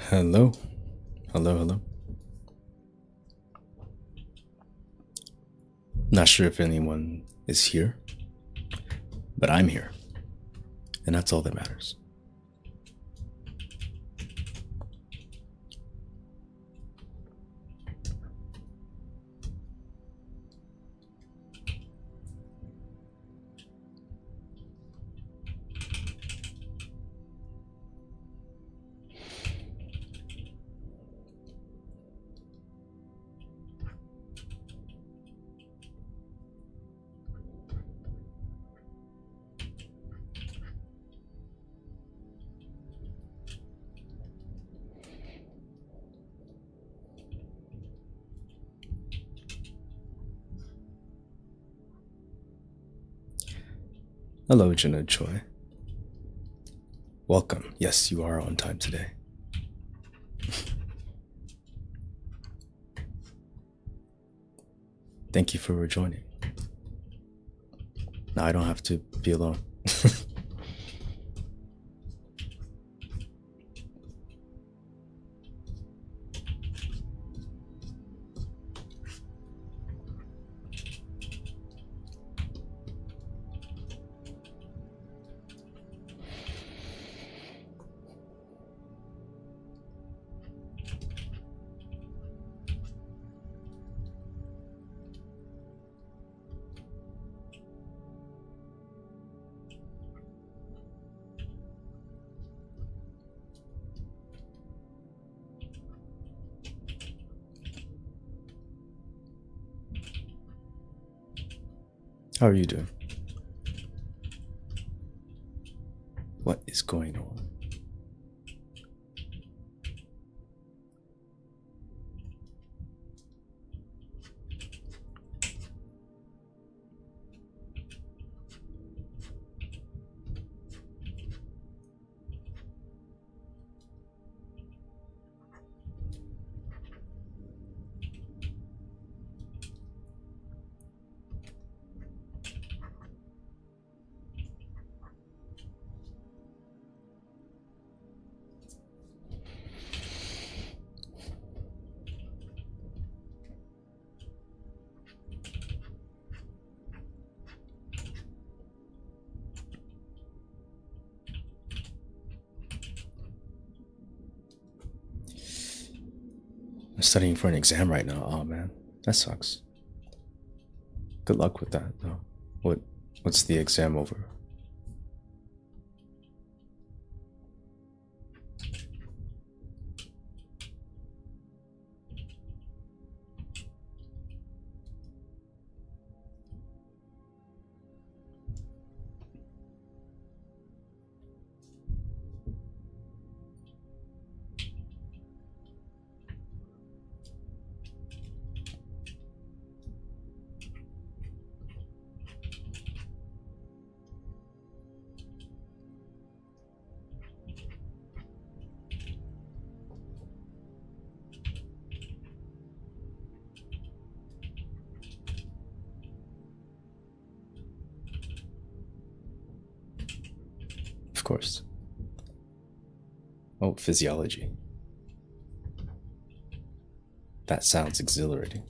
Hello, hello, hello. Not sure if anyone is here, but I'm here, and that's all that matters. Hello, Jenna Choi. Welcome. Yes, you are on time today. Thank you for rejoining. Now I don't have to be alone. How are you doing? What is going on? I'm studying for an exam right now. Oh man, that sucks. Good luck with that, though. What's the exam over? Of course. Oh, physiology. That sounds exhilarating.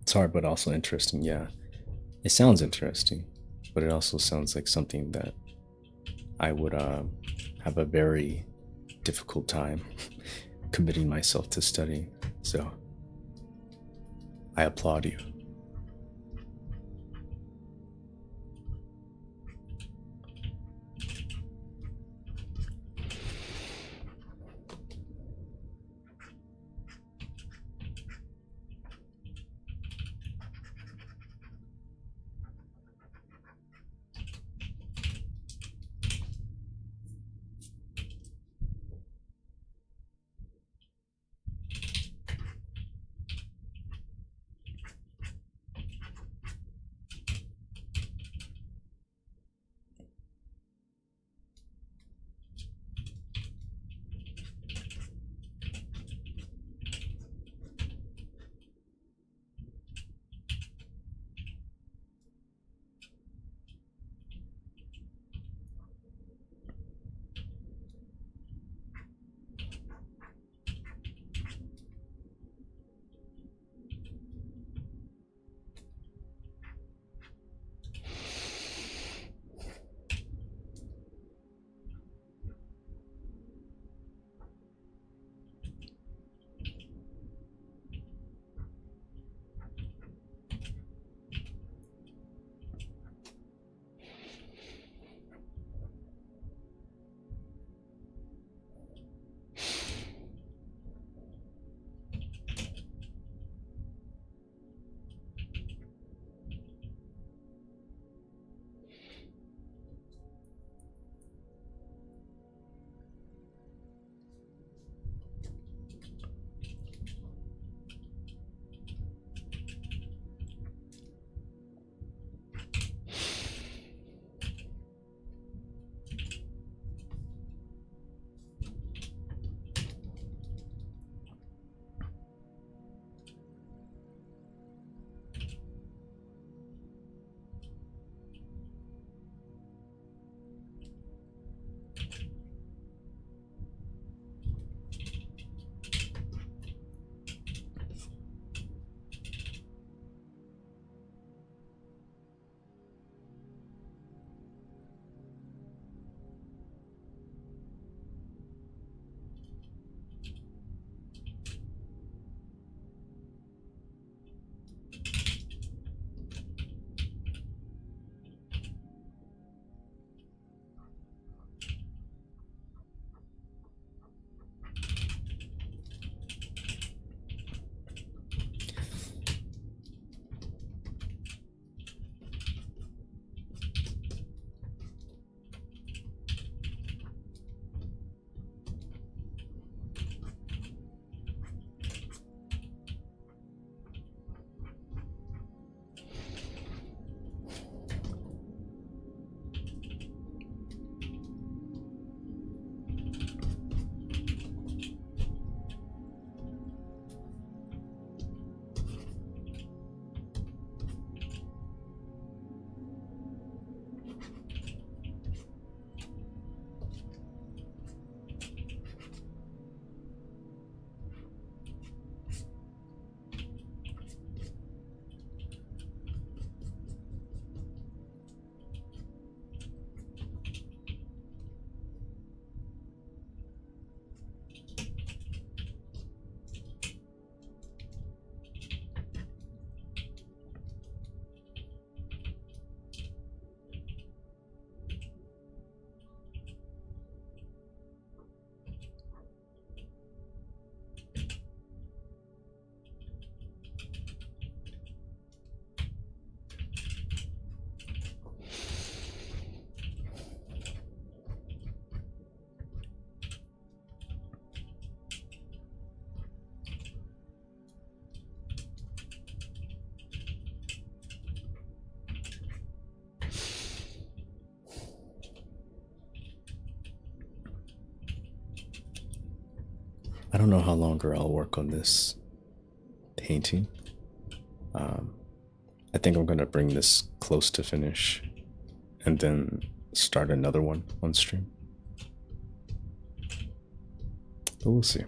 It's hard, but also interesting. Yeah, it sounds interesting, but it also sounds like something that I would have a very difficult time committing myself to studying. So I applaud you. I don't know how longer I'll work on this painting. Um, I think I'm gonna bring this close to finish and then start another one on stream. But we'll see.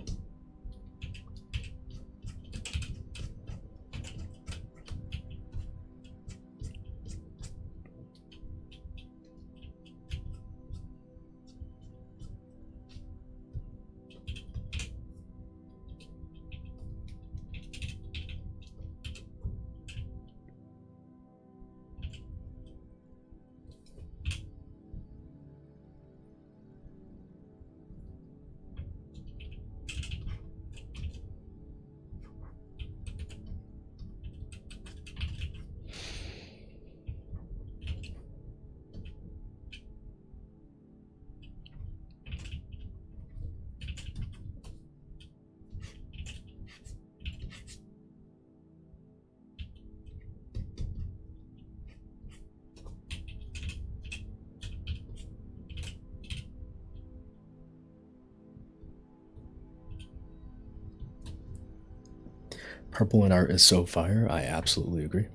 Purple in art is so fire. I absolutely agree.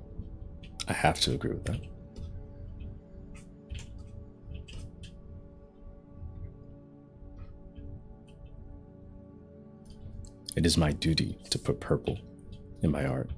I have to agree with that. It is my duty to put purple in my art.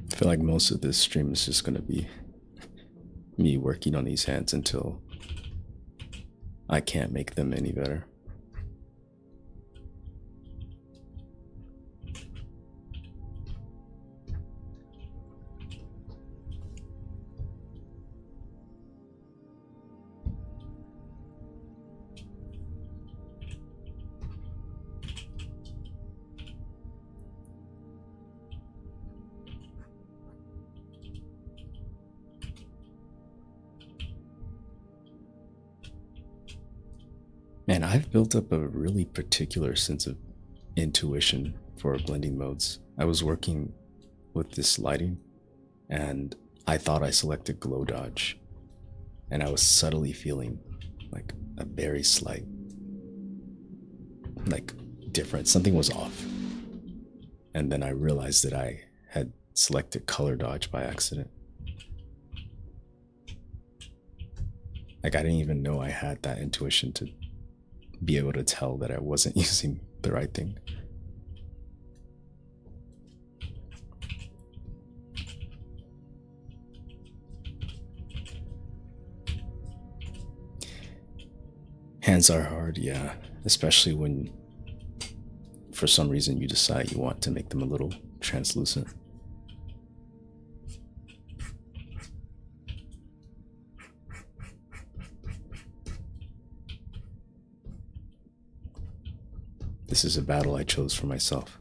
I feel like most of this stream is just gonna be me working on these hands until I can't make them any better. Man, I've built up a really particular sense of intuition for blending modes. I was working with this lighting and I thought I selected glow dodge, and I was subtly feeling like a very slight like difference. Something was off. And then I realized that I had selected color dodge by accident. Like I didn't even know I had that intuition to be able to tell that I wasn't using the right thing. Hands are hard, yeah, especially when for some reason you decide you want to make them a little translucent. This is a battle I chose for myself.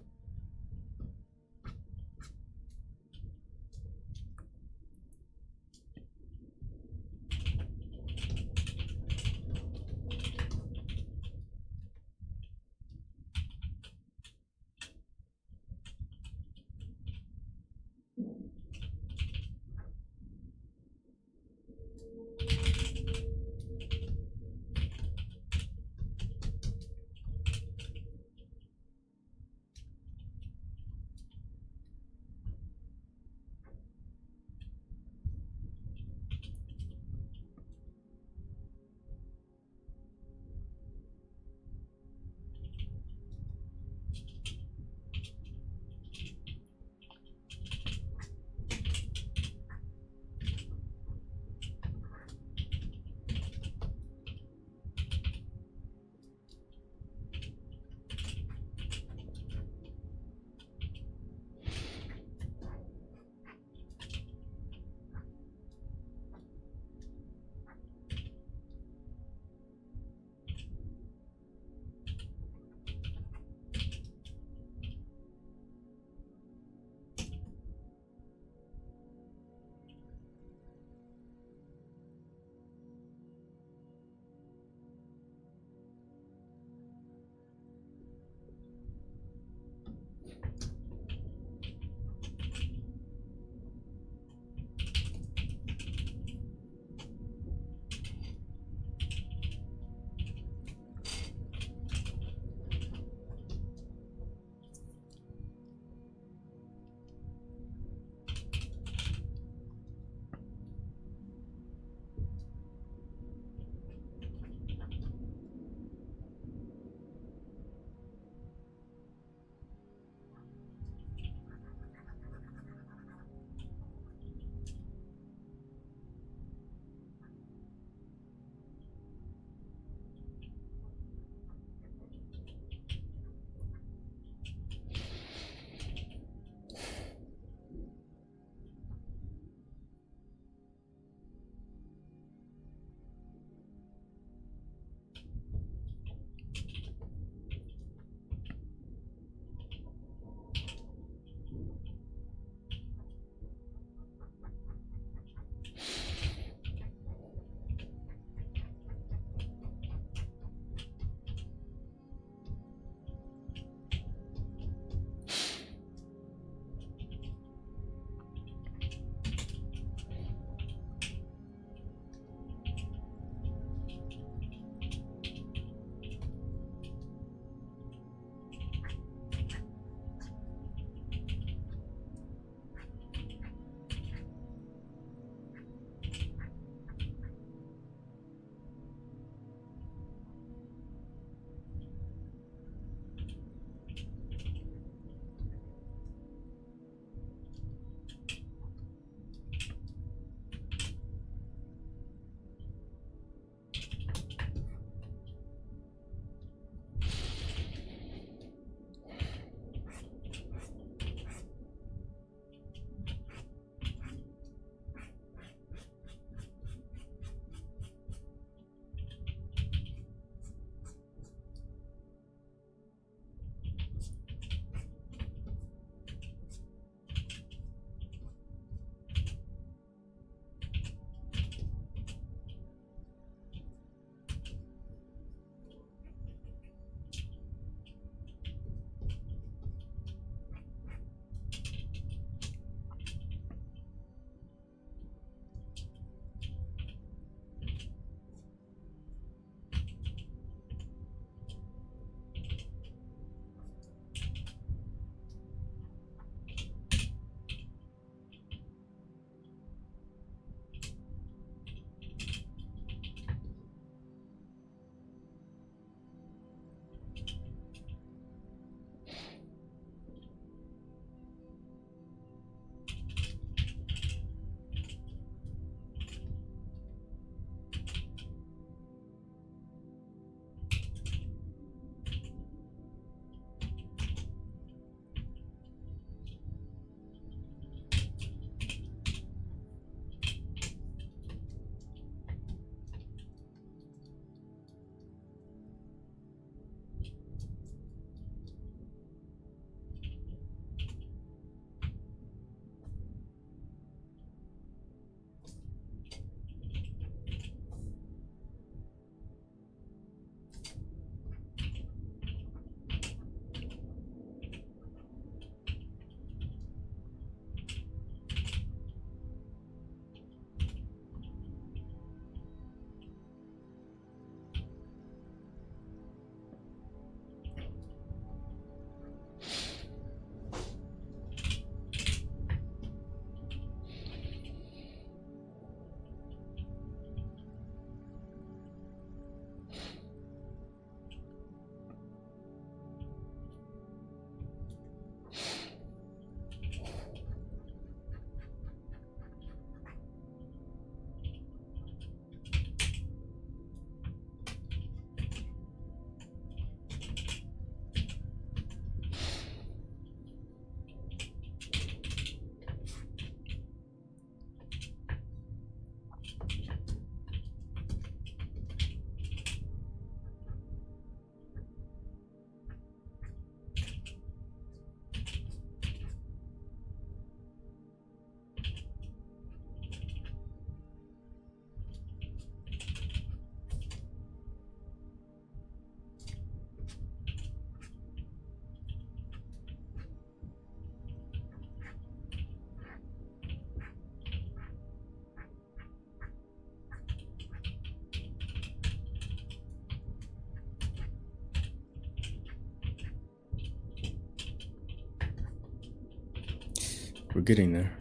We're getting there.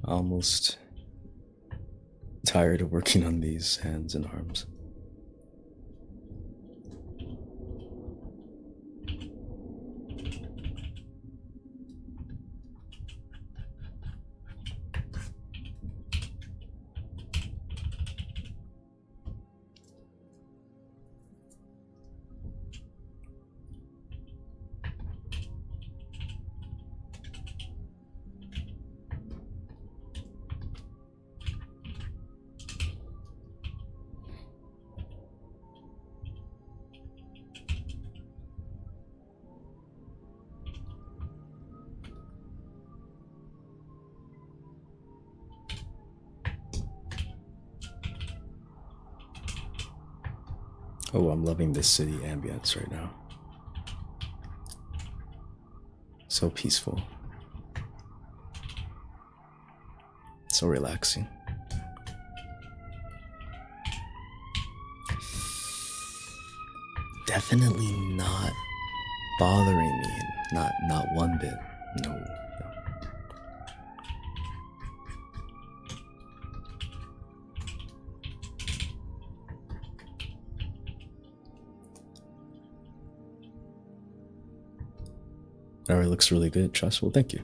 Almost tired of working on these hands and arms. Oh, I'm loving this city ambience right now. So peaceful. So relaxing. Definitely not bothering me. Not one bit. No. Alright, looks really good. Trust. Well, thank you.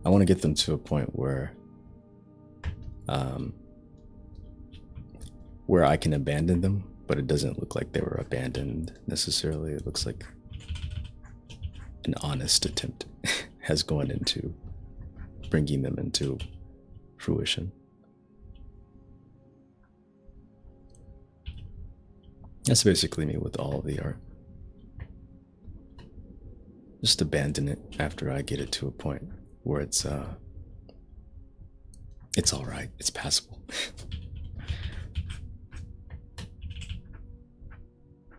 I want to get them to a point where I can abandon them, but it doesn't look like they were abandoned necessarily. It looks like an honest attempt has gone into bringing them into fruition. That's basically me with all of the art. Just abandon it after I get it to a point where it's all right. It's passable.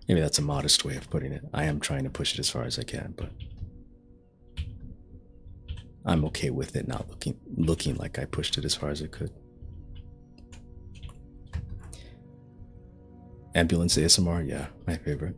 Maybe that's a modest way of putting it. I am trying to push it as far as I can, but I'm okay with it not looking like I pushed it as far as I could. Ambulance ASMR, yeah, my favorite.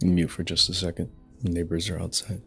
Mute for just a second. The neighbors are outside.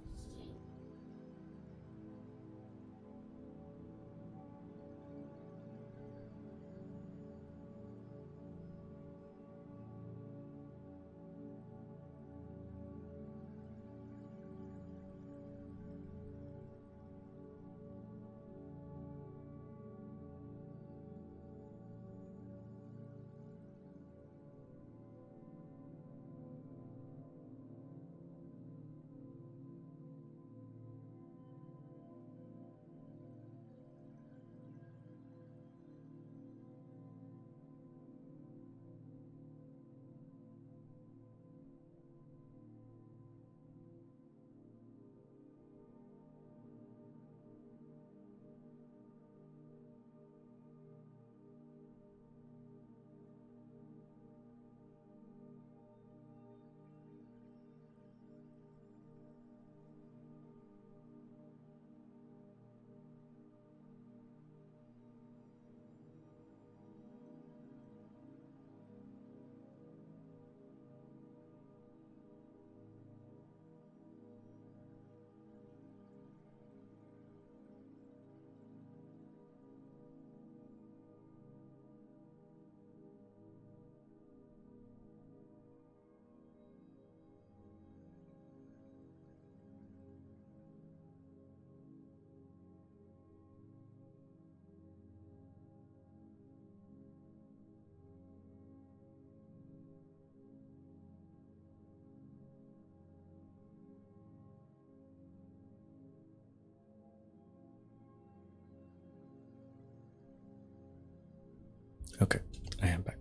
Okay, I am back.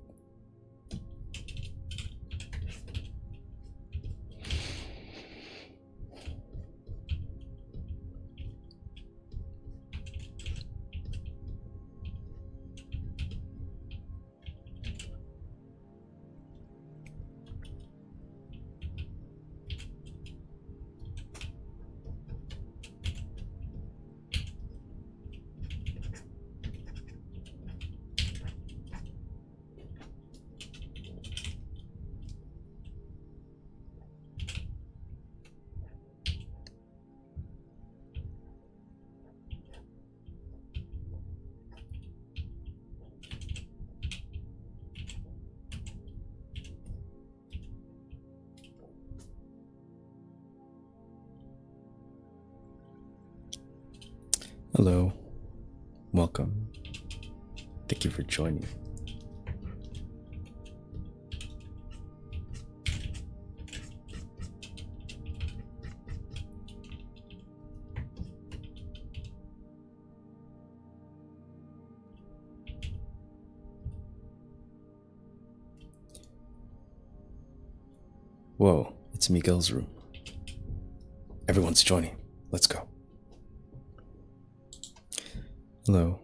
Hello, welcome. Thank you for joining. Whoa, it's Miguel's room. Everyone's joining. Let's go. Hello.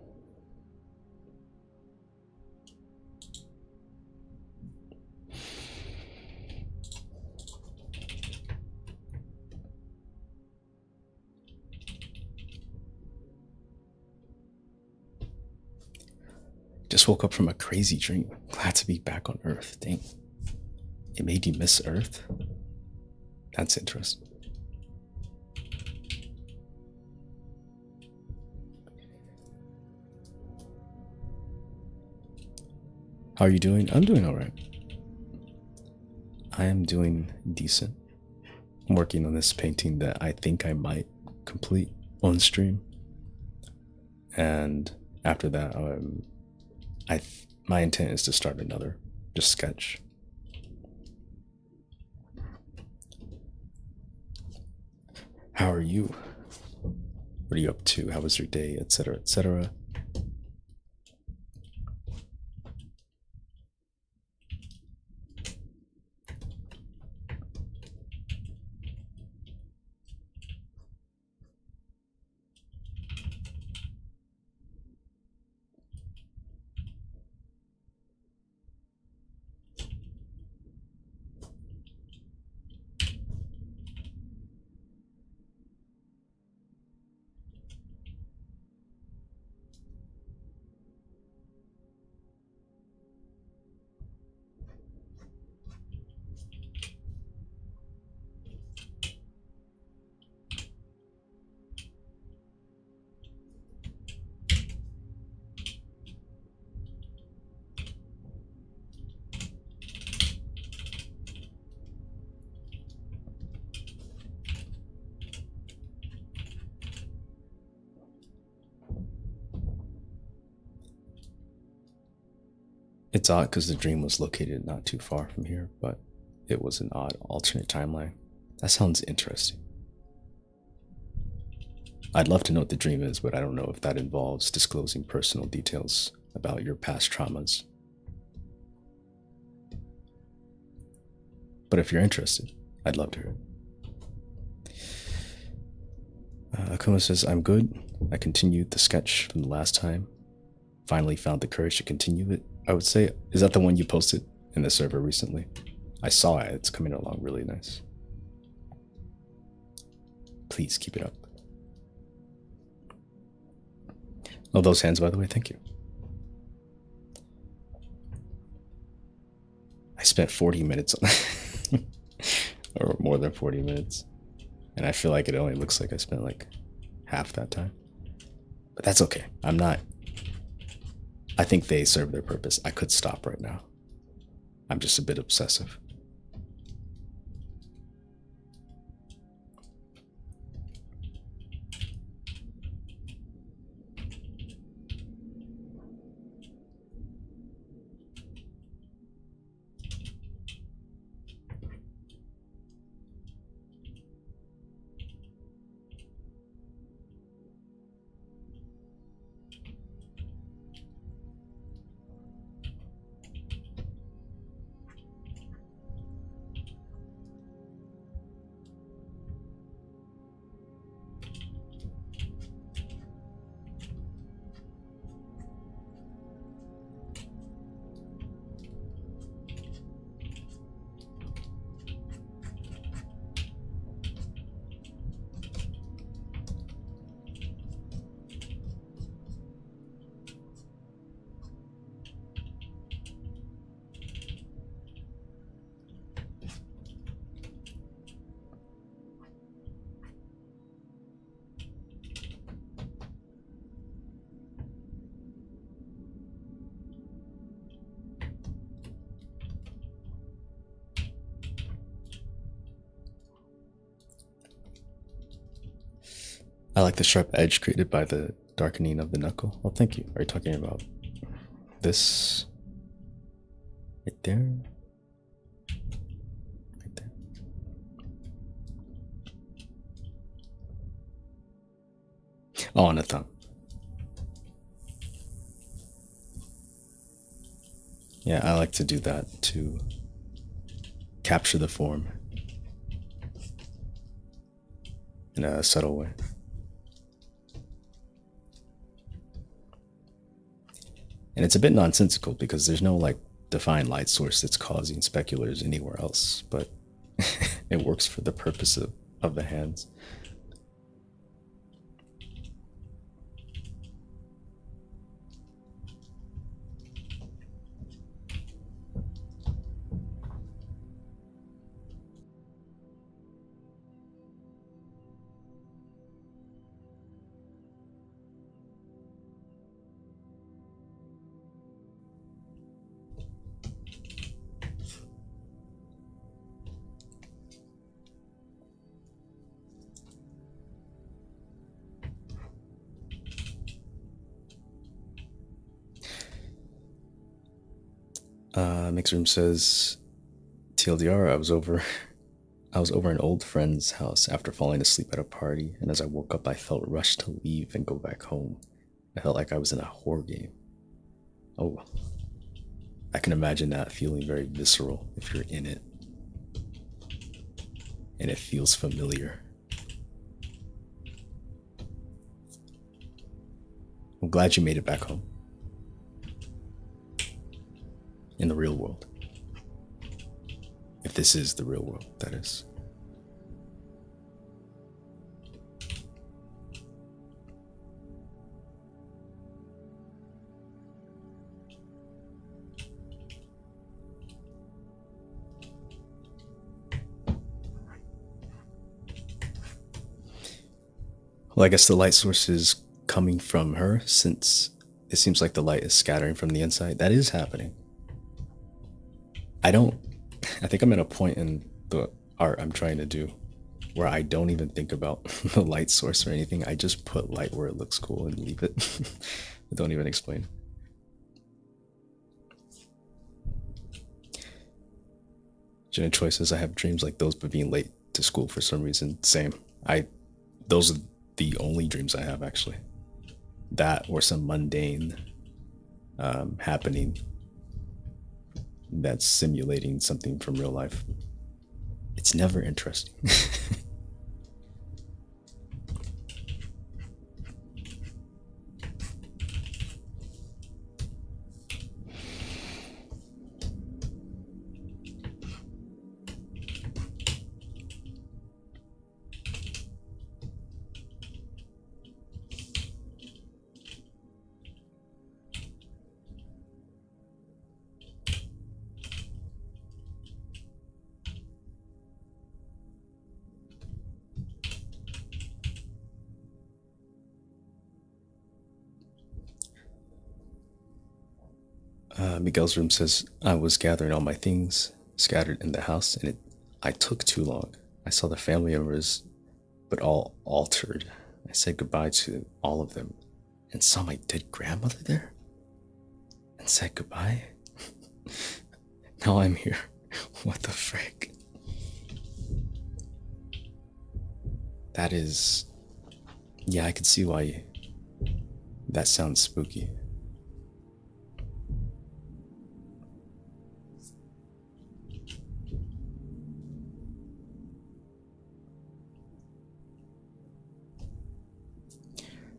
Just woke up from a crazy dream. Glad to be back on Earth. Dang. It made you miss Earth? That's interesting. How are you doing? I'm doing alright. I am doing decent. I'm working on this painting that I think I might complete on stream. And after that, my intent is to start another, just sketch. How are you? What are you up to? How was your day, etc., etc.? It's odd because the dream was located not too far from here, but it was an odd alternate timeline. That sounds interesting. I'd love to know what the dream is, but I don't know if that involves disclosing personal details about your past traumas. But if you're interested, I'd love to hear it. Akuma says, I'm good. I continued the sketch from the last time. Finally found the courage to continue it. I would say, is that the one you posted in the server recently? I saw it. It's coming along really nice. Please keep it up. Oh, those hands, by the way, thank you. I spent 40 minutes on or more than 40 minutes. And I feel like it only looks like I spent like half that time. But that's okay. I think they serve their purpose. I could stop right now. I'm just a bit obsessive. I like the sharp edge created by the darkening of the knuckle. Oh, thank you. Are you talking about this right there? Right there. Oh, on the thumb. Yeah, I like to do that to capture the form in a subtle way. And it's a bit nonsensical because there's no like defined light source that's causing speculators anywhere else, but it works for the purpose of the hands. Mixed Room says, TLDR, I was over an old friend's house after falling asleep at a party, and as I woke up, I felt rushed to leave and go back home. I felt like I was in a horror game. Oh, I can imagine that feeling very visceral if you're in it, and it feels familiar. I'm glad you made it back home. In the real world. If this is the real world, that is. Well, I guess the light source is coming from her, since it seems like the light is scattering from the inside. That is happening. I think I'm at a point in the art I'm trying to do where I don't even think about the light source or anything. I just put light where it looks cool and leave it. I don't even explain. Jenna Choi says I have dreams like those, but being late to school for some reason. Same. Those are the only dreams I have actually. That or some mundane happening that's simulating something from real life. It's never interesting. Miguel's room says I was gathering all my things scattered in the house, and I took too long. I saw the family members, but all altered. I said goodbye to all of them, and saw my dead grandmother there, and said goodbye. Now I'm here. What the frick? That is, yeah, I can see why that sounds spooky.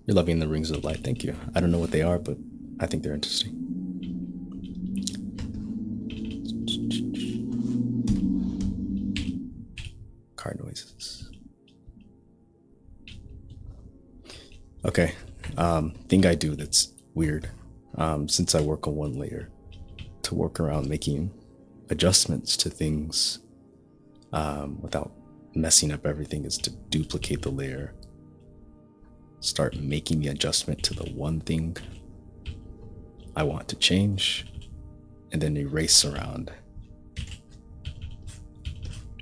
You're loving the rings of light. Thank you. I don't know what they are, but I think they're interesting. Car noises. Okay. Thing I do that's weird. Since I work on one layer, to work around making adjustments to things without messing up everything is to duplicate the layer. Start making the adjustment to the one thing I want to change, and then erase around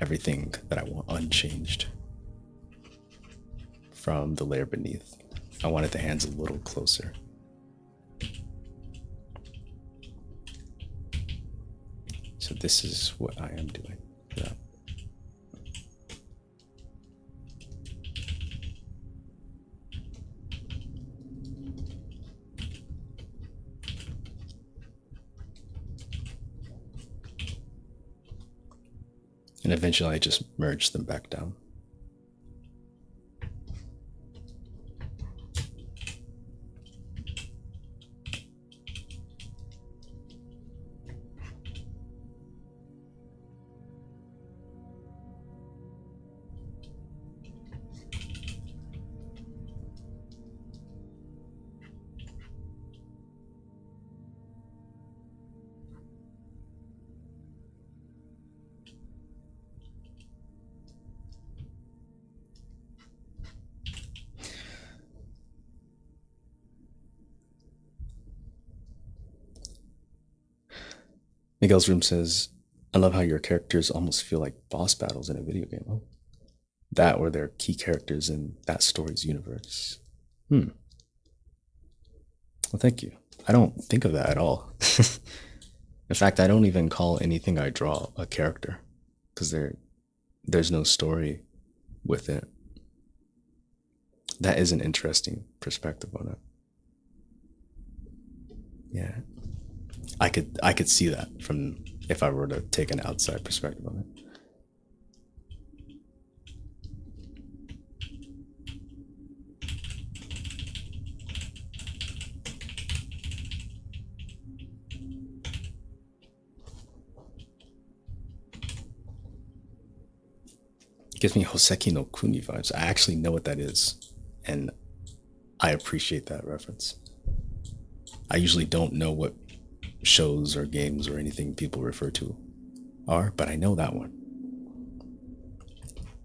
everything that I want unchanged from the layer beneath. I wanted the hands a little closer. So this is what I am doing. Yeah. And eventually I just merge them back down. Miguel's room says, I love how your characters almost feel like boss battles in a video game. Oh, that or they're key characters in that story's universe. Well, thank you. I don't think of that at all. In fact, I don't even call anything I draw a character because there's no story with it. That is an interesting perspective on it. Yeah. I could see that from if I were to take an outside perspective on it. It gives me Hoseki no Kuni vibes. I actually know what that is, and I appreciate that reference. I usually don't know what shows or games or anything people refer to are, but I know that one.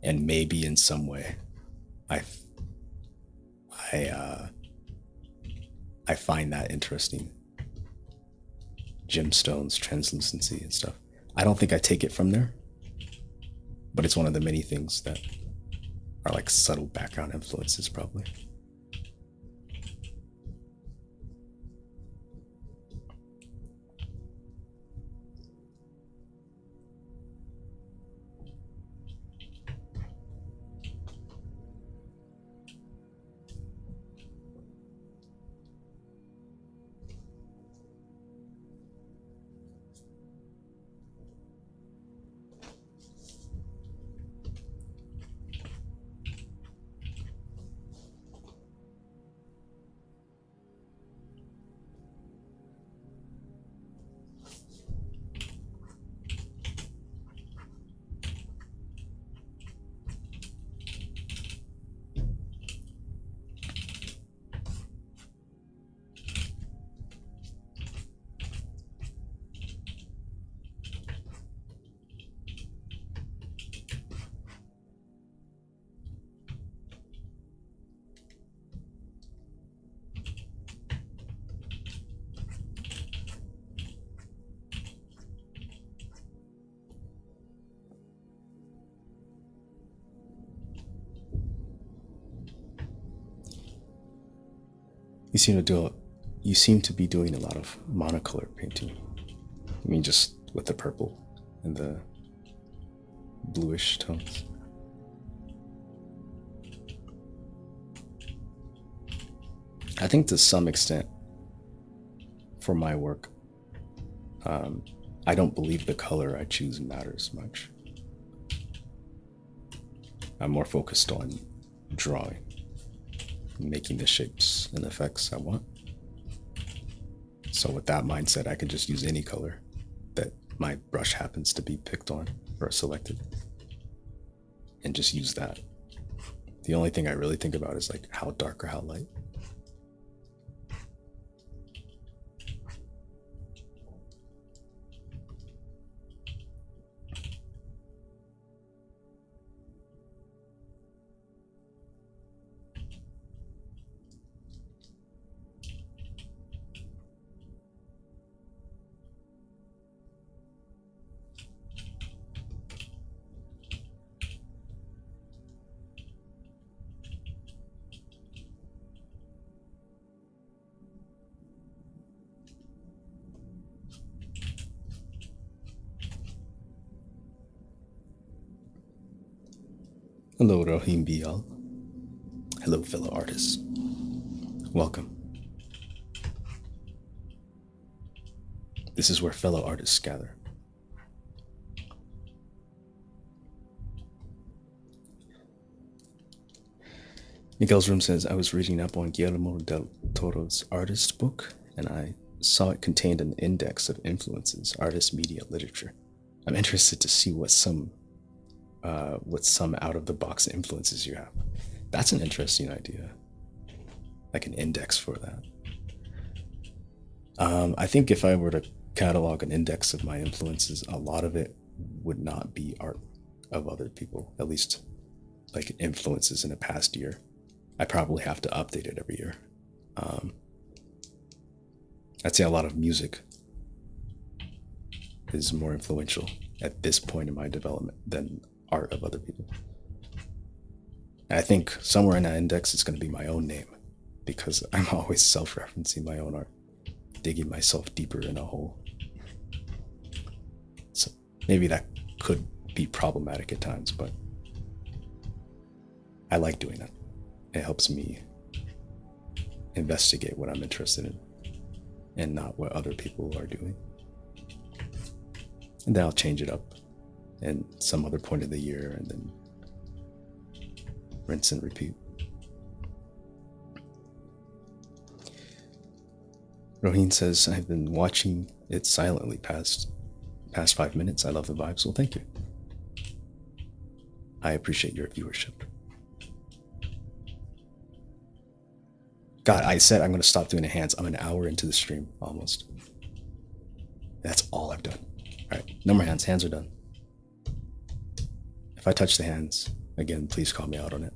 And maybe in some way, I find that interesting. Gemstones, translucency, and stuff. I don't think I take it from there, but it's one of the many things that are like subtle background influences, probably. You seem to do. You seem to be doing a lot of monocolor painting. I mean, just with the purple and the bluish tones. I think to some extent, for my work, I don't believe the color I choose matters much. I'm more focused on drawing, making the shapes and effects I want. So with that mindset, I can just use any color that my brush happens to be picked on or selected and just use that. The only thing I really think about is like how dark or how light. Hello, Rahim Bial. Hello, fellow artists. Welcome. This is where fellow artists gather. Miguel's Room says, I was reading up on Guillermo del Toro's artist book, and I saw it contained an index of influences, artists, media, literature. I'm interested to see what some out-of-the-box influences you have. That's an interesting idea. Like an index for that. I think if I were to catalog an index of my influences, a lot of it would not be art of other people, at least like influences in the past year. I probably have to update it every year. I'd say a lot of music is more influential at this point in my development than art of other people. And I think somewhere in that index is going to be my own name, because I'm always self-referencing my own art, digging myself deeper in a hole. So maybe that could be problematic at times, but I like doing that. It helps me investigate what I'm interested in and not what other people are doing. And then I'll change it up in some other point of the year and then rinse and repeat. Roheen says, I've been watching it silently past 5 minutes. I love the vibes. Well, thank you. I appreciate your viewership. God, I said I'm going to stop doing the hands. I'm an hour into the stream, almost. That's all I've done. All right, no more hands. Hands are done. If I touch the hands, again, please call me out on it.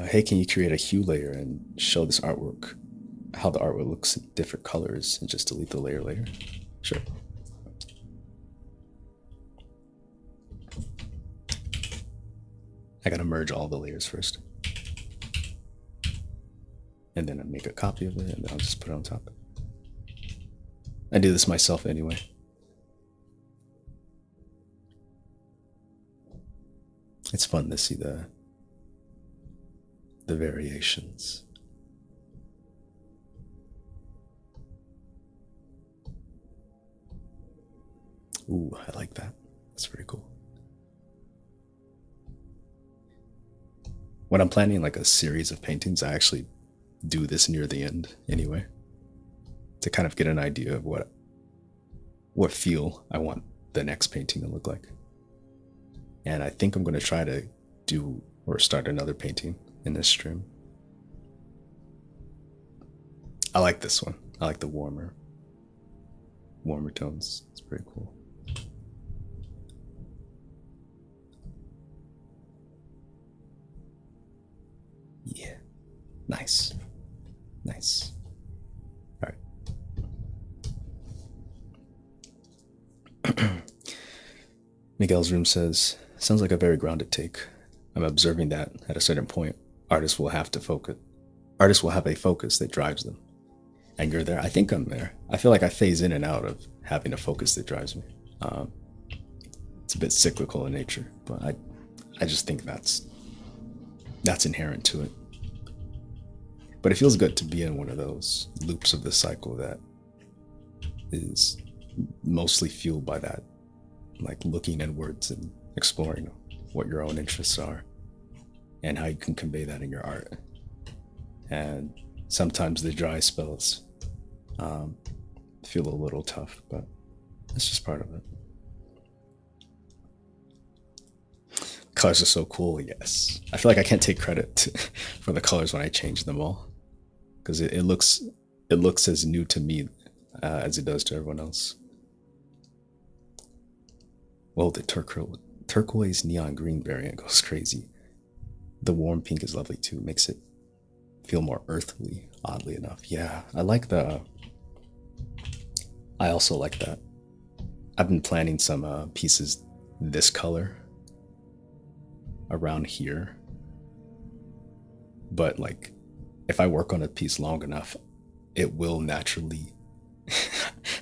Hey, can you create a hue layer and show this artwork, how the artwork looks in different colors, and just delete the layer later? Sure. I gotta merge all the layers first. And then I make a copy of it, and then I'll just put it on top. I do this myself anyway. It's fun to see the variations. Ooh, I like that. That's pretty cool. When I'm planning like a series of paintings, I actually do this near the end anyway, to kind of get an idea of what feel I want the next painting to look like. And I think I'm going to try to do or start another painting in this stream. I like this one. I like the warmer tones. It's pretty cool. Nice. Nice. All right. Miguel's room says, sounds like a very grounded take. I'm observing that at a certain point, artists will have to focus. Artists will have a focus that drives them. And you're there. I think I'm there. I feel like I phase in and out of having a focus that drives me. It's a bit cyclical in nature, but I just think that's inherent to it. But it feels good to be in one of those loops of the cycle that is mostly fueled by that, like looking inwards and exploring what your own interests are and how you can convey that in your art. And sometimes the dry spells feel a little tough, but that's just part of it. Colors are so cool, yes. I feel like I can't take credit for the colors when I change them all, because it looks as new to me as it does to everyone else. Well, the turquoise neon green variant goes crazy. The warm pink is lovely too, makes it feel more earthly, oddly enough. Yeah, I also like that. I've been planning some pieces this color around here, but like if I work on a piece long enough, it will naturally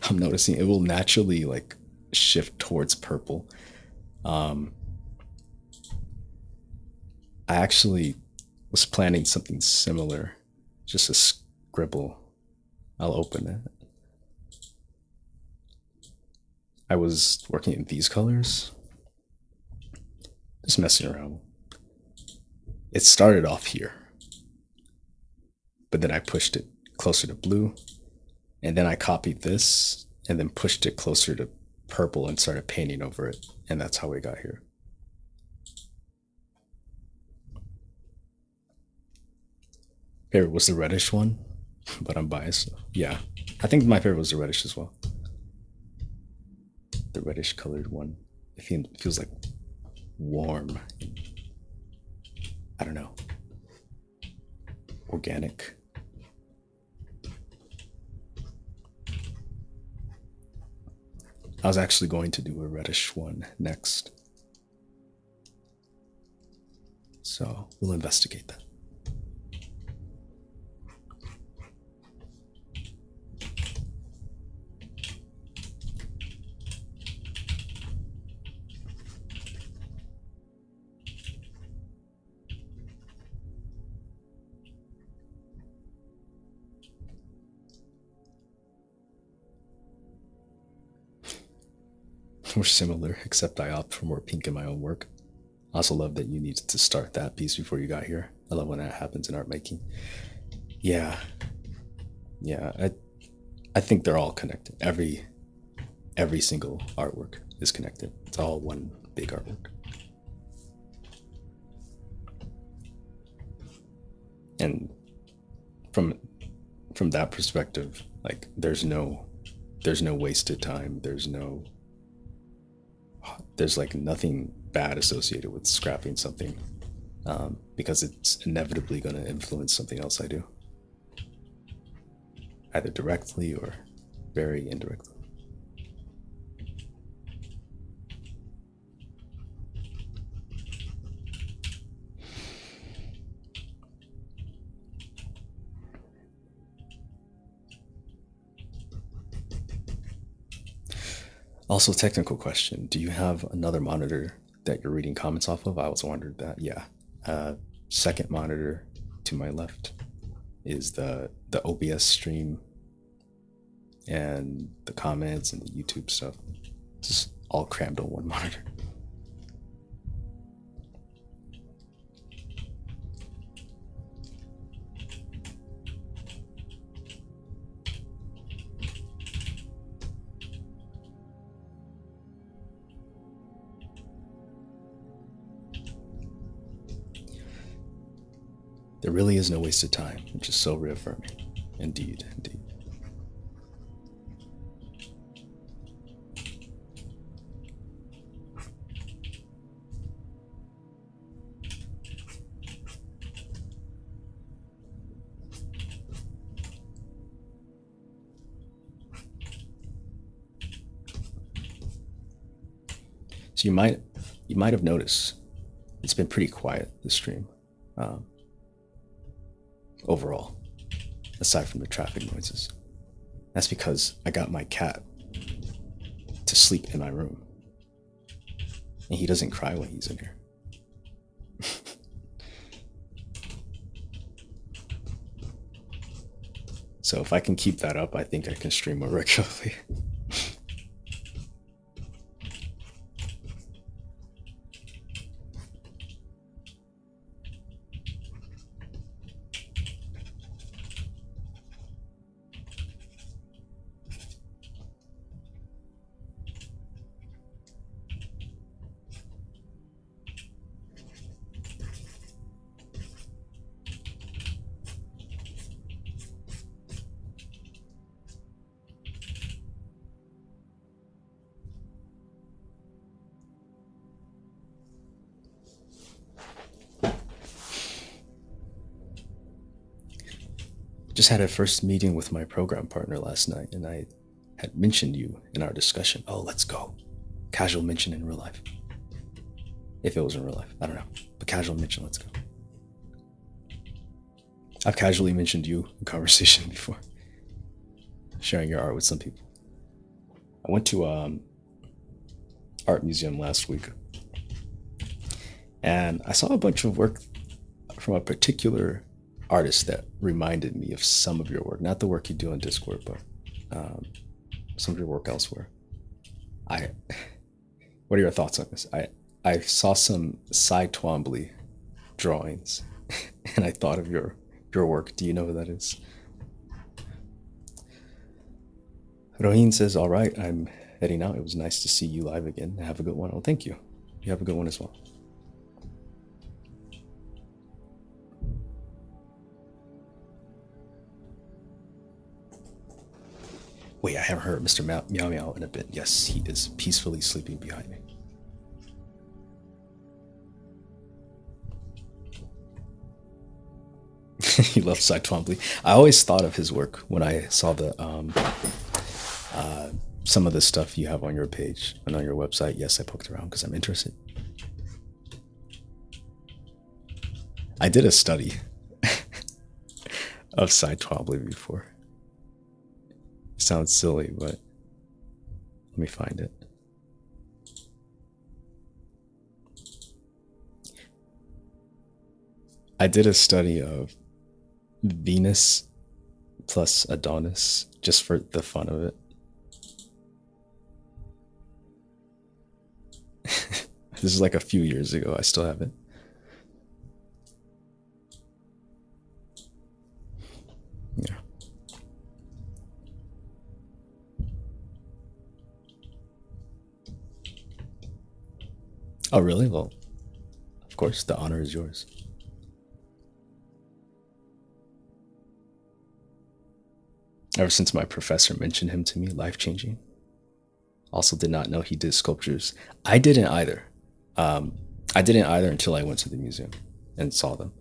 I'm noticing it will naturally like shift towards purple. I actually was planning something similar, just a scribble. I'll open it. I was working in these colors, just messing around. It started off here, but then I pushed it closer to blue, and then I copied this and then pushed it closer to purple and started painting over it, and that's how we got here. Favorite was the reddish one, but I'm biased. So yeah, I think my favorite was the reddish as well. The reddish colored one. It feels like warm. I don't know. Organic. I was actually going to do a reddish one next. So we'll investigate that. We're similar, except I opt for more pink in my own work. I also love that you needed to start that piece before you got here. I love when that happens in art making. Yeah. I think they're all connected. Every single artwork is connected. It's all one big artwork. And from that perspective, like there's no wasted time. There's like nothing bad associated with scrapping something, because it's inevitably going to influence something else I do, either directly or very indirectly. Also, technical question. Do you have another monitor that you're reading comments off of? I also wondered that. Yeah. Second monitor to my left is the OBS stream and the comments and the YouTube stuff. Just all crammed on one monitor. There really is no wasted time, which is so reaffirming. Indeed, indeed. So you might have noticed it's been pretty quiet this stream, um, overall, aside from the traffic noises. That's because I got my cat to sleep in my room, and he doesn't cry when he's in here. So if I can keep that up, I think I can stream more regularly. Just had a first meeting with my program partner last night, and I had mentioned you in our discussion. Oh, let's go. Casual mention in real life. If it was in real life, I don't know. But casual mention, let's go. I've casually mentioned you in conversation before, sharing your art with some people. I went to art museum last week, and I saw a bunch of work from a particular artist that reminded me of some of your work. Not the work you do on Discord, but some of your work elsewhere. What are your thoughts on this? I saw some Cy Twombly drawings, and I thought of your work. Do you know who that is? Rohin says, all right, I'm heading out. It was nice to see you live again. Have a good one. Oh, thank you. You have a good one as well. Wait, I haven't heard Mr. Meow Meow in a bit. Yes, he is peacefully sleeping behind me. He loves Cy Twombly. I always thought of his work when I saw the some of the stuff you have on your page and on your website. Yes, I poked around because I'm interested. I did a study of Cy Twombly before. Sounds silly, but let me find it. I did a study of Venus plus Adonis just for the fun of it. This is like a few years ago. I still have it. Yeah. Oh, really? Well, of course, the honor is yours. Ever since my professor mentioned him to me, life-changing. Also did not know he did sculptures. I didn't either. I didn't either until I went to the museum and saw them.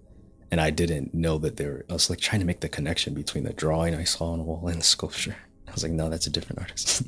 And I didn't know that they were, I was like trying to make the connection between the drawing I saw on the wall and the sculpture. I was like, no, that's a different artist.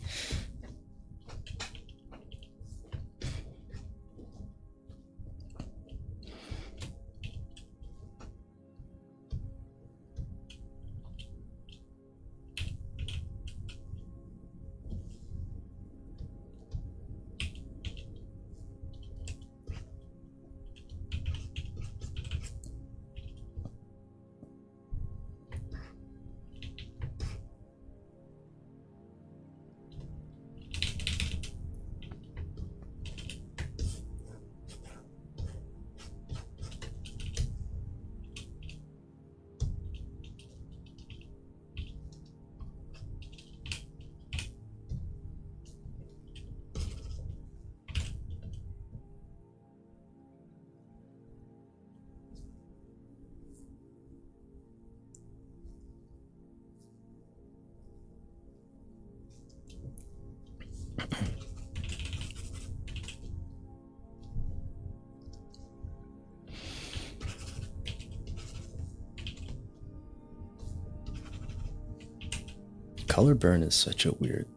Color burn is such a weird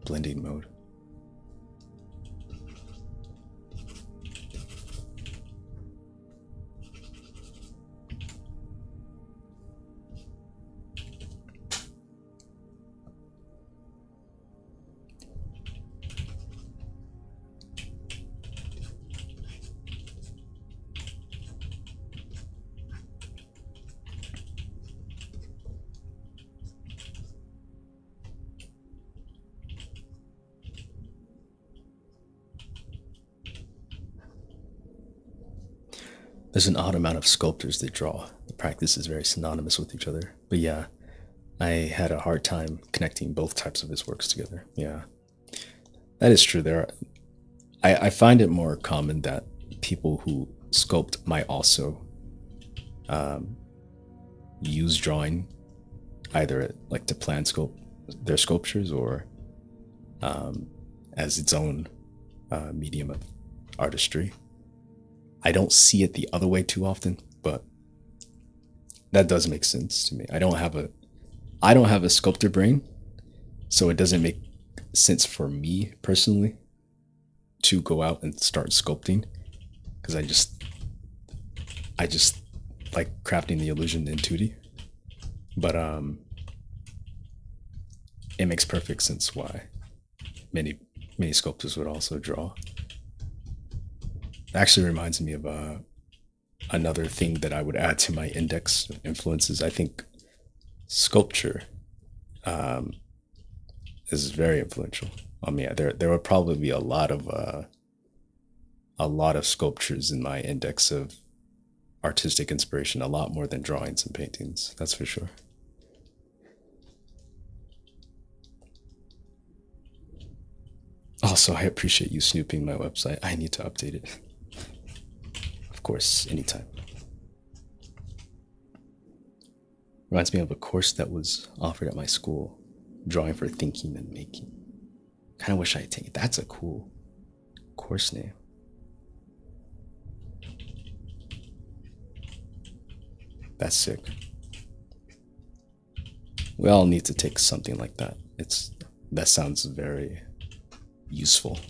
blending mode. there's an odd amount of sculptors that draw. The practice is very synonymous with each other. But yeah, I had a hard time connecting both types of his works together. Yeah, that is true. I find it more common that people who sculpt might also um, use drawing either like to plan sculpt their sculptures or um, as its own medium of artistry. I don't see it the other way too often, but that does make sense to me. I don't have a sculptor brain, so it doesn't make sense for me personally to go out and start sculpting because I just like crafting the illusion in 2D. But it makes perfect sense why many sculptors would also draw. It actually reminds me of another thing that I would add to my index of influences. I think sculpture um, is very influential on me. There would probably be a lot of sculptures in my index of artistic inspiration, a lot more than drawings and paintings. That's for sure. Also, I appreciate you snooping my website. I need to update it. Of course, anytime. Reminds me of a course that was offered at my school, drawing for thinking and making. Kind of wish I had taken it. That's a cool course name. That's sick. We all need to take something like that. That sounds very useful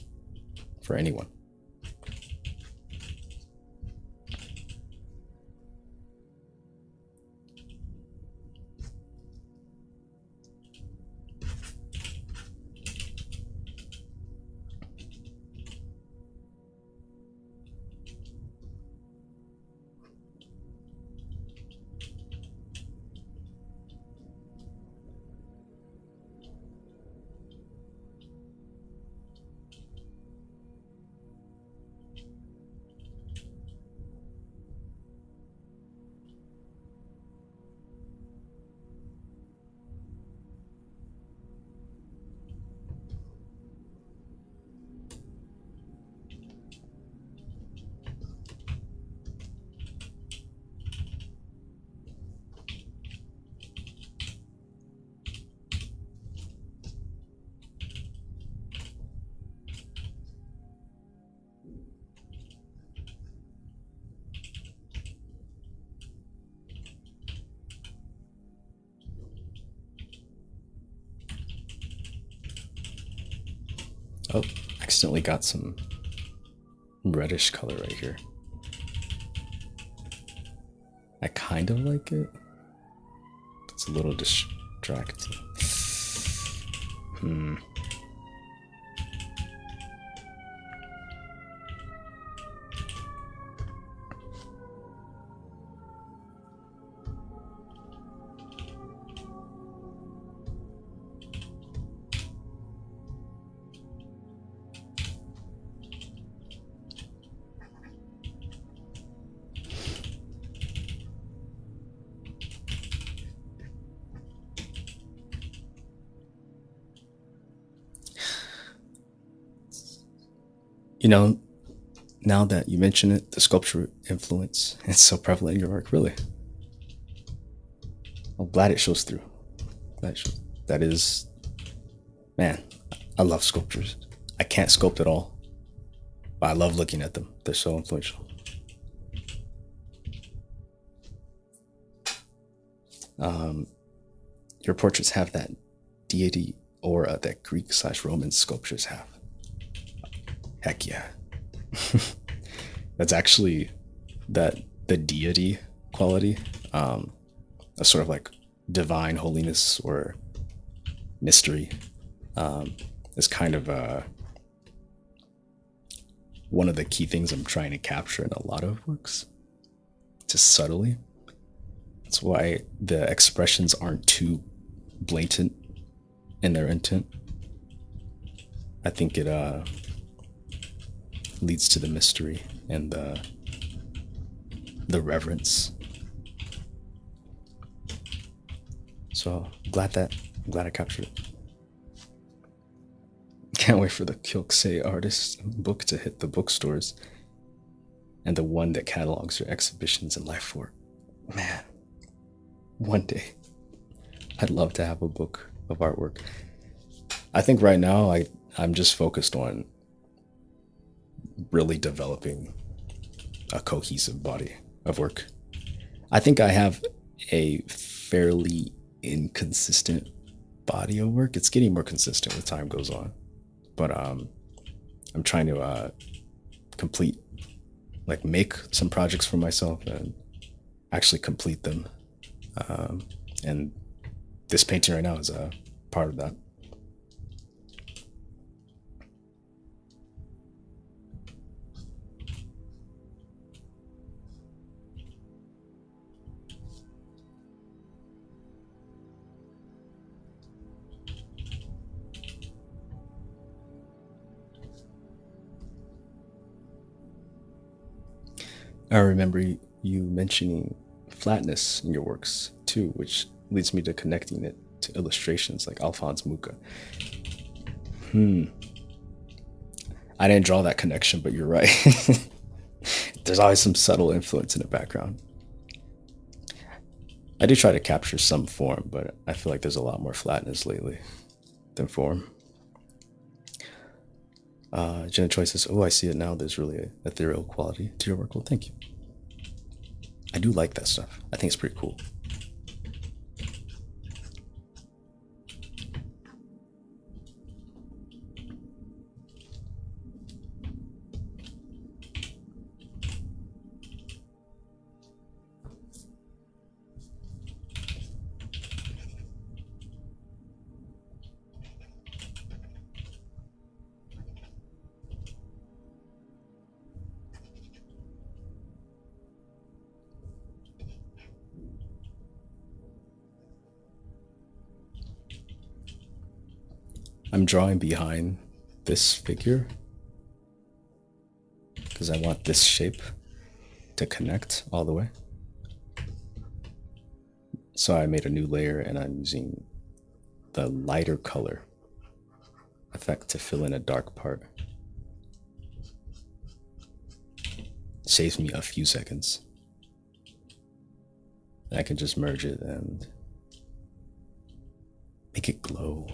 for anyone. Oh, accidentally got some reddish color right here. I kind of like it. It's a little distracting. Hmm. You know, now that you mention it, the sculpture influence is so prevalent in your work, really. I'm glad it shows through. Glad it shows. That is, man, I love sculptures. I can't sculpt at all, but I love looking at them. They're so influential. Um, your portraits have that deity aura that Greek slash Roman sculptures have. Heck yeah. That's actually that the deity quality, a sort of like divine holiness or mystery, is kind of one of the key things I'm trying to capture in a lot of works, just subtly. That's why the expressions aren't too blatant in their intent. I think it leads to the mystery and the reverence. So I'm glad I captured it. Can't wait for the Kyokusei artist book to hit the bookstores and the one that catalogs your exhibitions and life work. Man, one day I'd love to have a book of artwork. I think right now I'm just focused on really developing a cohesive body of work. I think I have a fairly inconsistent body of work. It's getting more consistent with time goes on, but I'm trying to complete, like, make some projects for myself and actually complete them. And this painting right now is a part of that. I remember you mentioning flatness in your works too, which leads me to connecting it to illustrations like Alphonse Mucha. I didn't draw that connection, but you're right. There's always some subtle influence in the background. I do try to capture some form, but I feel like there's a lot more flatness lately than form. Jenna Choi says, "Oh, I see it now. There's really a ethereal quality to your work." Well, thank you. I do like that stuff. I think it's pretty cool. I'm drawing behind this figure because I want this shape to connect all the way. So I made a new layer and I'm using the lighter color effect to fill in a dark part. Saves me a few seconds. And I can just merge it and make it glow.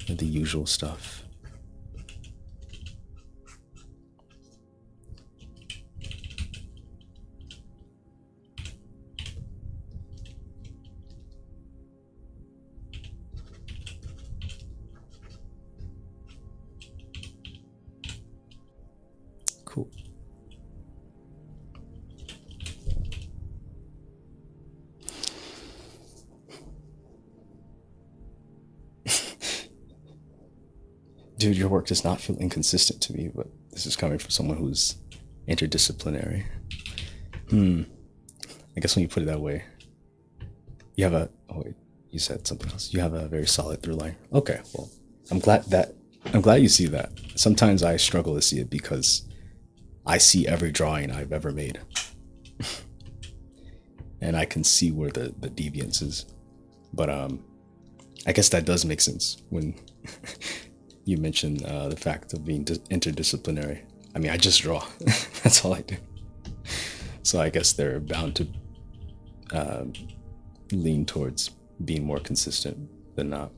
The usual stuff. Cool. Dude, your work does not feel inconsistent to me, but this is coming from someone who's interdisciplinary. I guess when you put it that way, you have a, oh wait, you said something else. You have a very solid through line. Okay, well, I'm glad you see that. Sometimes I struggle to see it because I see every drawing I've ever made. And I can see where the deviance is. But I guess that does make sense when you mentioned the fact of being interdisciplinary. I mean, I just draw. That's all I do. So I guess they're bound to lean towards being more consistent than not.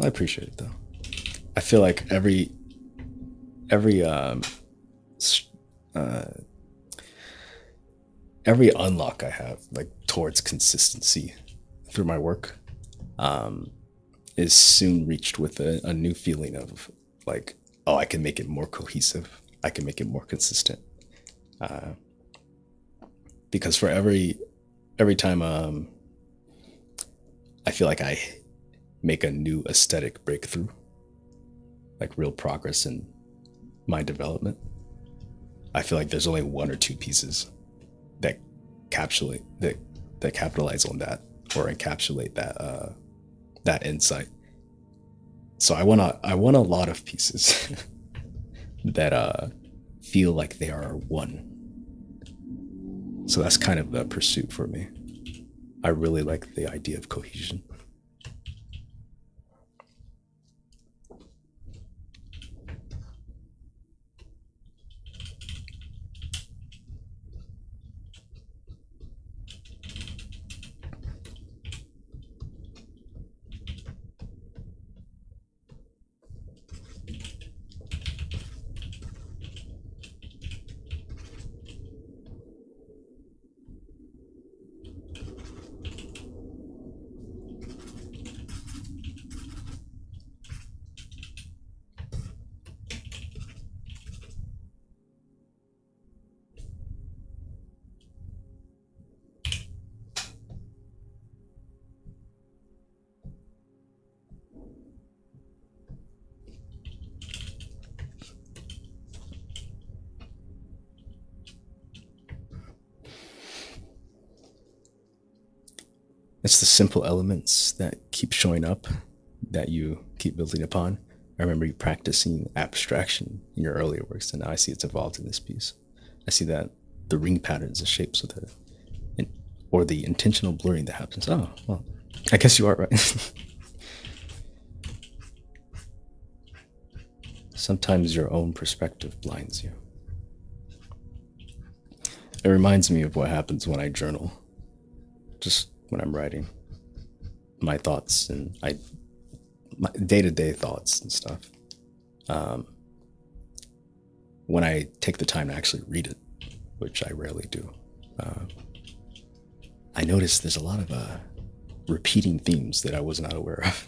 I appreciate it though. I feel like every unlock I have, like, towards consistency through my work, is soon reached with a new feeling of, like, oh, I can make it more cohesive. I can make it more consistent. Because for every time I feel like I make a new aesthetic breakthrough, like real progress in my development, I feel like there's only one or two pieces that capitalize on that or encapsulate that insight. So I want a lot of pieces that feel like they are one. So that's kind of the pursuit for me. I really like the idea of cohesion. It's the simple elements that keep showing up that you keep building upon. I remember you practicing abstraction in your earlier works, and now I see it's evolved in this piece. I see that the ring patterns, the shapes of or the intentional blurring that happens. Oh, well, I guess you are right. Sometimes your own perspective blinds you. It reminds me of what happens when I journal, just when I'm writing my thoughts and my day-to-day thoughts and stuff. Um, when I take the time to actually read it, which I rarely do, uh, I notice there's a lot of repeating themes that I was not aware of.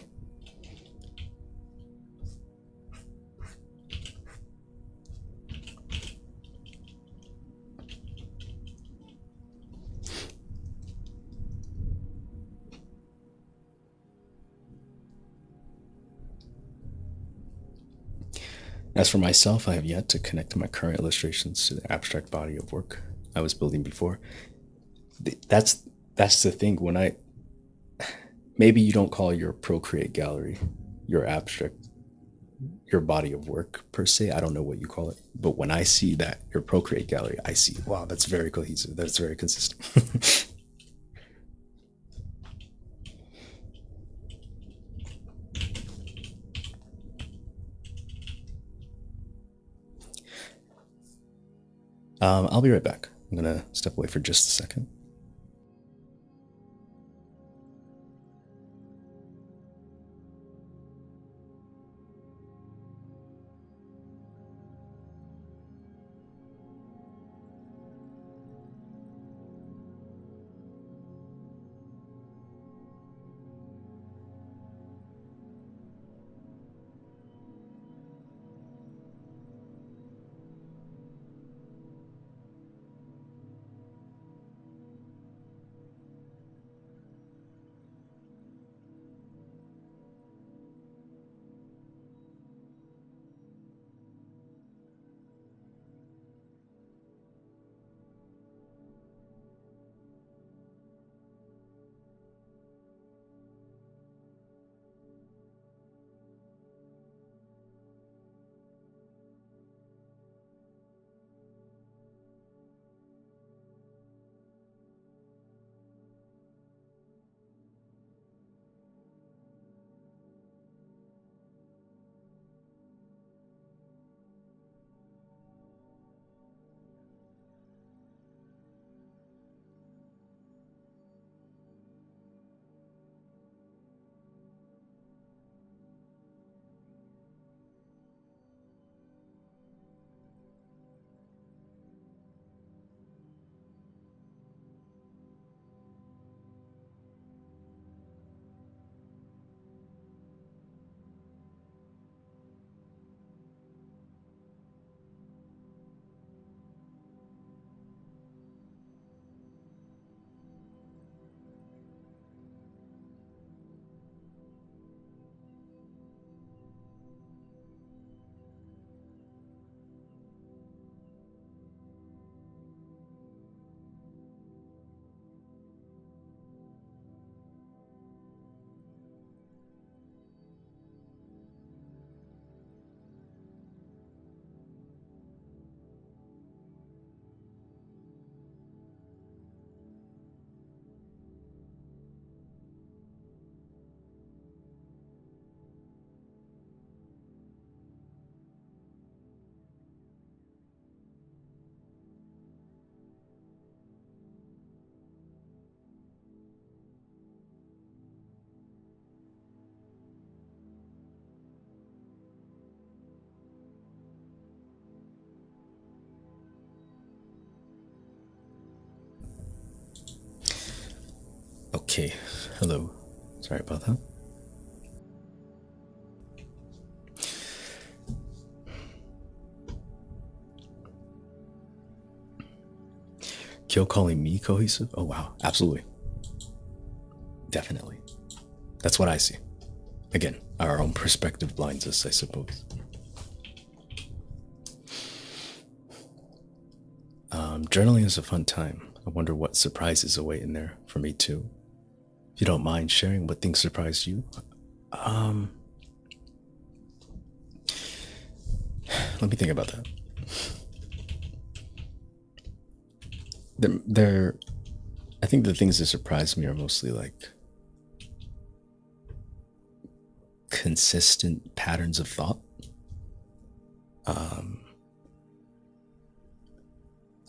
As for myself, I have yet to connect my current illustrations to the abstract body of work I was building before. That's the thing. When I maybe you don't call your Procreate gallery your abstract, your body of work per se. I don't know what you call it, but when I see that your Procreate gallery, I see, wow, that's very cohesive. That's very consistent. I'll be right back. I'm gonna step away for just a second. Okay, hello. Sorry about that. Kyo calling me cohesive? Oh wow, absolutely. Definitely. That's what I see. Again, our own perspective blinds us, I suppose. Journaling is a fun time. I wonder what surprises await in there for me too. If you don't mind sharing what things surprised you, um, let me think about that. There, I think the things that surprised me are mostly like consistent patterns of thought. Um,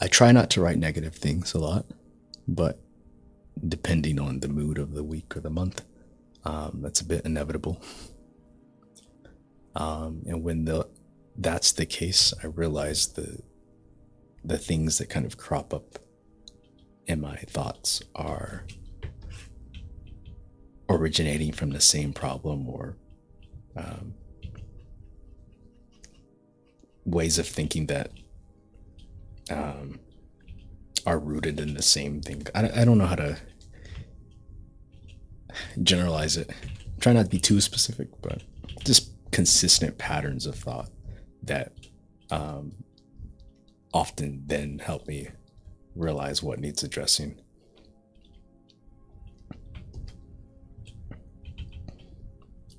I try not to write negative things a lot, but depending on the mood of the week or the month, that's a bit inevitable. And when that's the case, I realize the things that kind of crop up in my thoughts are originating from the same problem or um, ways of thinking that um, are rooted in the same thing. I don't know how to generalize it. Try not to be too specific, but just consistent patterns of thought that um, often then help me realize what needs addressing.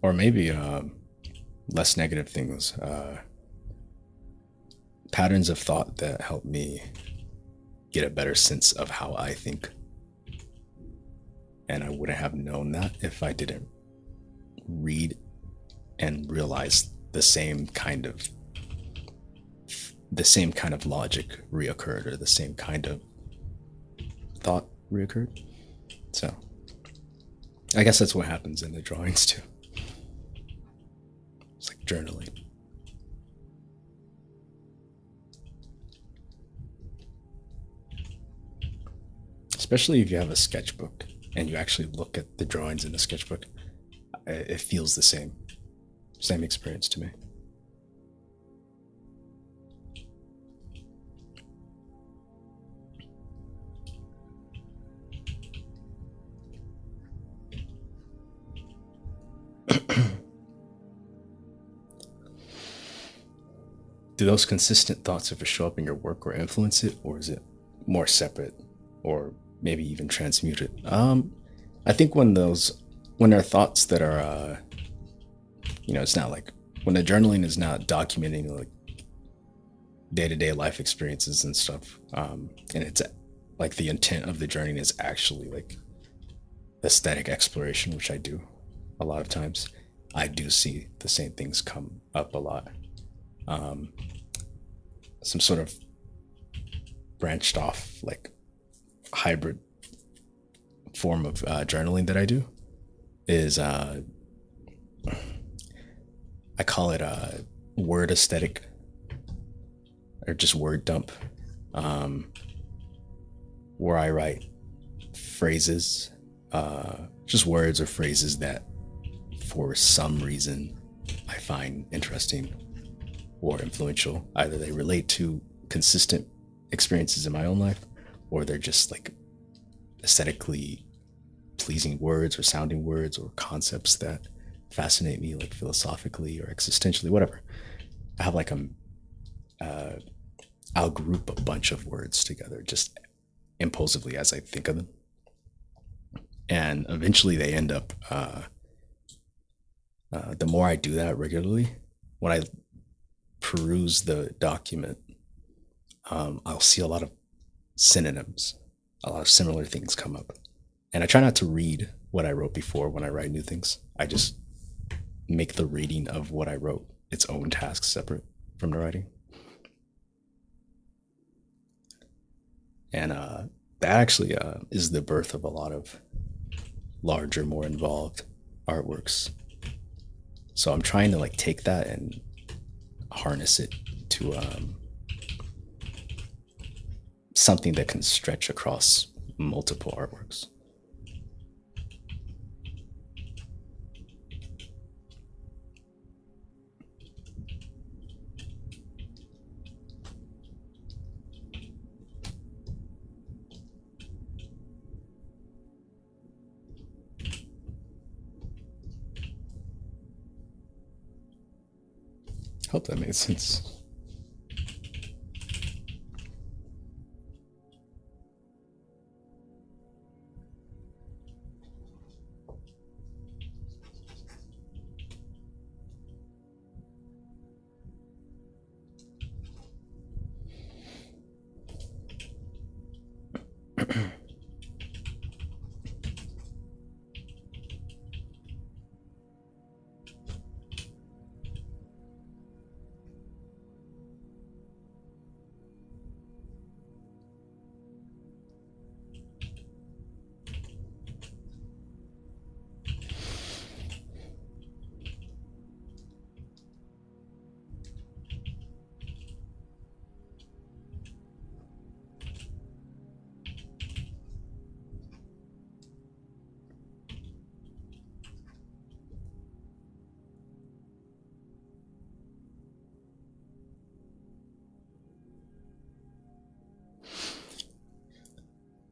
Or maybe less negative things, patterns of thought that help me get a better sense of how I think. And I wouldn't have known that if I didn't read and realize the same kind of logic reoccurred or the same kind of thought reoccurred. So I guess that's what happens in the drawings too. It's like journaling. Especially if you have a sketchbook and you actually look at the drawings in the sketchbook, it feels the same experience to me. Do those consistent thoughts ever show up in your work or influence it, or is it more separate, or maybe even transmuted? I think when there are thoughts that are, it's not like when the journaling is not documenting like day to day life experiences and stuff, and it's like the intent of the journey is actually like aesthetic exploration, which I do a lot of times. I do see the same things come up a lot. Um, some sort of branched off, like hybrid form of journaling that I do is I call it word aesthetic or just word dump, um, where I write phrases, just words or phrases that for some reason I find interesting or influential. Either they relate to consistent experiences in my own life, or they're just like aesthetically pleasing words or sounding words or concepts that fascinate me, like philosophically or existentially, whatever. I have like I'll group a bunch of words together just impulsively as I think of them, and eventually they end up. The more I do that regularly, when I peruse the document, I'll see a lot of synonyms, a lot of similar things come up. And I try not to read what I wrote before when I write new things. I just make the reading of what I wrote its own task separate from the writing. And that actually is the birth of a lot of larger, more involved artworks. So I'm trying to like take that and harness it to something that can stretch across multiple artworks. Hope that made sense.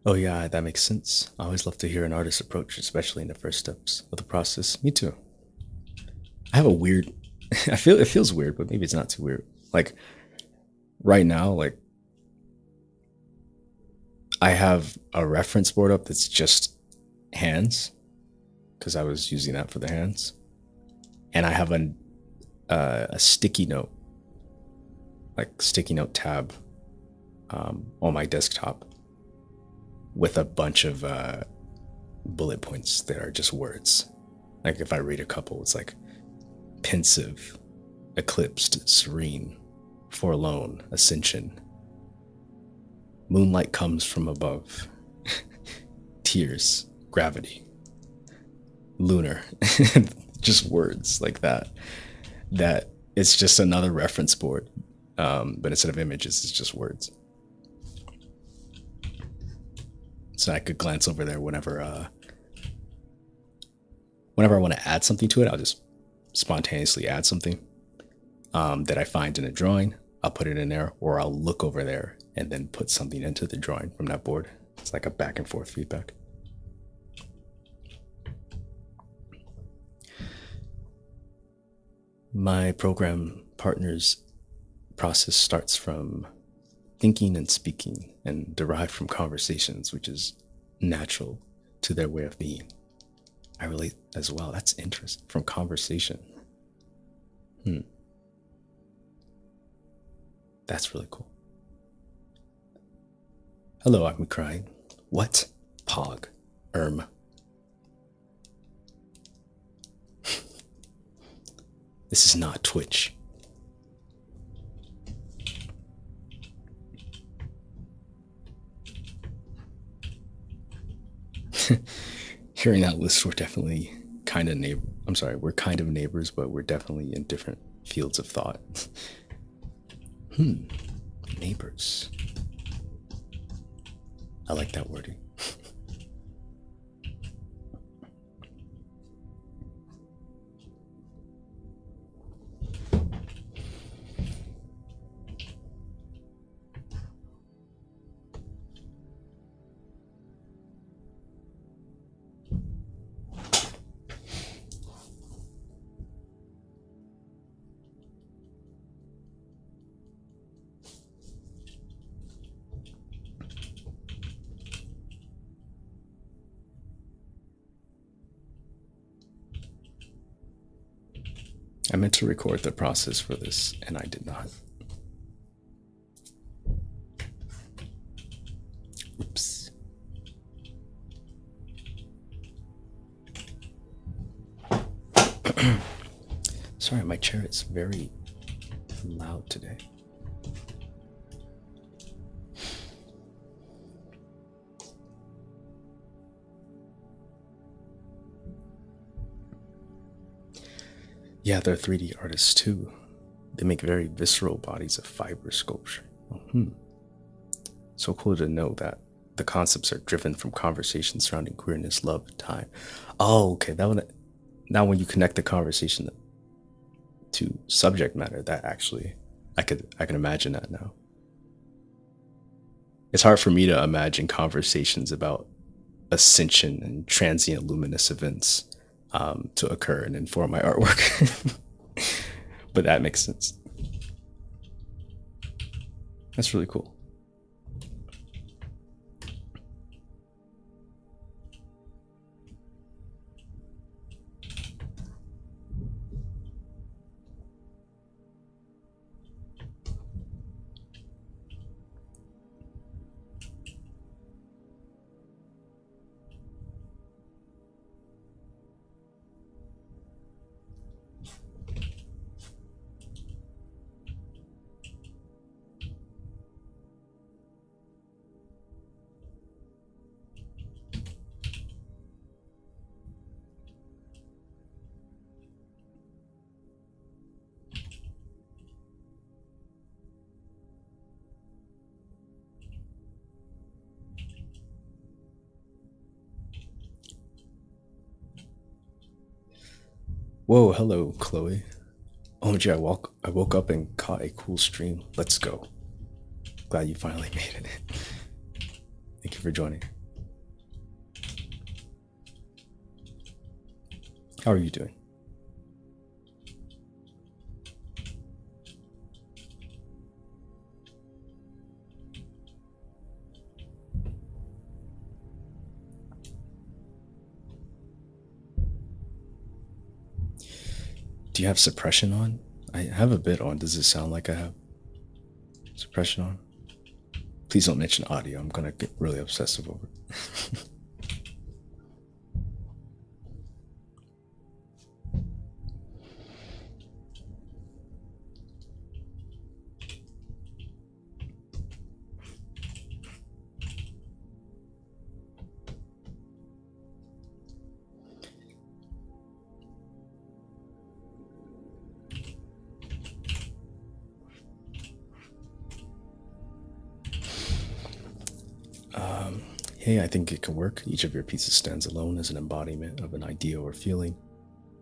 Oh yeah, that makes sense. I always love to hear an artist's approach, especially in the first steps of the process. Me too. I have a weird I feel it feels weird, but maybe it's not too weird. Like right now, like I have a reference board up that's just hands because I was using that for the hands, and I have a sticky note, like sticky note tab, on my desktop with a bunch of bullet points that are just words. Like if I read a couple, it's like pensive, eclipsed, serene, forlorn, ascension. Moonlight comes from above. Tears, gravity, lunar. Just words like that. That it's just another reference board. But instead of images, it's just words. So I could glance over there whenever I want to add something to it. I'll just spontaneously add something that I find in a drawing. I'll put it in there, or I'll look over there and then put something into the drawing from that board. It's like a back and forth feedback. My program partner's process starts from thinking and speaking and derived from conversations, which is natural to their way of being. I relate as well. That's interesting. From conversation. That's really cool. Hello, I'm crying. What? Pog. This is not Twitch. Hearing that list, we're definitely kind of we're kind of neighbors, but we're definitely in different fields of thought. Neighbors. I like that wording. I meant to record the process for this, and I did not. Oops. Sorry, my chair is very loud today. Yeah, they're 3D artists too. They make very visceral bodies of fiber sculpture. So cool to know that the concepts are driven from conversations surrounding queerness, love, time. Oh, okay. Now when you connect the conversation to subject matter, that actually I can imagine that now. It's hard for me to imagine conversations about ascension and transient luminous events to occur and inform my artwork. But that makes sense. That's really cool. Whoa, hello, Chloe. OMG, I woke up and caught a cool stream. Let's go. Glad you finally made it. Thank you for joining. How are you doing? Do you have suppression on? I have a bit on. Does it sound like I have suppression on? Please don't mention audio. I'm gonna get really obsessive over it. Hey, I think it can work. Each of your pieces stands alone as an embodiment of an idea or feeling,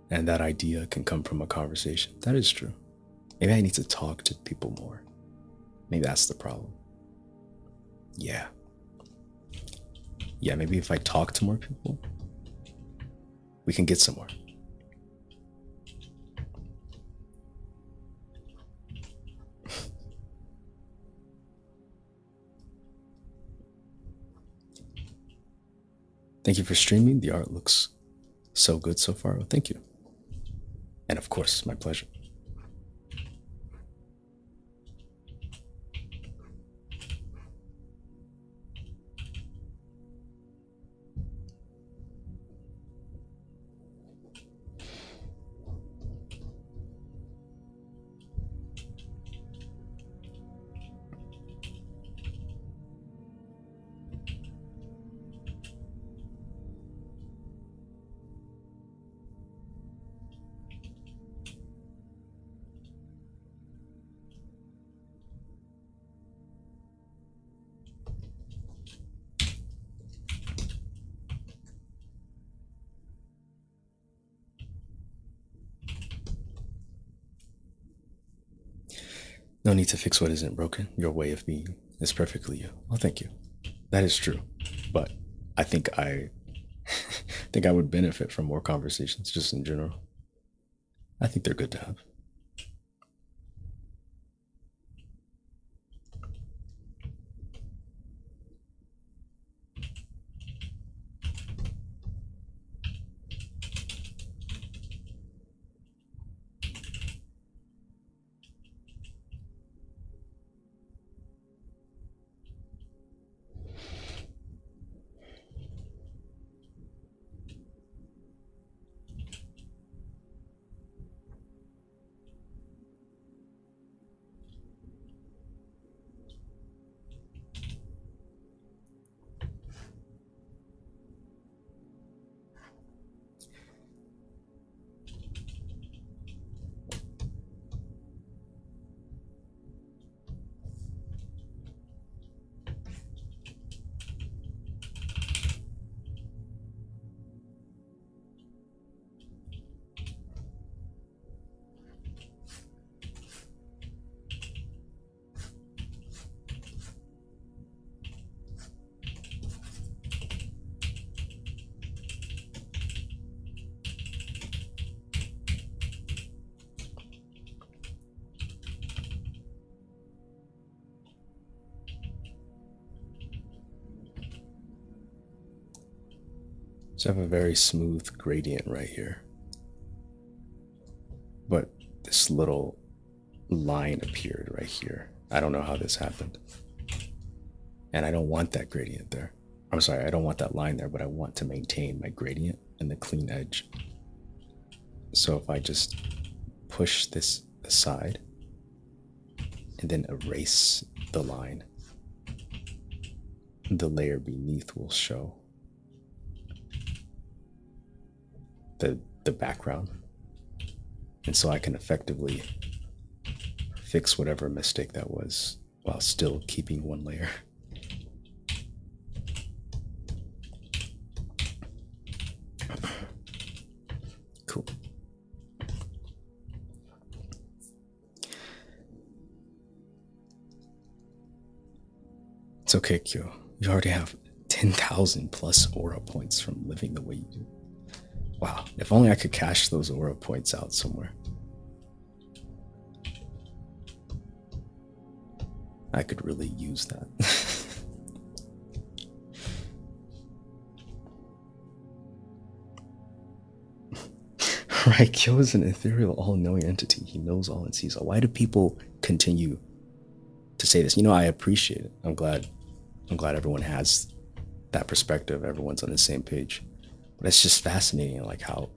and that idea can come from a conversation. That is true. Maybe I need to talk to people more. Maybe that's the problem. Yeah. Yeah, maybe if I talk to more people, we can get somewhere. Thank you for streaming. The art looks so good so far. Well, thank you. And of course, my pleasure. No need to fix what isn't broken. Your way of being is perfectly you. Well, thank you. That is true. But I think I think I would benefit from more conversations just in general. I think they're good to have. So I have a very smooth gradient right here. But this little line appeared right here. I don't know how this happened. And I don't want that gradient there. I'm sorry, I don't want that line there, but I want to maintain my gradient and the clean edge. So if I just push this aside and then erase the line, the layer beneath will show the background. And so I can effectively fix whatever mistake that was while still keeping one layer. Cool. It's okay, Kyo. You already have 10,000 plus aura points from living the way you do. Wow, if only I could cash those aura points out somewhere. I could really use that. Right, Kyo is an ethereal, all-knowing entity. He knows all and sees all. Why do people continue to say this? You know, I appreciate it. I'm glad everyone has that perspective. Everyone's on the same page. But it's just fascinating, like how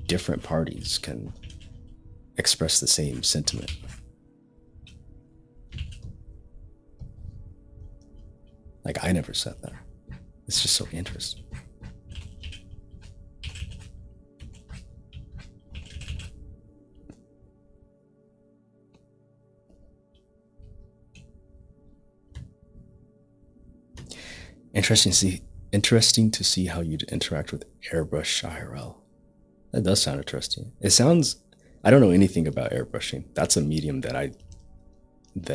different parties can express the same sentiment. Like, I never said that. It's just so interesting. Interesting to see how you'd interact with airbrush IRL. That does sound interesting. It sounds, I don't know anything about airbrushing. That's a medium that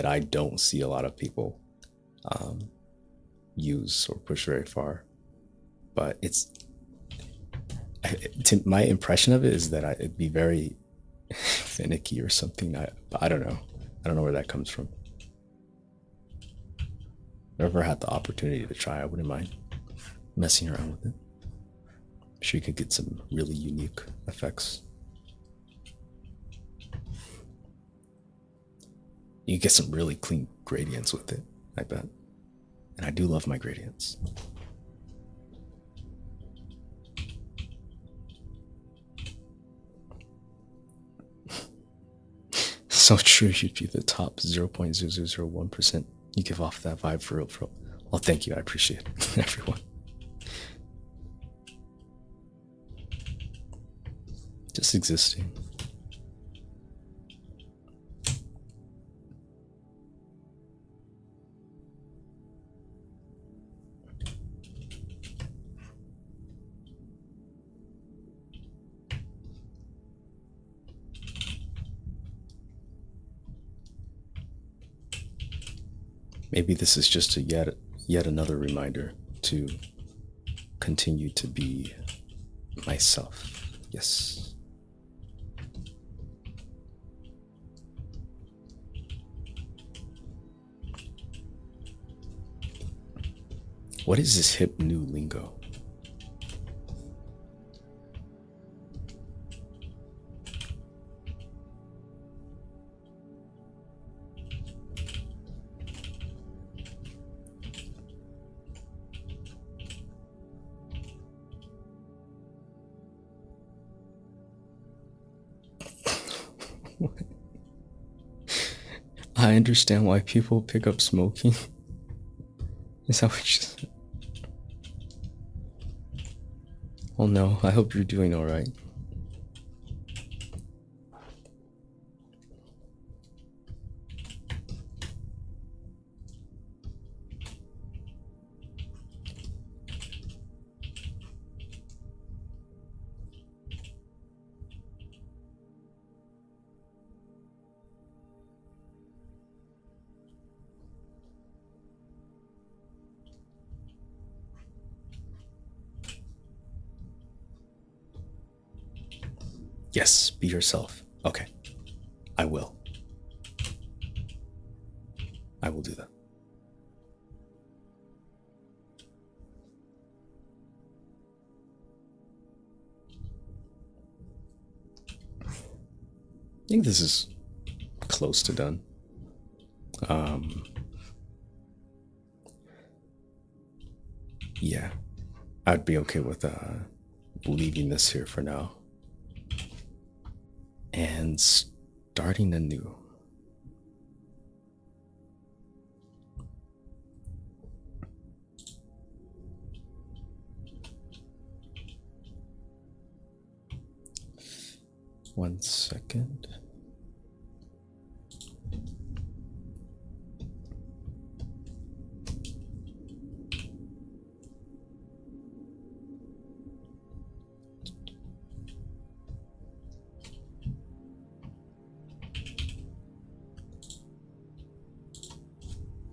I don't see a lot of people use or push very far. But my impression of it is that it'd be very finicky or something. I don't know. I don't know where that comes from. If I ever had the opportunity to try, I wouldn't mind messing around with it. I'm sure you could get some really unique effects. You get some really clean gradients with it, I bet. And I do love my gradients. So true, you'd be the top 0.0001%. You give off that vibe for real, bro. Well, thank you. I appreciate it, everyone. Just existing. Maybe this is just yet another reminder to continue to be myself. Yes. What is this hip new lingo? I understand why people pick up smoking. Is that what you said? Oh no, I hope you're doing alright. Yes, be yourself. Okay, I will. I will do that. think this is close to done. Yeah, I'd be okay with leaving this here for now and starting anew. One second.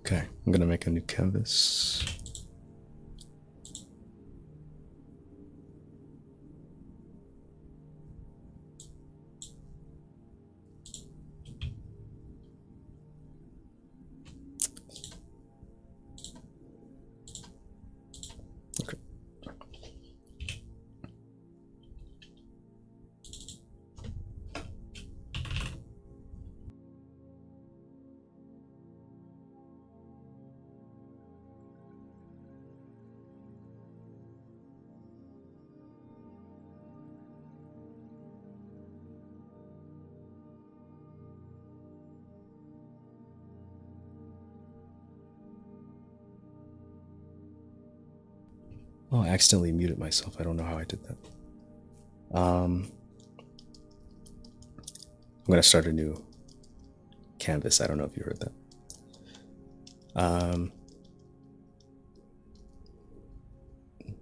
Okay, I'm gonna make a new canvas. Okay. Oh, I accidentally muted myself. I don't know how I did that. I'm gonna start a new canvas. I don't know if you heard that.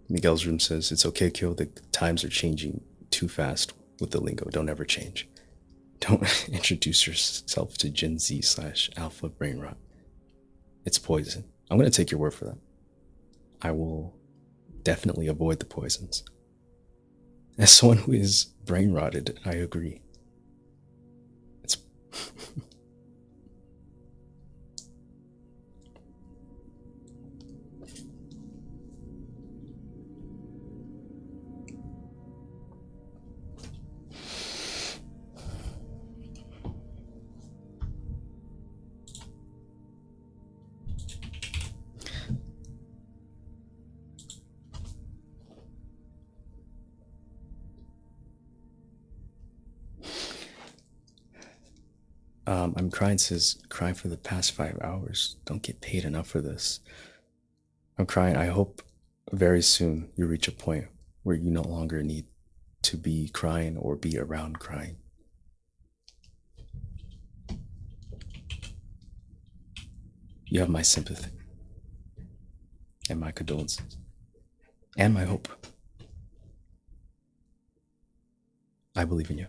Miguel's room says it's okay, Kyo. The times are changing too fast with the lingo. Don't ever change. Don't introduce yourself to Gen Z / Alpha brain rot. It's poison. I'm gonna take your word for that. I will definitely avoid the poisons. As someone who is brain rotted, I agree. It's I'm crying says crying for the past 5 hours. Don't get paid enough for this. I'm crying. I hope very soon you reach a point where you no longer need to be crying or be around crying. You have my sympathy and my condolences and my hope. I believe in you.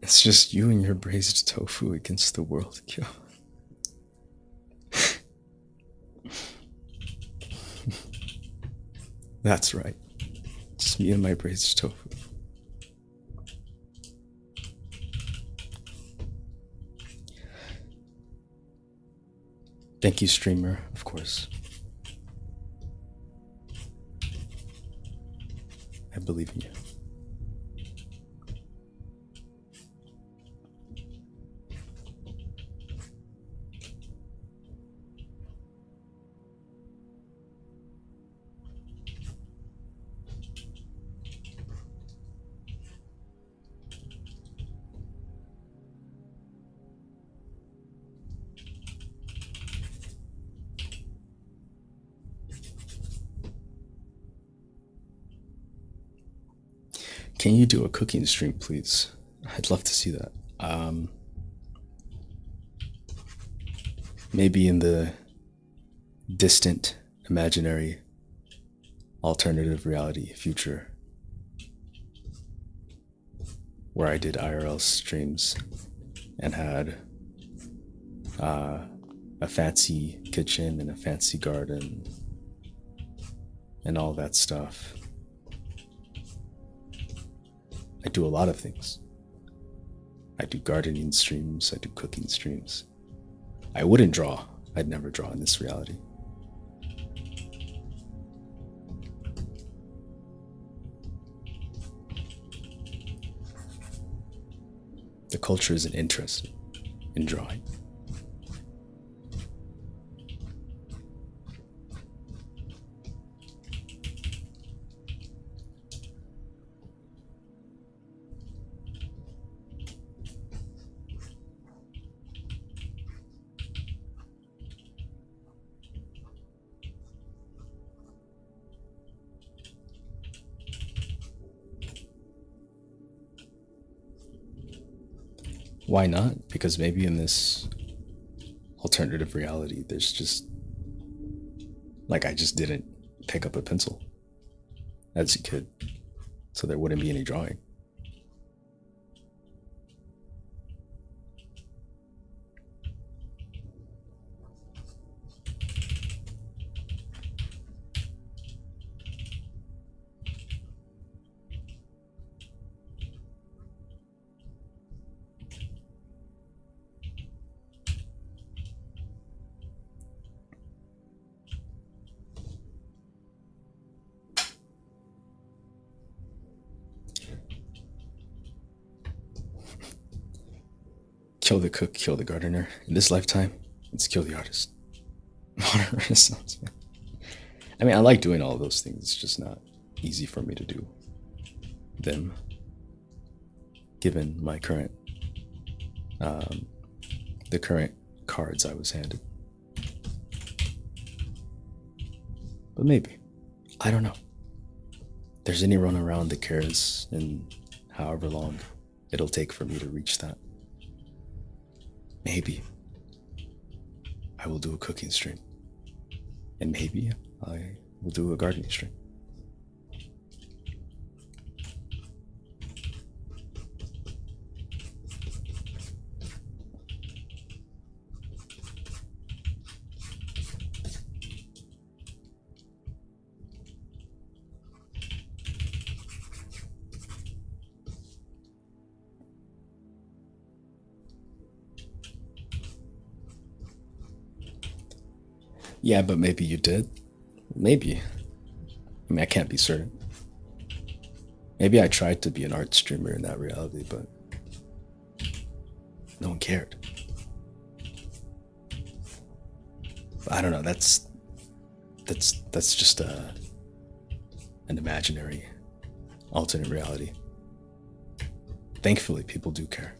It's just you and your braised tofu against the world, Kyo. That's right. Just me and my braised tofu. Thank you, streamer, of course. I believe in you. Can you do a cooking stream, please? I'd love to see that. Um, Maybe in the distant, imaginary, alternative reality future where I did IRL streams and had a fancy kitchen and a fancy garden and all that stuff. I do a lot of things. I do gardening streams, I do cooking streams. I wouldn't draw. I'd never draw in this reality. The culture isn't interested in drawing. Why not? Because maybe in this alternative reality, there's just, like, I just didn't pick up a pencil as a kid, so there wouldn't be any drawing. Kill the cook, kill the gardener. In this lifetime, it's kill the artist. Modern Renaissance, man. I mean, I like doing all those things. It's just not easy for me to do them, given my current, the current cards I was handed. But maybe, I don't know. There's anyone around that cares, and however long it'll take for me to reach that. Maybe I will do a cooking stream, and maybe I will do a gardening stream. Yeah, but maybe you did. Maybe. I mean, I can't be certain. Maybe I tried to be an art streamer in that reality, but no one cared. I don't know. That's just an imaginary, alternate reality. Thankfully, people do care.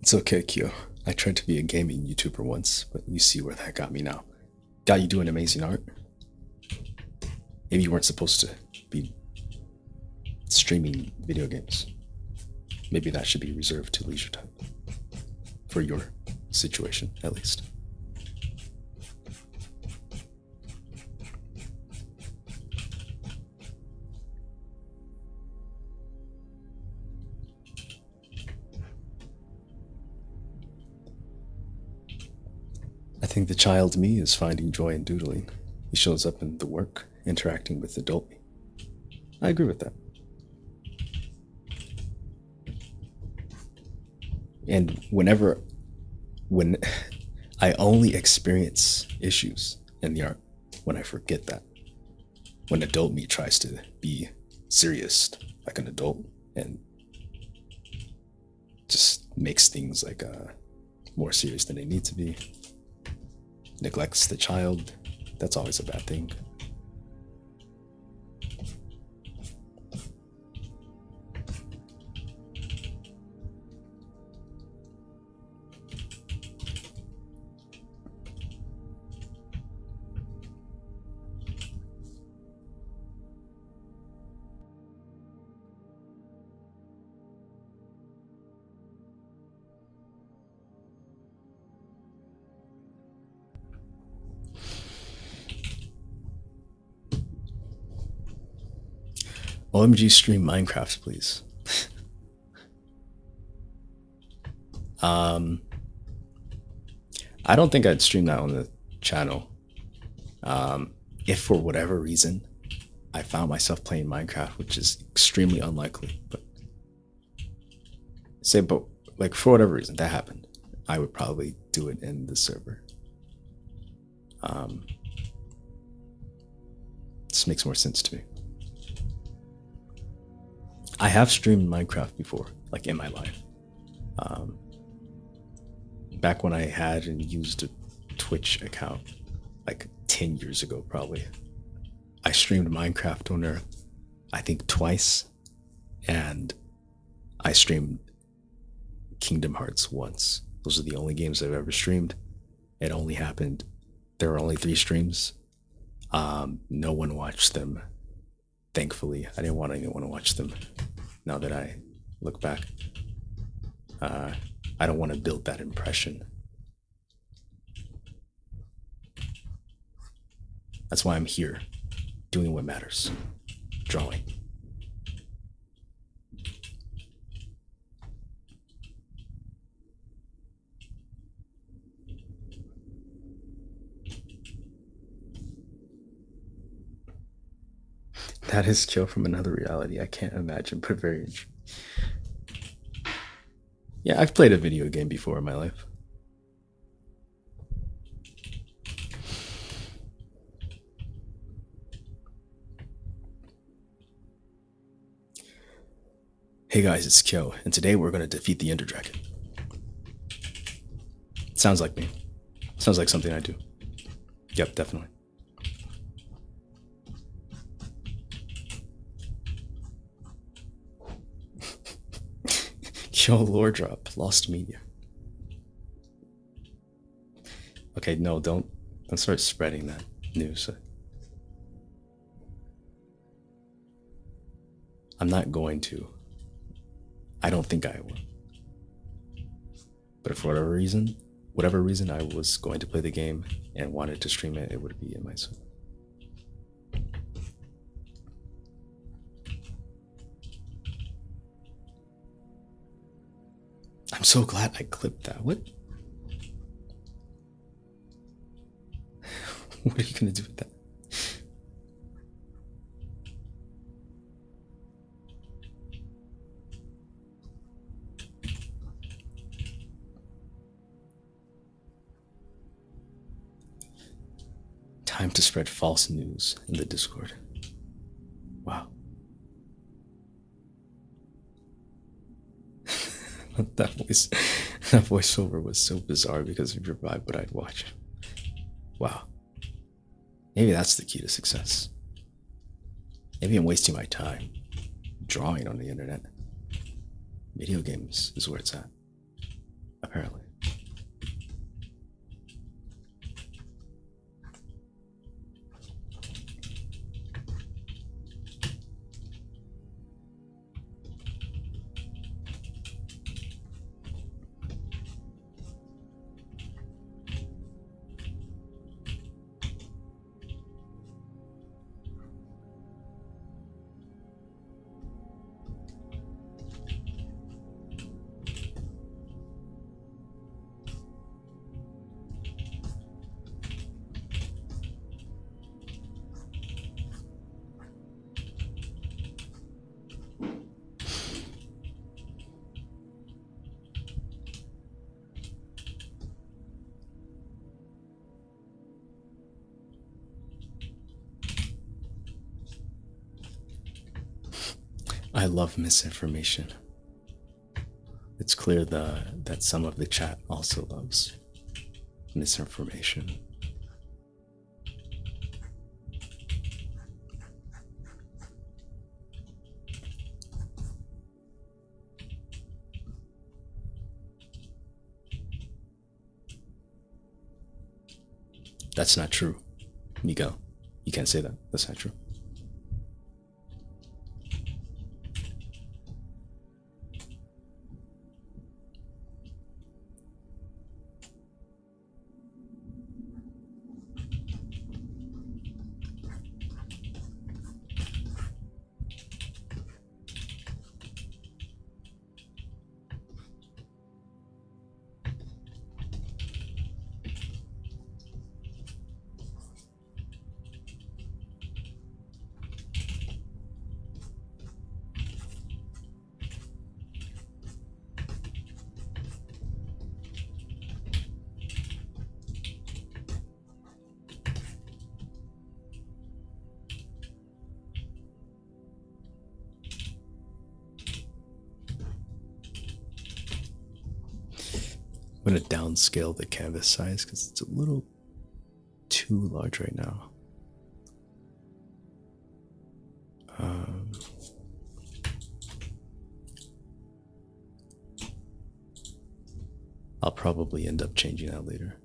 It's okay, Kyo. I tried to be a gaming YouTuber once, but you see where that got me now. Got you doing amazing art. Maybe you weren't supposed to be streaming video games. Maybe that should be reserved to leisure time. For your situation, at least. I think the child me is finding joy in doodling. He shows up in the work, interacting with adult me. I agree with that. And when I only experience issues in the art when I forget that. When adult me tries to be serious like an adult and just makes things like more serious than they need to be, neglects the child, that's always a bad thing. OMG stream Minecraft, please. I don't think I'd stream that on the channel. If for whatever reason I found myself playing Minecraft, which is extremely unlikely, but like for whatever reason that happened, I would probably do it in the server. This makes more sense to me. I have streamed Minecraft before, like in my life. Back when I had and used a Twitch account, like 10 years ago probably. I streamed Minecraft on there, I think twice, and I streamed Kingdom Hearts once. Those are the only games I've ever streamed. It only happened, there were only 3 streams. No one watched them. Thankfully, I didn't want anyone to watch them. Now that I look back, I don't want to build that impression. That's why I'm here, doing what matters, drawing. That is Joe from another reality. I can't imagine, but very interesting. Yeah, I've played a video game before in my life. Hey guys, it's Kyo, and today we're going to defeat the Ender Dragon. Sounds like me. Sounds like something I do. Yep, definitely. Yo, lore drop, lost media. Okay, no, don't start spreading that news. I'm not going to. I don't think I will. But for whatever reason I was going to play the game and wanted to stream it, it would be in my server. I'm so glad I clipped that. What? What are you gonna do with that? Time to spread false news in the Discord. Wow. that voiceover was so bizarre because of your vibe, but I'd watch it. Wow. Maybe that's the key to success. Maybe I'm wasting my time drawing on the internet. Video games is where it's at, apparently. I love misinformation. It's clear that some of the chat also loves misinformation. That's not true, Miguel. You can't say that. That's not true. I'm going to downscale the canvas size because it's a little too large right now. I'll probably end up changing that later.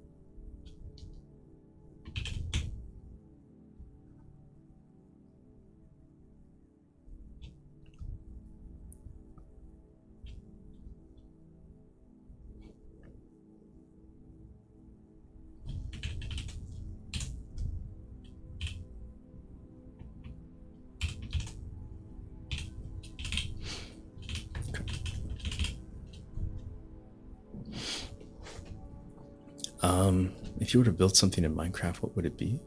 If you were to build something in Minecraft, what would it be?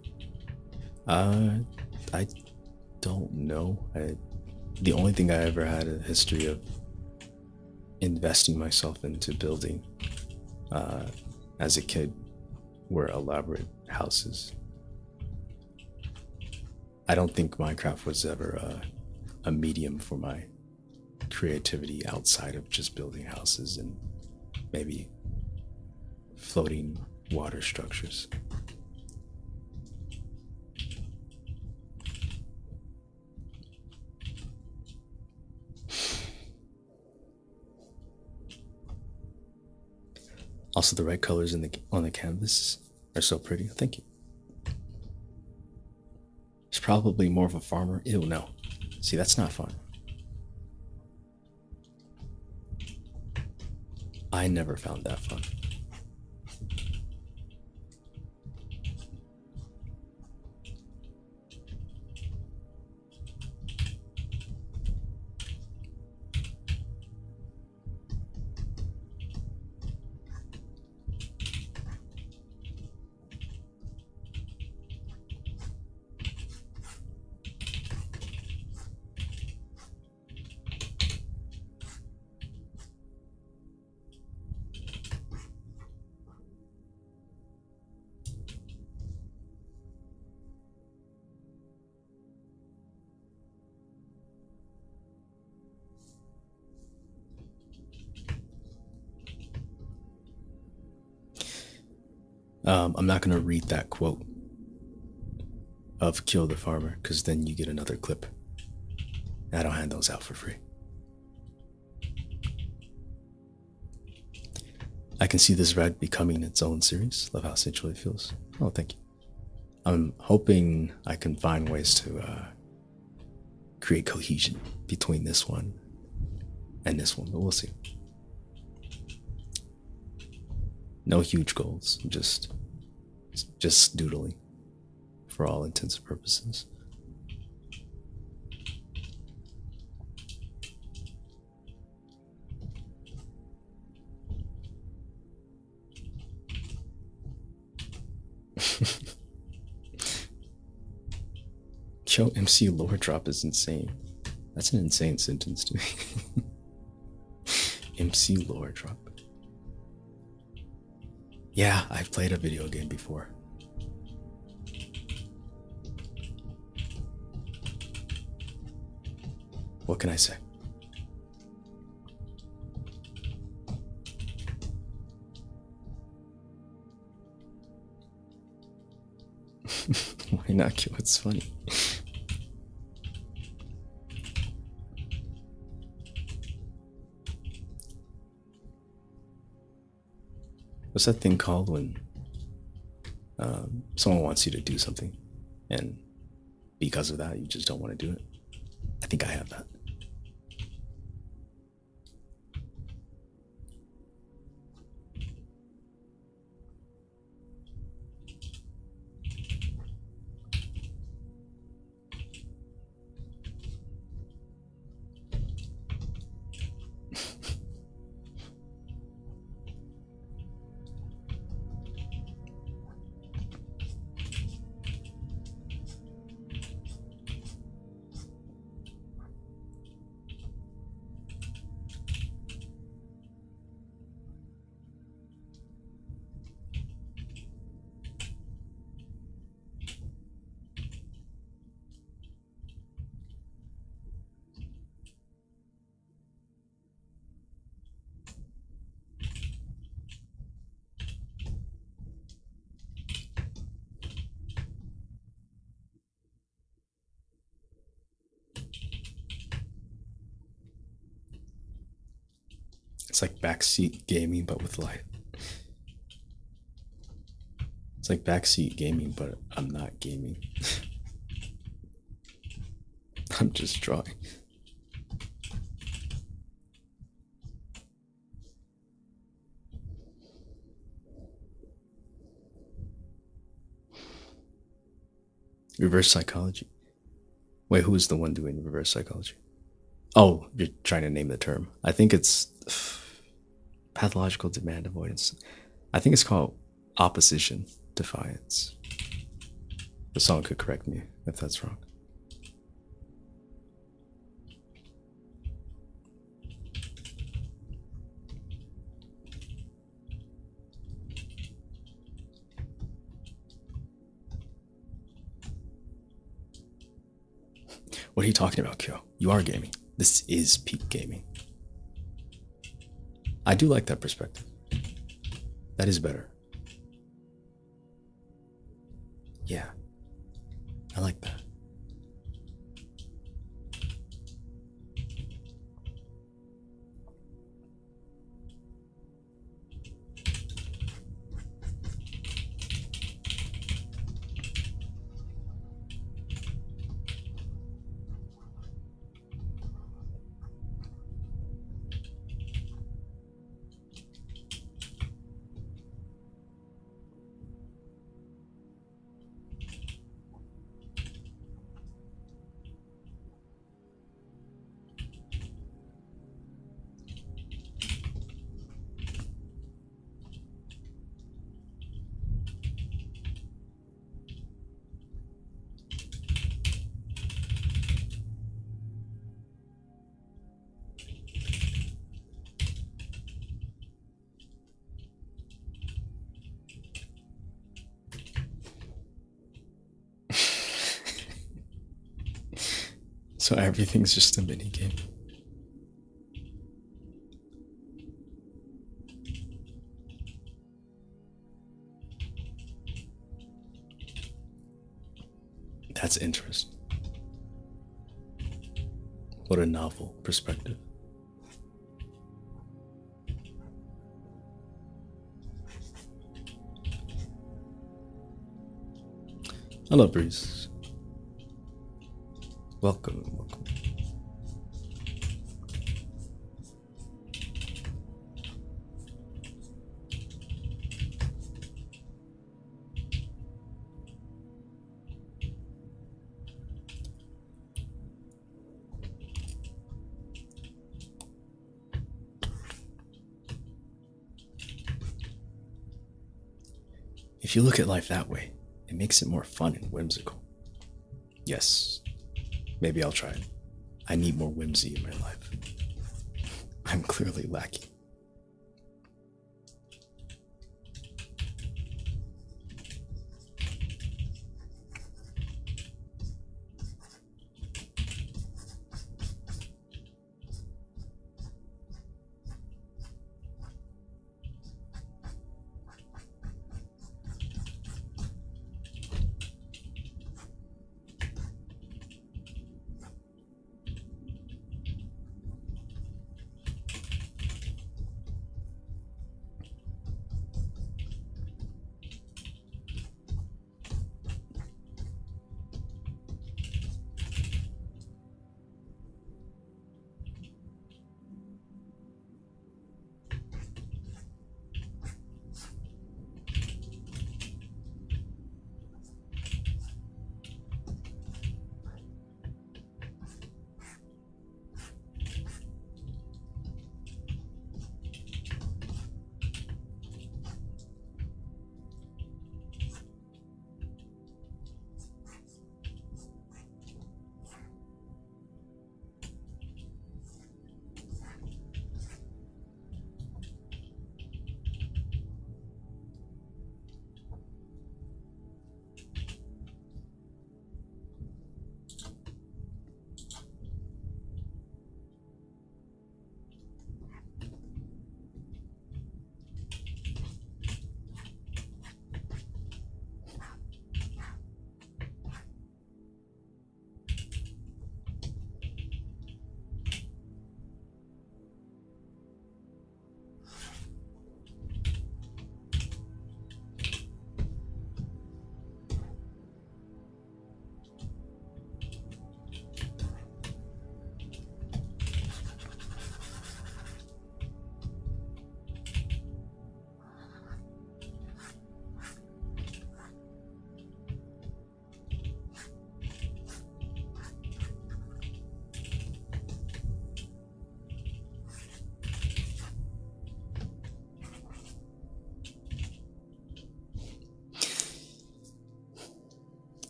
I don't know. The only thing I ever had a history of investing myself into building as a kid were elaborate houses. I don't think Minecraft was ever a medium for my creativity outside of just building houses and maybe floating water structures. Also, the red colors on the canvas are so pretty. Thank you. It's probably more of a farmer. Ew, no. See, that's not fun. I never found that fun. I'm not going to read that quote of Kill the Farmer because then you get another clip. I don't hand those out for free. I can see this red becoming its own series. Love how sensual it feels. Oh, thank you. I'm hoping I can find ways to create cohesion between this one and this one, but we'll see. No huge goals, just doodling for all intents and purposes. Yo, MC lore drop is insane. That's an insane sentence to me. MC lore drop. Yeah, I've played a video game before. What can I say? Why not kill? It's funny. What's that thing called when someone wants you to do something and because of that you just don't want to do it? I think I have that. It's like backseat gaming, but with light. It's like backseat gaming, but I'm not gaming. I'm just drawing. Reverse psychology. Wait, who is the one doing reverse psychology? Oh, you're trying to name the term. I think it's pathological demand avoidance. I think it's called opposition defiance. But someone could correct me if that's wrong. What are you talking about, Kyo? You are gaming. This is peak gaming. I do like that perspective. That is better. Yeah. I like that. So everything's just a mini game. That's interesting. What a novel perspective. Hello, Breeze. Welcome, welcome. If you look at life that way, it makes it more fun and whimsical. Yes, maybe I'll try it. I need more whimsy in my life. I'm clearly lacking.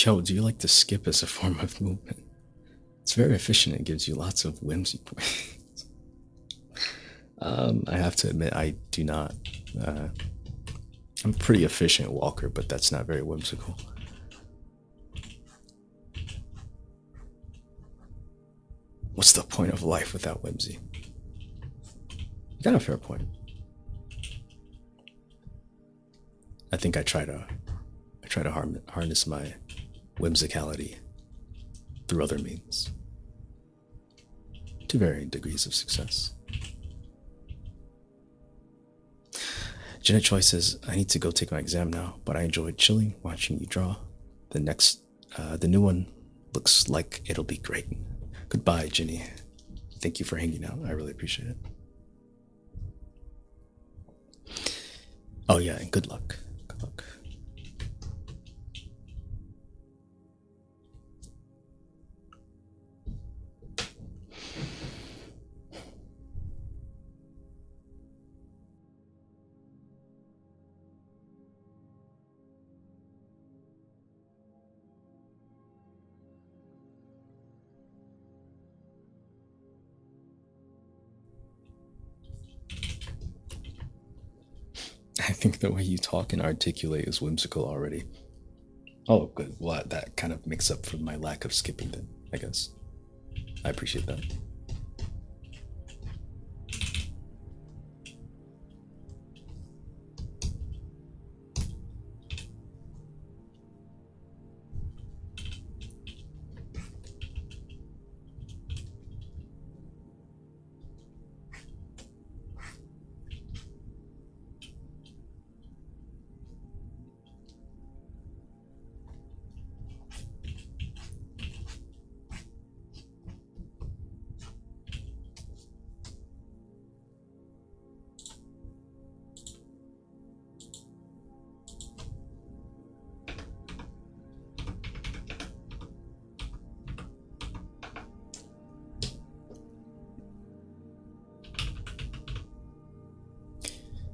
Yo, do you like to skip as a form of movement? It's very efficient. It gives you lots of whimsy points. I have to admit, I do not. Uh, I'm a pretty efficient walker, but that's not very whimsical. What's the point of life without whimsy? You got a fair point. I think I try to harness my whimsicality through other means to varying degrees of success. Janet Choi says, I need to go take my exam now, but I enjoyed chilling, watching you draw. The new one looks like it'll be great. Goodbye, Ginny. Thank you for hanging out. I really appreciate it. Oh yeah, and good luck. Good luck. I think the way you talk and articulate is whimsical already. Oh, good. Well, that kind of makes up for my lack of skipping, then, I guess. I appreciate that.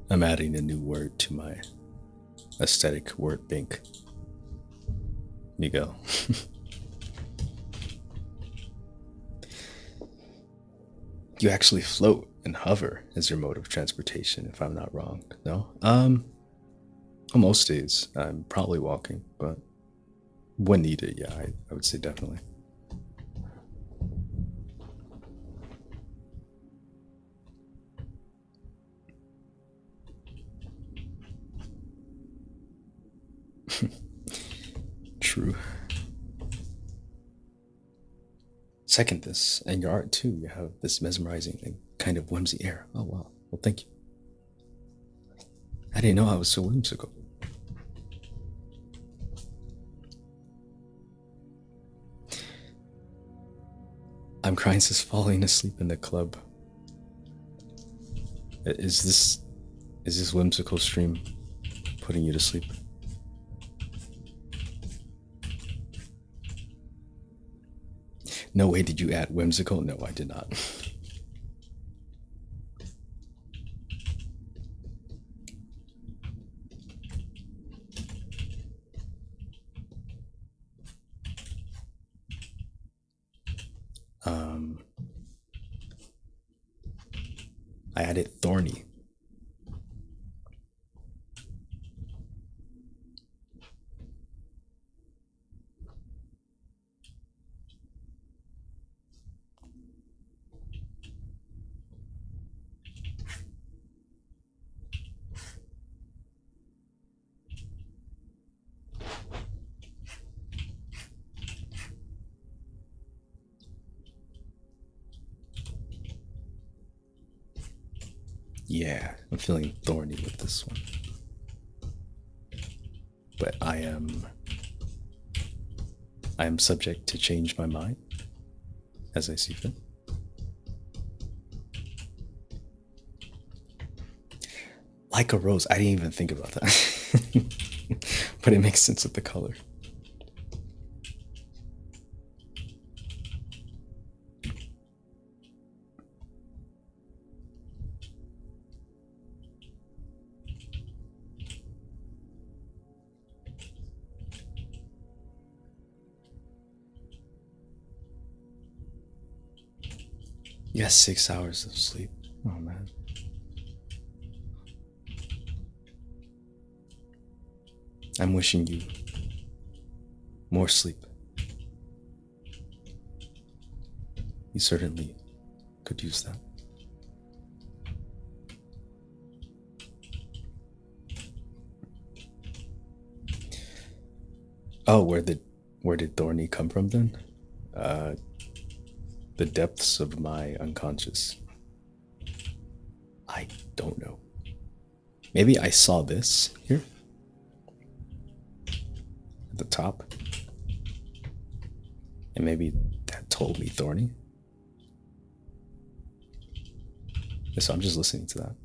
I'm adding a new word to my aesthetic word bank. Miguel. You actually float and hover as your mode of transportation, if I'm not wrong. No? On most days, I'm probably walking, but when needed, yeah, I would say definitely. True. Second this, and your art too. You have this mesmerizing and kind of whimsy air. Oh wow. Well, thank you. I didn't know I was so whimsical. I'm crying since falling asleep in the club. Is this whimsical stream putting you to sleep? No way did you add whimsical? No, I did not. um, I added thorny. Yeah, I'm feeling thorny with this one. But I am subject to change my mind as I see fit. Like a rose. I didn't even think about that. But it makes sense with the color. You got 6 hours of sleep. Oh man. I'm wishing you more sleep. You certainly could use that. Oh, where did Thorny come from then? Uh, the depths of my unconscious. I don't know. Maybe I saw this here at the top, and maybe that told me Thorny. So I'm just listening to that.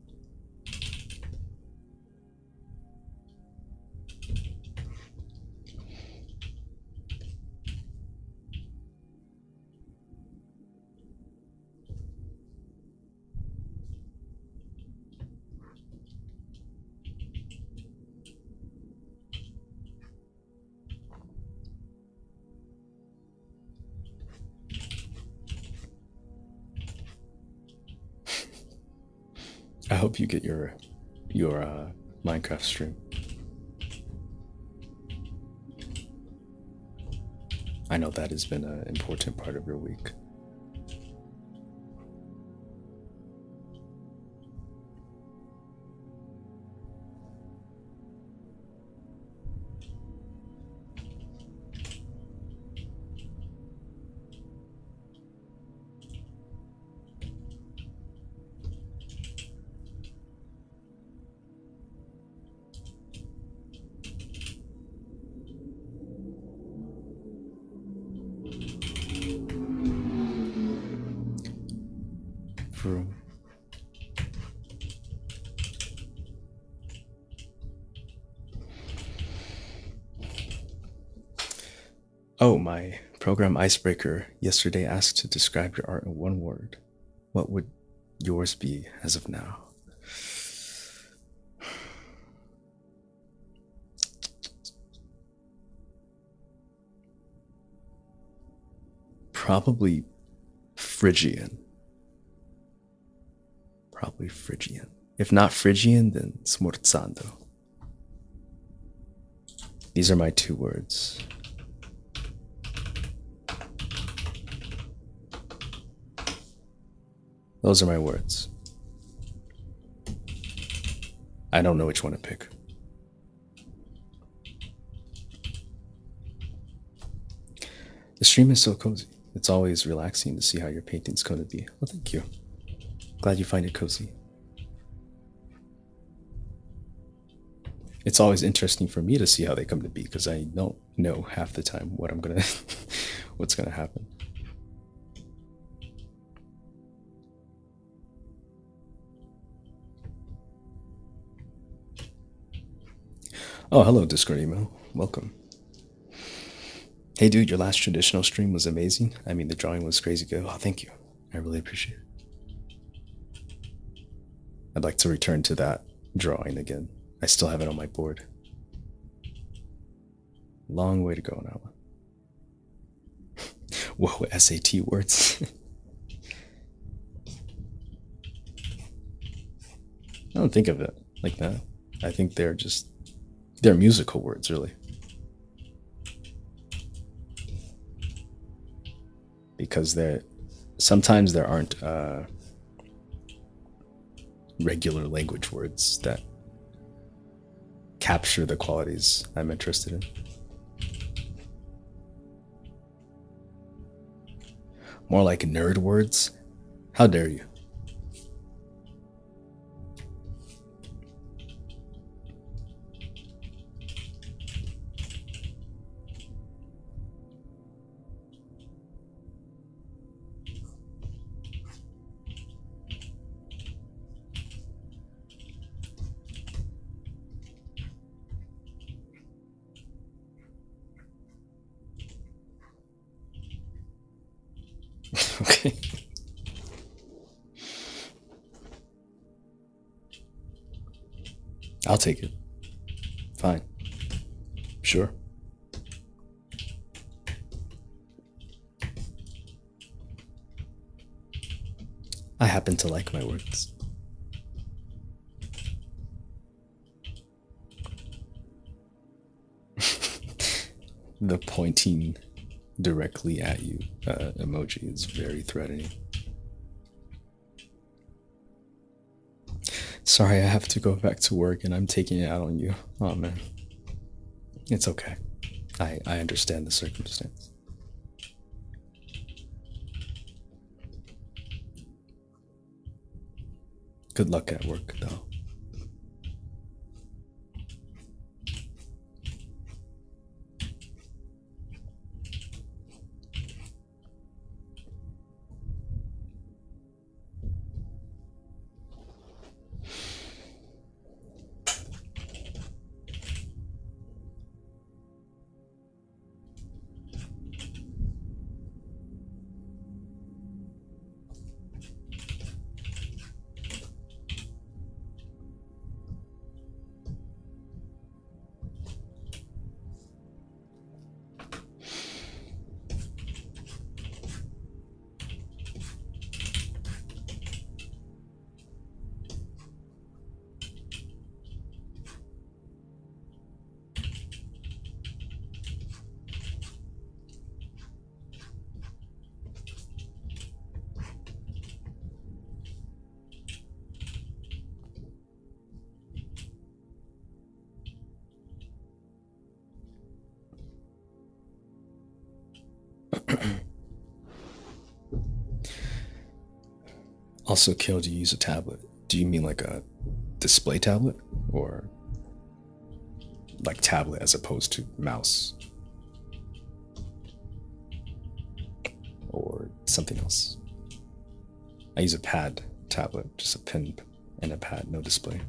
I hope you get your Minecraft stream. I know that has been an important part of your week. For Oh, my program icebreaker yesterday asked to describe your art in one word. What would yours be as of now? Probably Phrygian. Probably Phrygian. If not Phrygian, then smorzando. These are my 2 words. Those are my words. I don't know which one to pick. The stream is so cozy. It's always relaxing to see how your painting's going to be. Well, thank you. Glad you find it cozy. It's always interesting for me to see how they come to be because I don't know half the time what I'm gonna, what's gonna happen. Oh, hello, Discord email. Welcome. Hey, dude, your last traditional stream was amazing. I mean, the drawing was crazy good. Oh, thank you. I really appreciate it. I'd like to return to that drawing again. I still have it on my board. Long way to go now. Whoa, SAT words. I don't think of it like that. I think they're musical words, really. Because sometimes there aren't regular language words that capture the qualities I'm interested in. More like nerd words? How dare you? Okay. I'll take it. Fine. Sure. I happen to like my words. The pointing directly at you emoji is very threatening. Sorry, I have to go back to work and I'm taking it out on you. Oh man. It's okay. I understand the circumstance. Good luck at work, though. Also, Kill, do you use a tablet? Do you mean like a display tablet? Or like tablet as opposed to mouse? Or something else? I use a pad tablet, just a pen and a pad, no display.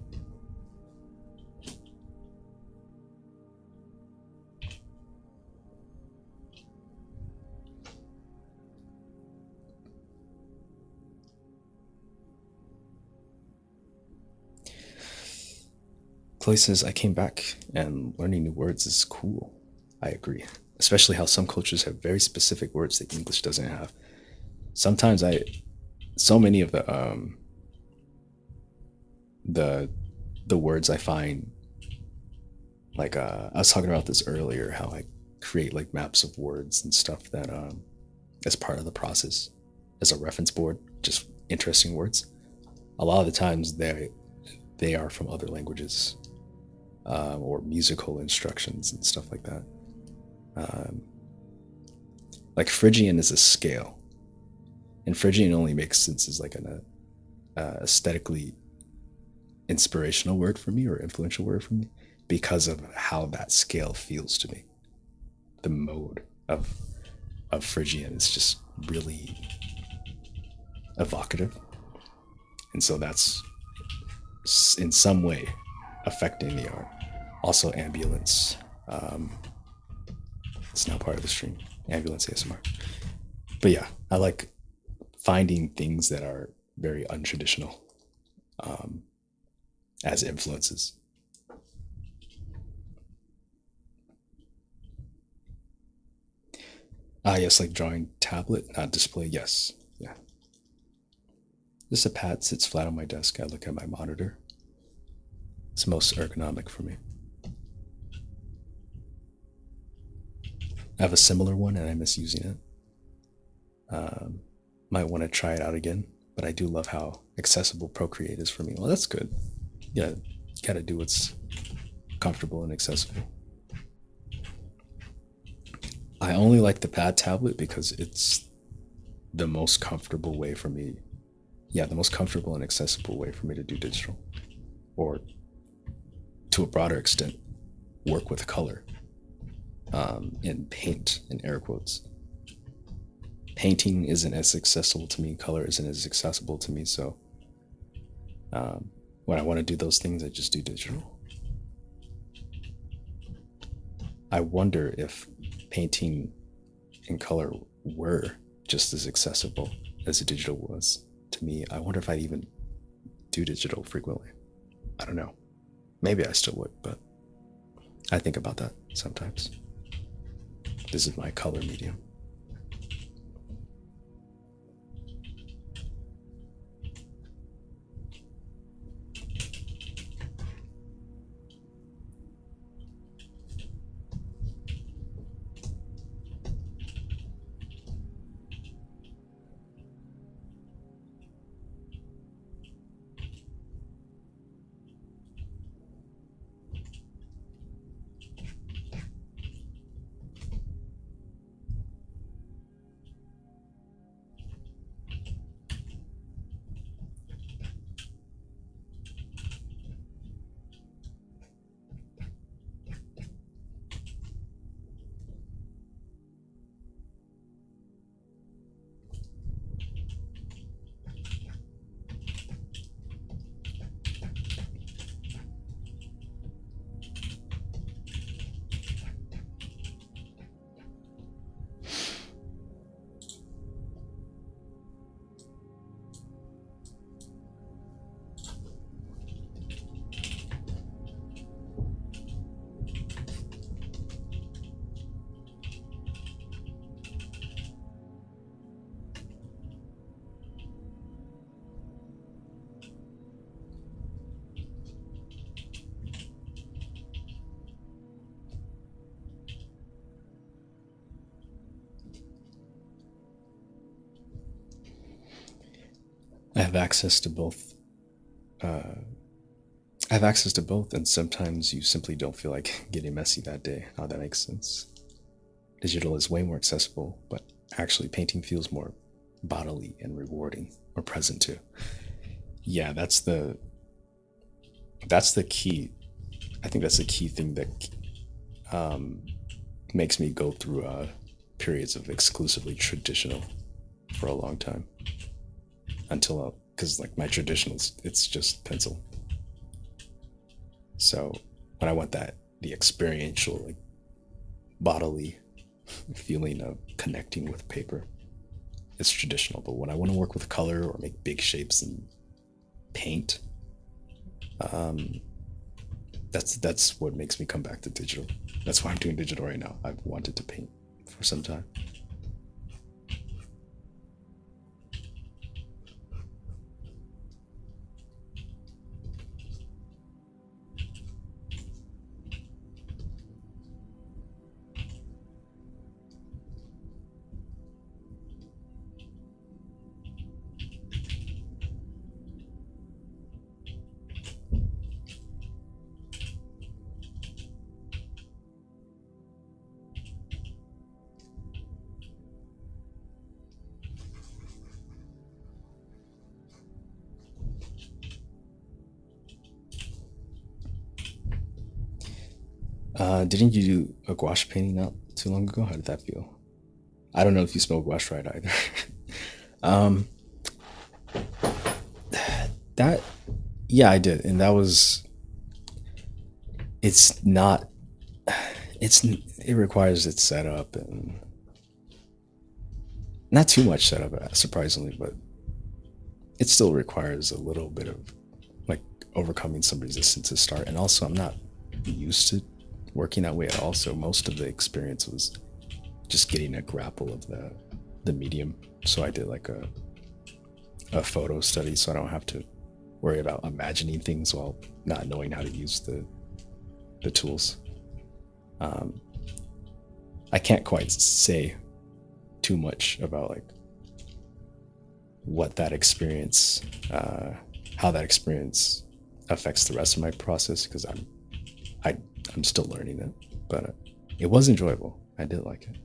Chloe says, I came back and learning new words is cool. I agree. Especially how some cultures have very specific words that English doesn't have. Sometimes so many of the words I find, like I was talking about this earlier, how I create like maps of words and stuff that as part of the process, as a reference board, just interesting words. A lot of the times they are from other languages, or musical instructions and stuff like that. Like Phrygian is a scale, and Phrygian only makes sense as like an aesthetically inspirational word for me or influential word for me because of how that scale feels to me. The mode of Phrygian is just really evocative, and so that's in some way affecting the art. Also, ambulance. It's now part of the stream. Ambulance ASMR. But yeah, I like finding things that are very untraditional as influences. Yes, like drawing tablet, not display. Yes, yeah. This a pad sits flat on my desk. I look at my monitor. It's most ergonomic for me. I have a similar one and I miss using it. Might want to try it out again, but I do love how accessible Procreate is for me. Well, that's good. Yeah, you gotta do what's comfortable and accessible. I only like the pad tablet because it's the most comfortable way for me. Yeah, the most comfortable and accessible way for me to do digital, or to a broader extent, work with color in paint, in air quotes. Painting isn't as accessible to me, color isn't as accessible to me, so when I want to do those things, I just do digital. I wonder if painting in color were just as accessible as the digital was to me. I wonder if I'd even do digital frequently. I don't know. Maybe I still would, but I think about that sometimes. This is my color medium. I have access to both. Uh, I have access to both, and sometimes you simply don't feel like getting messy that day. How that makes sense. Digital is way more accessible, but actually painting feels more bodily and rewarding, or present too. Yeah, that's the key. I think that's the key thing that um, makes me go through periods of exclusively traditional for a long time until because like my traditionals, it's just pencil. So when I want the experiential, like bodily feeling of connecting with paper, it's traditional. But when I want to work with color or make big shapes and paint, um, that's what makes me come back to digital. That's why I'm doing digital right now. I've wanted to paint for some time. Didn't you do a gouache painting not too long ago? How did that feel? I don't know if you spell gouache right either. um, that yeah, I did, and that was it's not it requires its setup and not too much setup surprisingly, but it still requires a little bit of like overcoming some resistance to start. And also, I'm not used to working that way at all, so most of the experience was just getting a grapple of the medium. So I did like a photo study, so I don't have to worry about imagining things while not knowing how to use the tools. Um, I can't quite say too much about like what that experience, how that experience affects the rest of my process because I, I'm still learning it, but it was enjoyable. I did like it.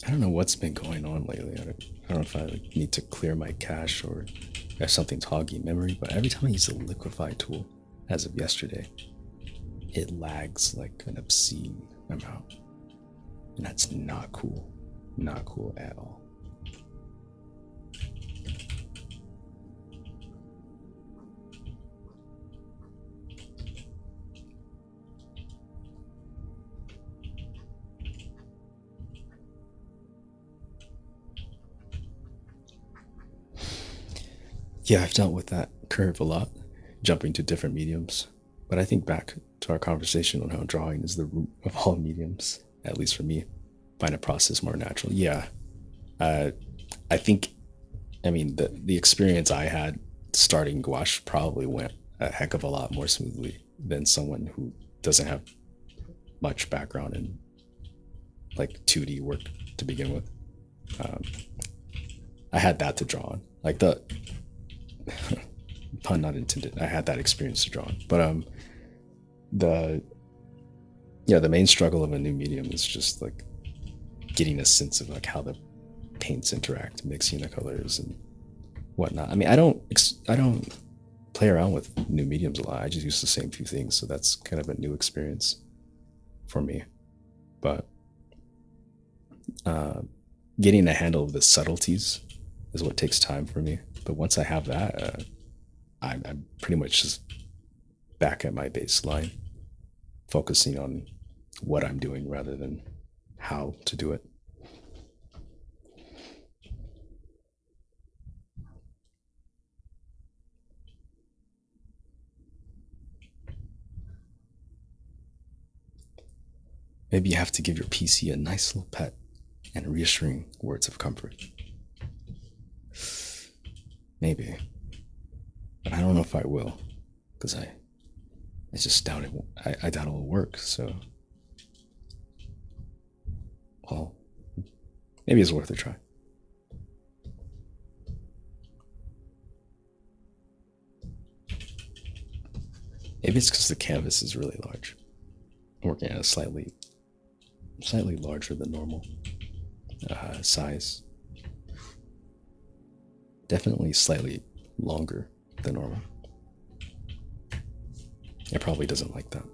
I don't know what's been going on lately. I don't know if I like, need to clear my cache or if something's hogging memory, but every time I use the liquify tool, as of yesterday, it lags like an obscene amount. And that's not cool. Not cool at all. Yeah, I've dealt with that curve a lot, jumping to different mediums. But I think back to our conversation on how drawing is the root of all mediums, at least for me. Find a process more natural. Yeah, uh, I think. I mean, the experience I had starting gouache probably went a heck of a lot more smoothly than someone who doesn't have much background in like 2D work to begin with. Um, I had that to draw on, like the pun not intended. I had that experience to draw on, but the yeah, the main struggle of a new medium is just like getting a sense of like how the paints interact, mixing the colors and whatnot. I mean, I don't play around with new mediums a lot. I just use the same few things, so that's kind of a new experience for me. But uh, getting a handle of the subtleties is what takes time for me. But once I have that, I'm pretty much just back at my baseline, focusing on what I'm doing rather than how to do it. Maybe you have to give your PC a nice little pet and reassuring words of comfort. Maybe, but I don't know if I will, because I just doubt it. I doubt it will work. So, well, maybe it's worth a try. Maybe it's because the canvas is really large. I'm working at a slightly larger than normal size. Definitely slightly longer than normal. It probably doesn't like that.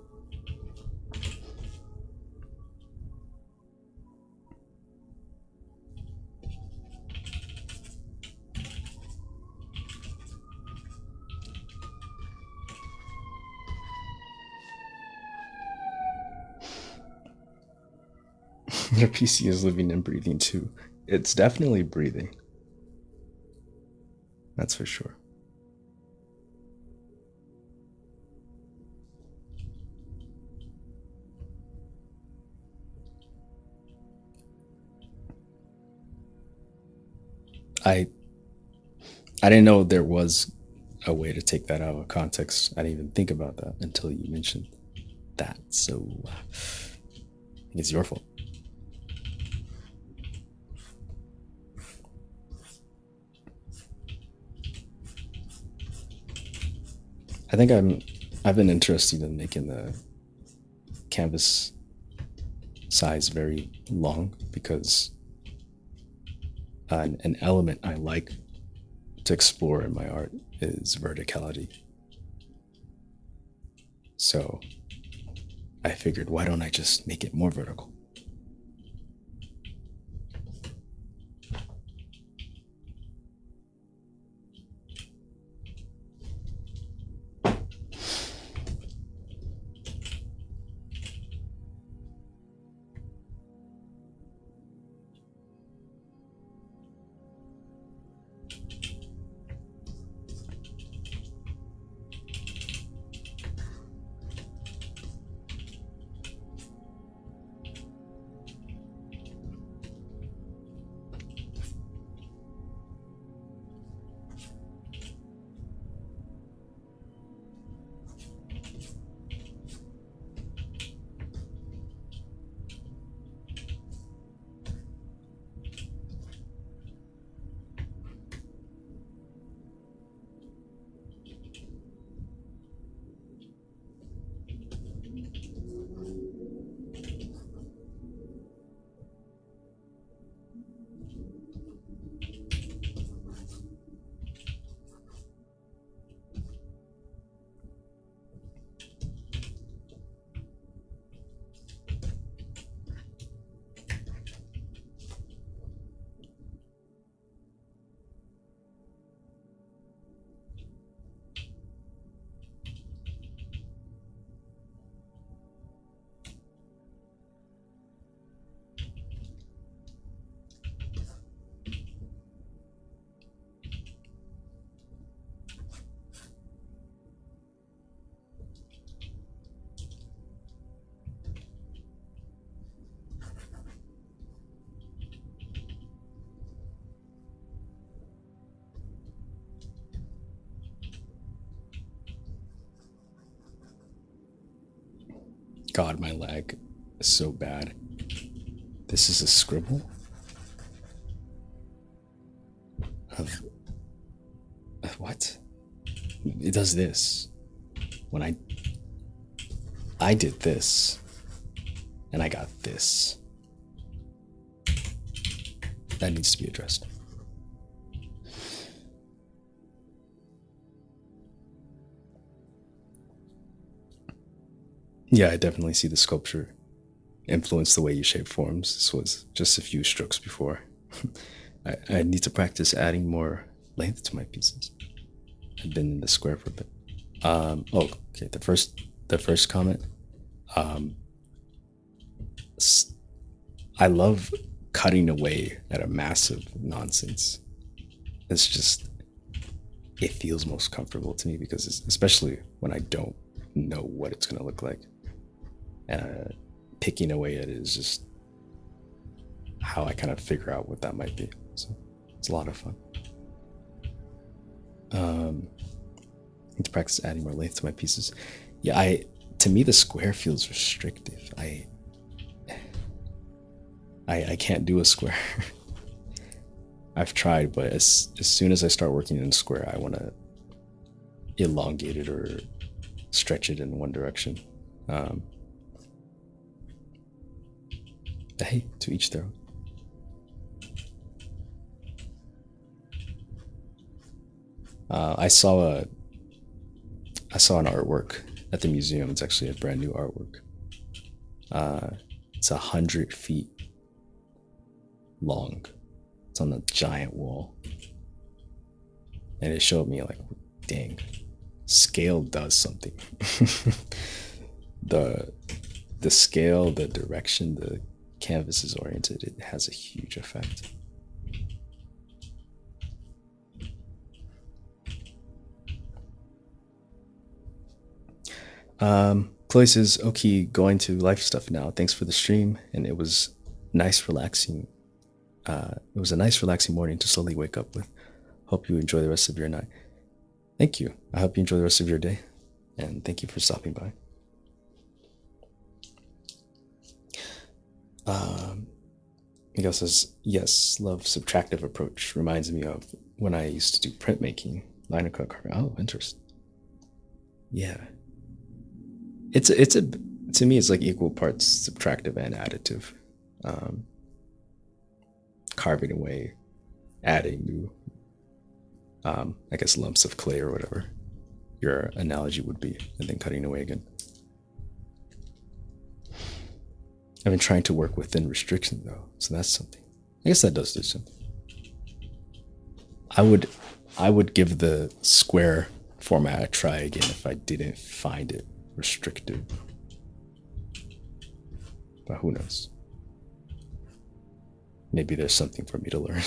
Your PC is living and breathing too. It's definitely breathing. That's for sure. I I didn't know there was a way to take that out of context. I didn't even think about that until you mentioned that. So I think it's your fault. I think I've been interested in making the canvas size very long because an element I like to explore in my art is verticality. So I figured, why don't I just make it more vertical? God, my lag is so bad. This is a scribble of what? It does this. When I did this, and I got this. That needs to be addressed. Yeah, I definitely see the sculpture influence the way you shape forms. This was just a few strokes before. I need to practice adding more length to my pieces. I've been in the square for a bit. Oh, okay. The first comment. Um, I love cutting away at a massive nonsense. It's just it feels most comfortable to me because especially when I don't know what it's gonna look like. Picking away at it is just how I kind of figure out what that might be. So it's a lot of fun. Need to practice adding more length to my pieces. Yeah, to me the square feels restrictive. I can't do a square. I've tried, but as soon as I start working in a square, I want to elongate it or stretch it in one direction. Hey, to each their own. I saw an artwork at the museum. It's actually a brand new artwork. It's 100 feet long. It's on a giant wall, and it showed me like, dang, scale does something. the scale, the direction the canvas is oriented, it has a huge effect. Chloe says, okay, going to life stuff now. Thanks for the stream, and it was nice, relaxing. It was a nice, relaxing morning to slowly wake up with. Hope you enjoy the rest of your night. Thank you. I hope you enjoy the rest of your day, and thank you for stopping by. Miguel says, yes, love subtractive approach. Reminds me of when I used to do printmaking, liner cut carving. Oh, interesting. Yeah. It's a to me it's like equal parts subtractive and additive. Carving away, adding new I guess lumps of clay or whatever your analogy would be, and then cutting away again. I've been trying to work within restriction though, so that's something. I guess that does do something. I would give the square format a try again if I didn't find it restrictive. But who knows? Maybe there's something for me to learn.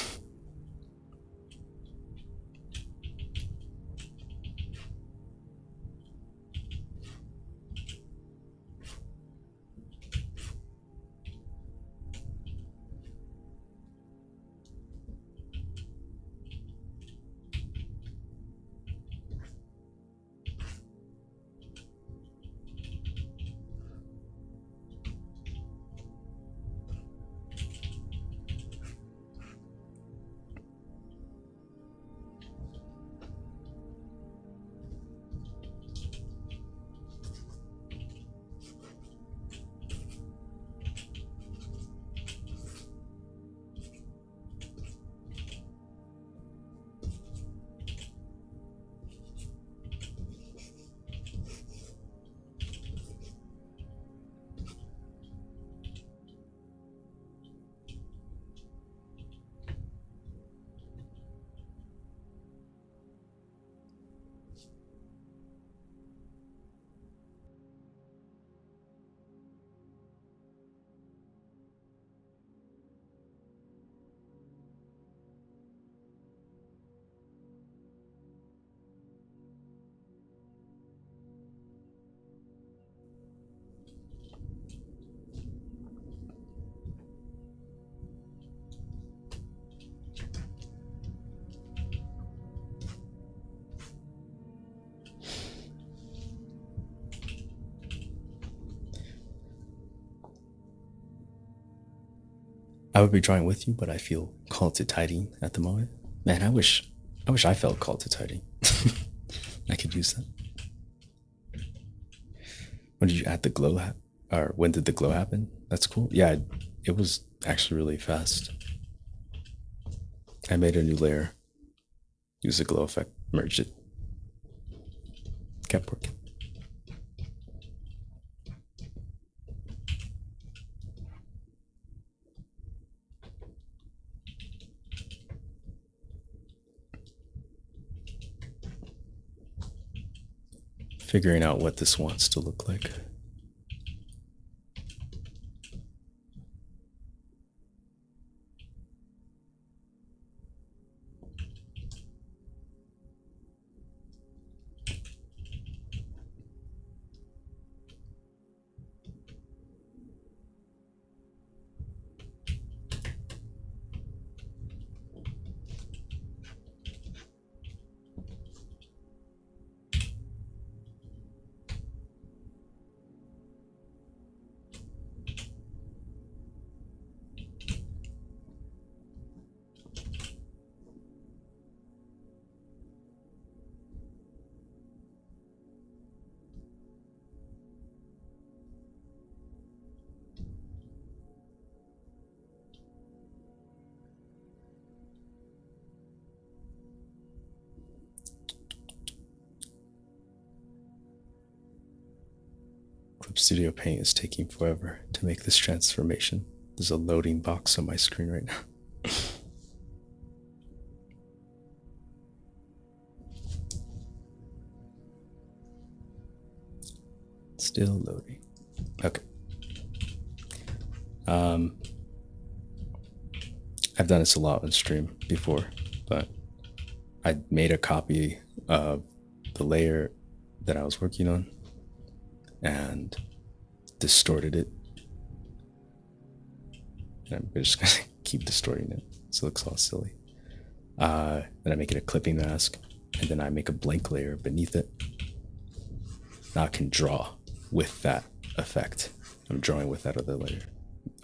I would be drawing with you, but I feel called to tidying at the moment. Man, I wish I felt called to tidying. I could use that. When did you add the glow or when did the glow happen? That's cool. Yeah, it was actually really fast. I made a new layer, used the glow effect, merged it, kept working. Figuring out what this wants to look like. Clip Studio Paint is taking forever to make this transformation. There's a loading box on my screen right now. Still loading. Okay. I've done this a lot on stream before, but I made a copy of the layer that I was working on and distorted it. And I'm just gonna keep distorting it so it looks all silly. Then I make it a clipping mask, and then I make a blank layer beneath it. Now I can draw with that effect. I'm drawing with that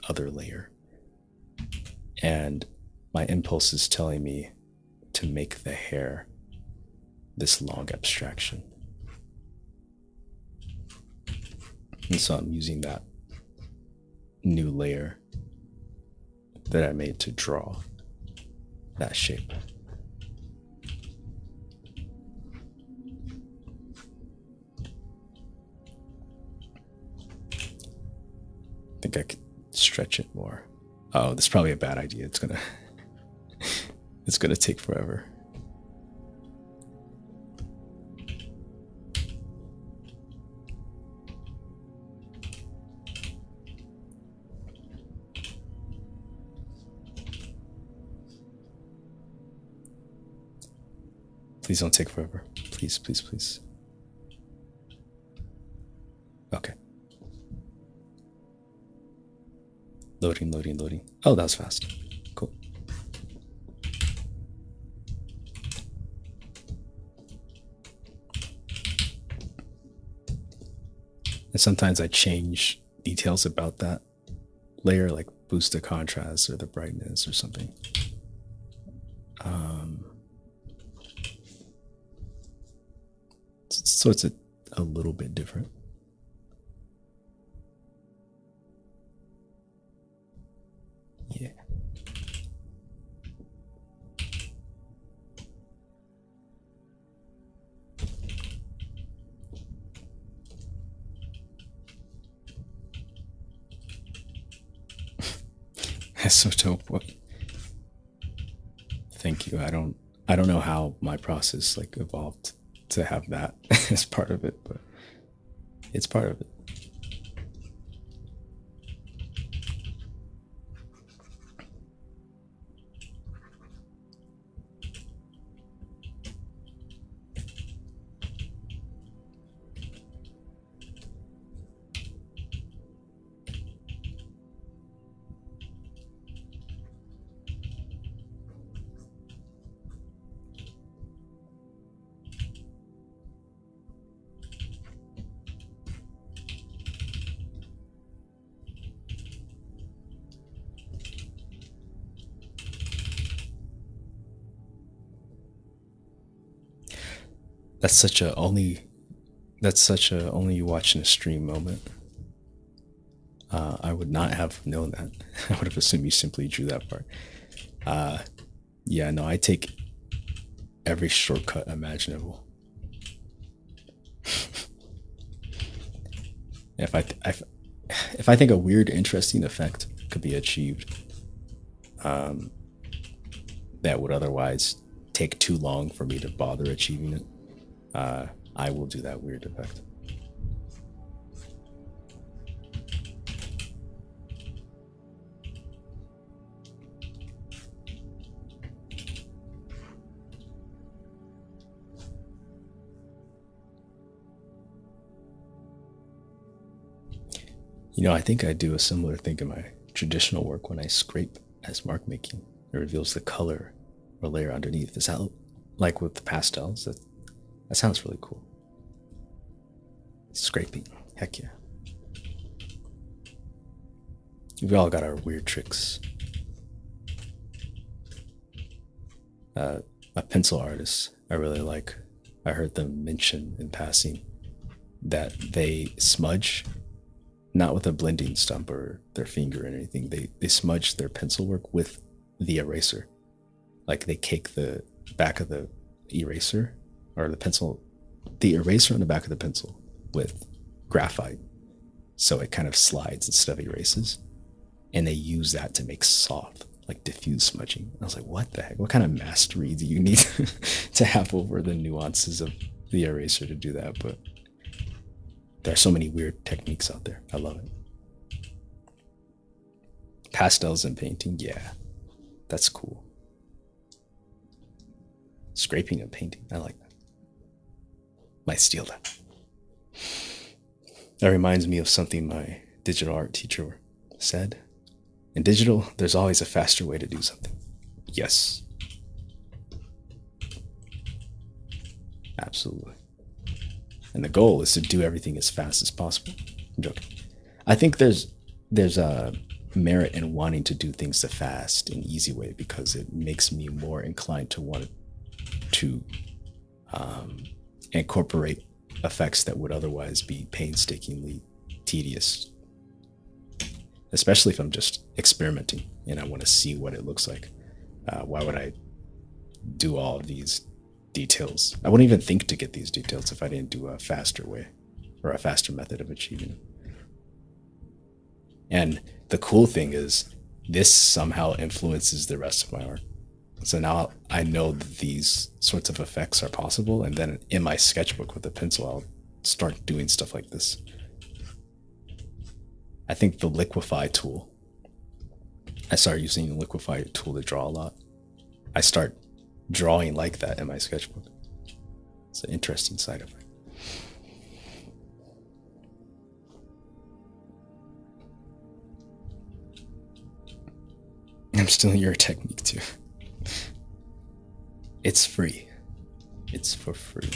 other layer. And my impulse is telling me to make the hair this long abstraction. And so I'm using that new layer that I made to draw that shape. I think I could stretch it more. Oh, that's probably a bad idea. It's gonna take forever. Please don't take forever. Please, please, please. Okay. Loading, loading, loading. Oh, that was fast. Cool. And sometimes I change details about that layer, like boost the contrast or the brightness or something. So it's a little bit different. Yeah. That's so dope. Thank you. I don't know how my process like evolved to have that as part of it, but it's part of it. That's such a only that's such a only you watching a stream moment. I would not have known that. I would have assumed you simply drew that part. Uh, yeah, no, I take every shortcut imaginable. If if I think a weird, interesting effect could be achieved, um, that would otherwise take too long for me to bother achieving it, I will do that weird effect. You know, I think I do a similar thing in my traditional work when I scrape as mark making. It reveals the color or layer underneath. Is that like with the pastels? That sounds really cool. Scraping. Heck yeah. We've all got our weird tricks. A pencil artist I really like, I heard them mention in passing that they smudge, not with a blending stump or their finger or anything. They smudge their pencil work with the eraser. Like they cake the back of the eraser or the pencil, the eraser on the back of the pencil with graphite. So it kind of slides instead of erases. And they use that to make soft, like diffuse smudging. I was like, what the heck? What kind of mastery do you need to have over the nuances of the eraser to do that? But there are so many weird techniques out there. I love it. Pastels and painting, yeah, that's cool. Scraping and painting, I like that. Might steal that. That reminds me of something my digital art teacher said. In digital, there's always a faster way to do something. Yes. Absolutely. And the goal is to do everything as fast as possible. I'm joking. I think there's a merit in wanting to do things the fast and easy way because it makes me more inclined to want to incorporate effects that would otherwise be painstakingly tedious, especially if I'm just experimenting and I want to see what it looks like. Why would I do all of these details? I wouldn't even think to get these details if I didn't do a faster way or a faster method of achieving it. And the cool thing is, this somehow influences the rest of my art. So now I know that these sorts of effects are possible, and then in my sketchbook with a pencil, I'll start doing stuff like this. I think the liquefy tool, I started using the liquefy tool to draw a lot. I start drawing like that in my sketchbook. It's an interesting side effect. I'm stealing your technique too. It's free. It's for free.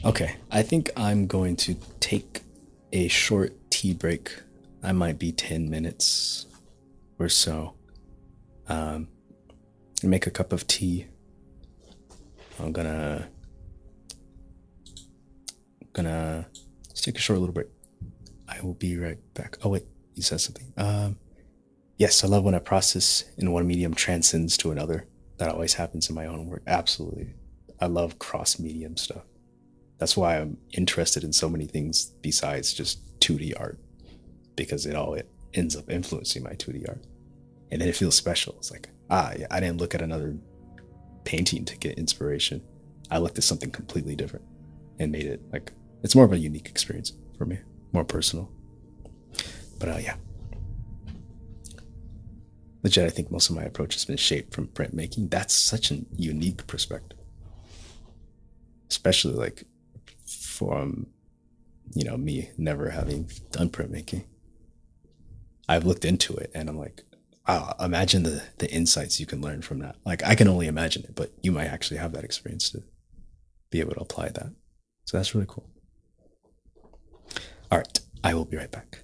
Okay, I think I'm going to take a short tea break. I might be 10 minutes or so. Make a cup of tea. I'm gonna let's take a short little break. I will be right back. Oh wait, you said something. Yes, I love when a process in one medium transcends to another. That always happens in my own work. Absolutely. I love cross medium stuff. That's why I'm interested in so many things besides just 2D art, because it ends up influencing my 2D art. And then it feels special. It's like, yeah, I didn't look at another painting to get inspiration. I looked at something completely different and made it like, it's more of a unique experience for me, more personal. But yeah. Legit, I think most of my approach has been shaped from printmaking. That's such a unique perspective. Especially like from, me never having done printmaking. I've looked into it and I'm like, wow, imagine the insights you can learn from that. Like I can only imagine it, but you might actually have that experience to be able to apply that. So that's really cool. All right, I will be right back.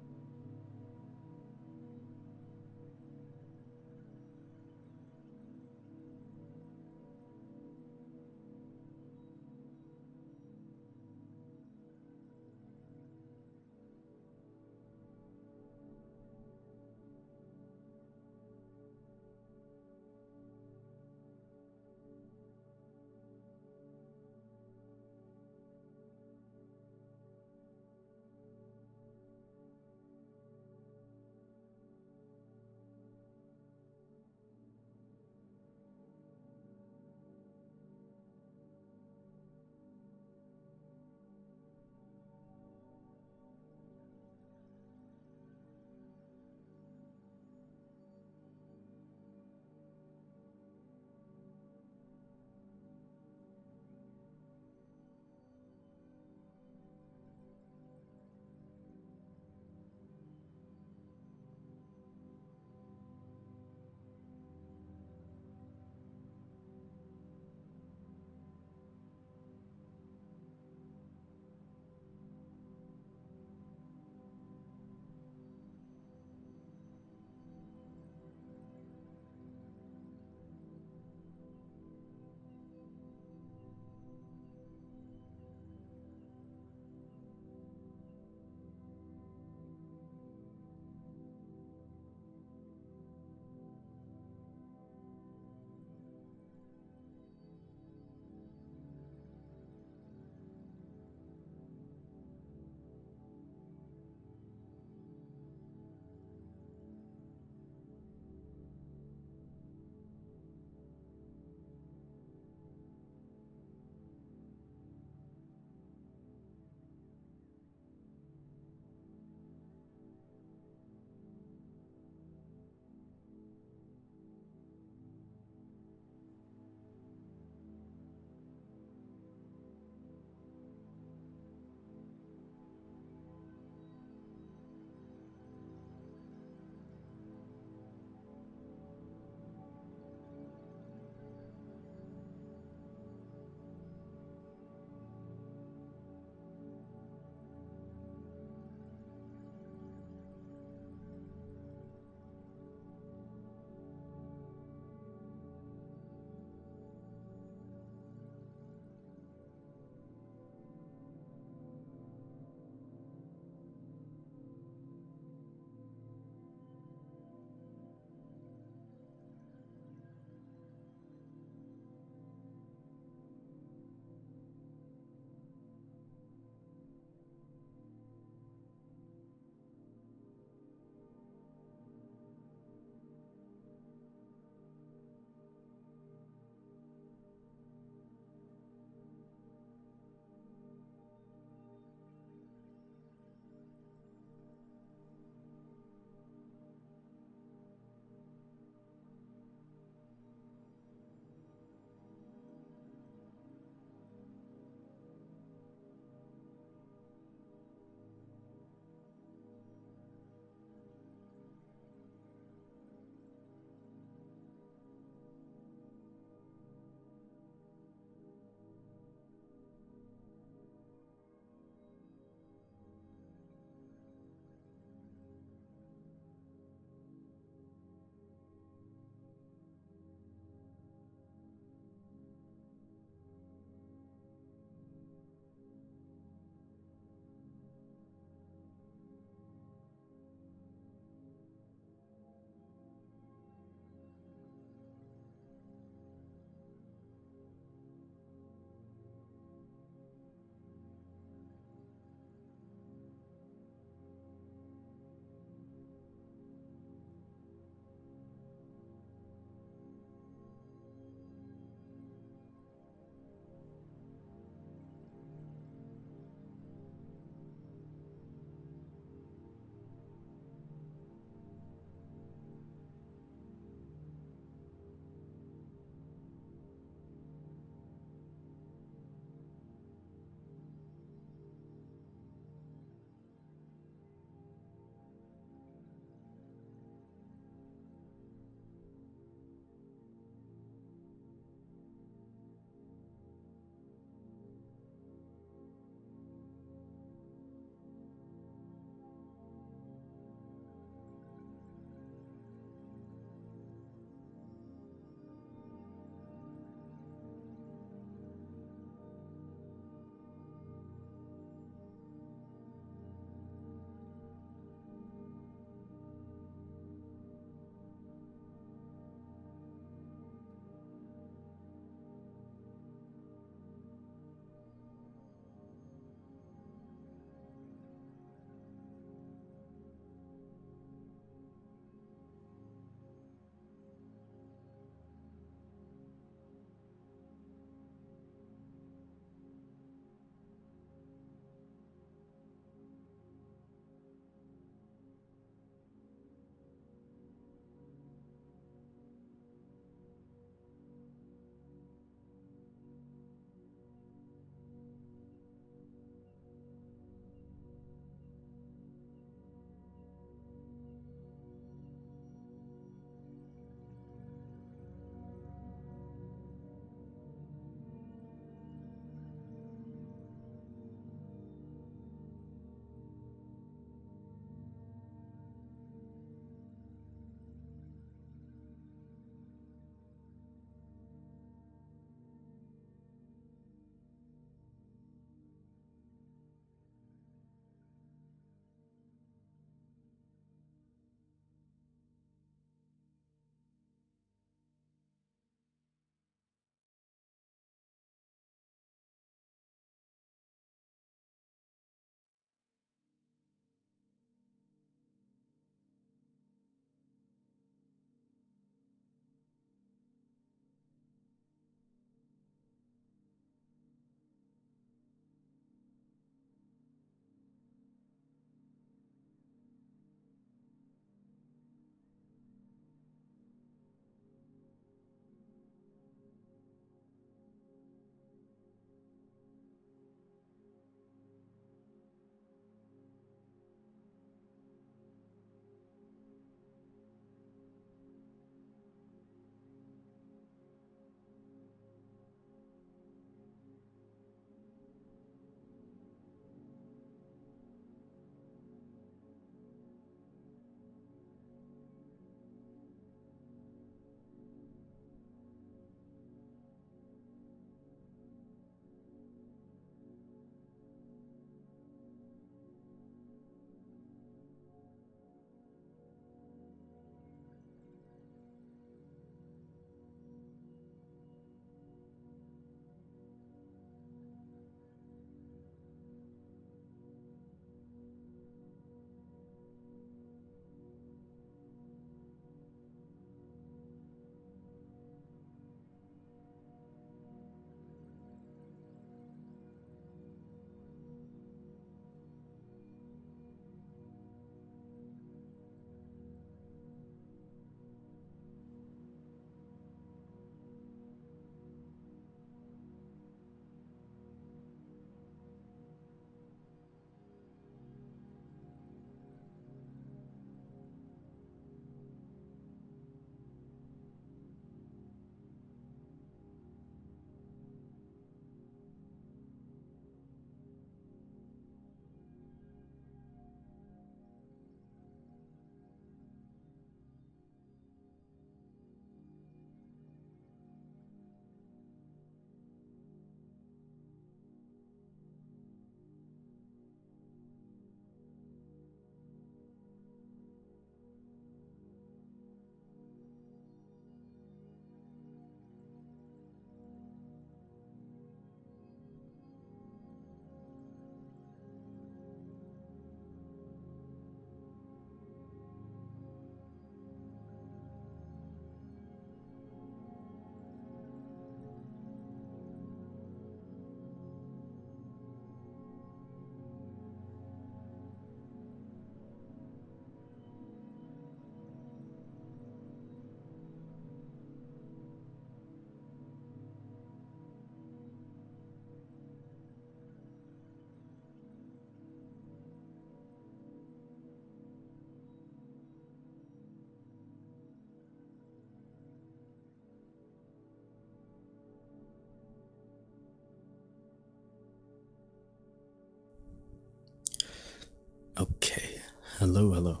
Hello, hello.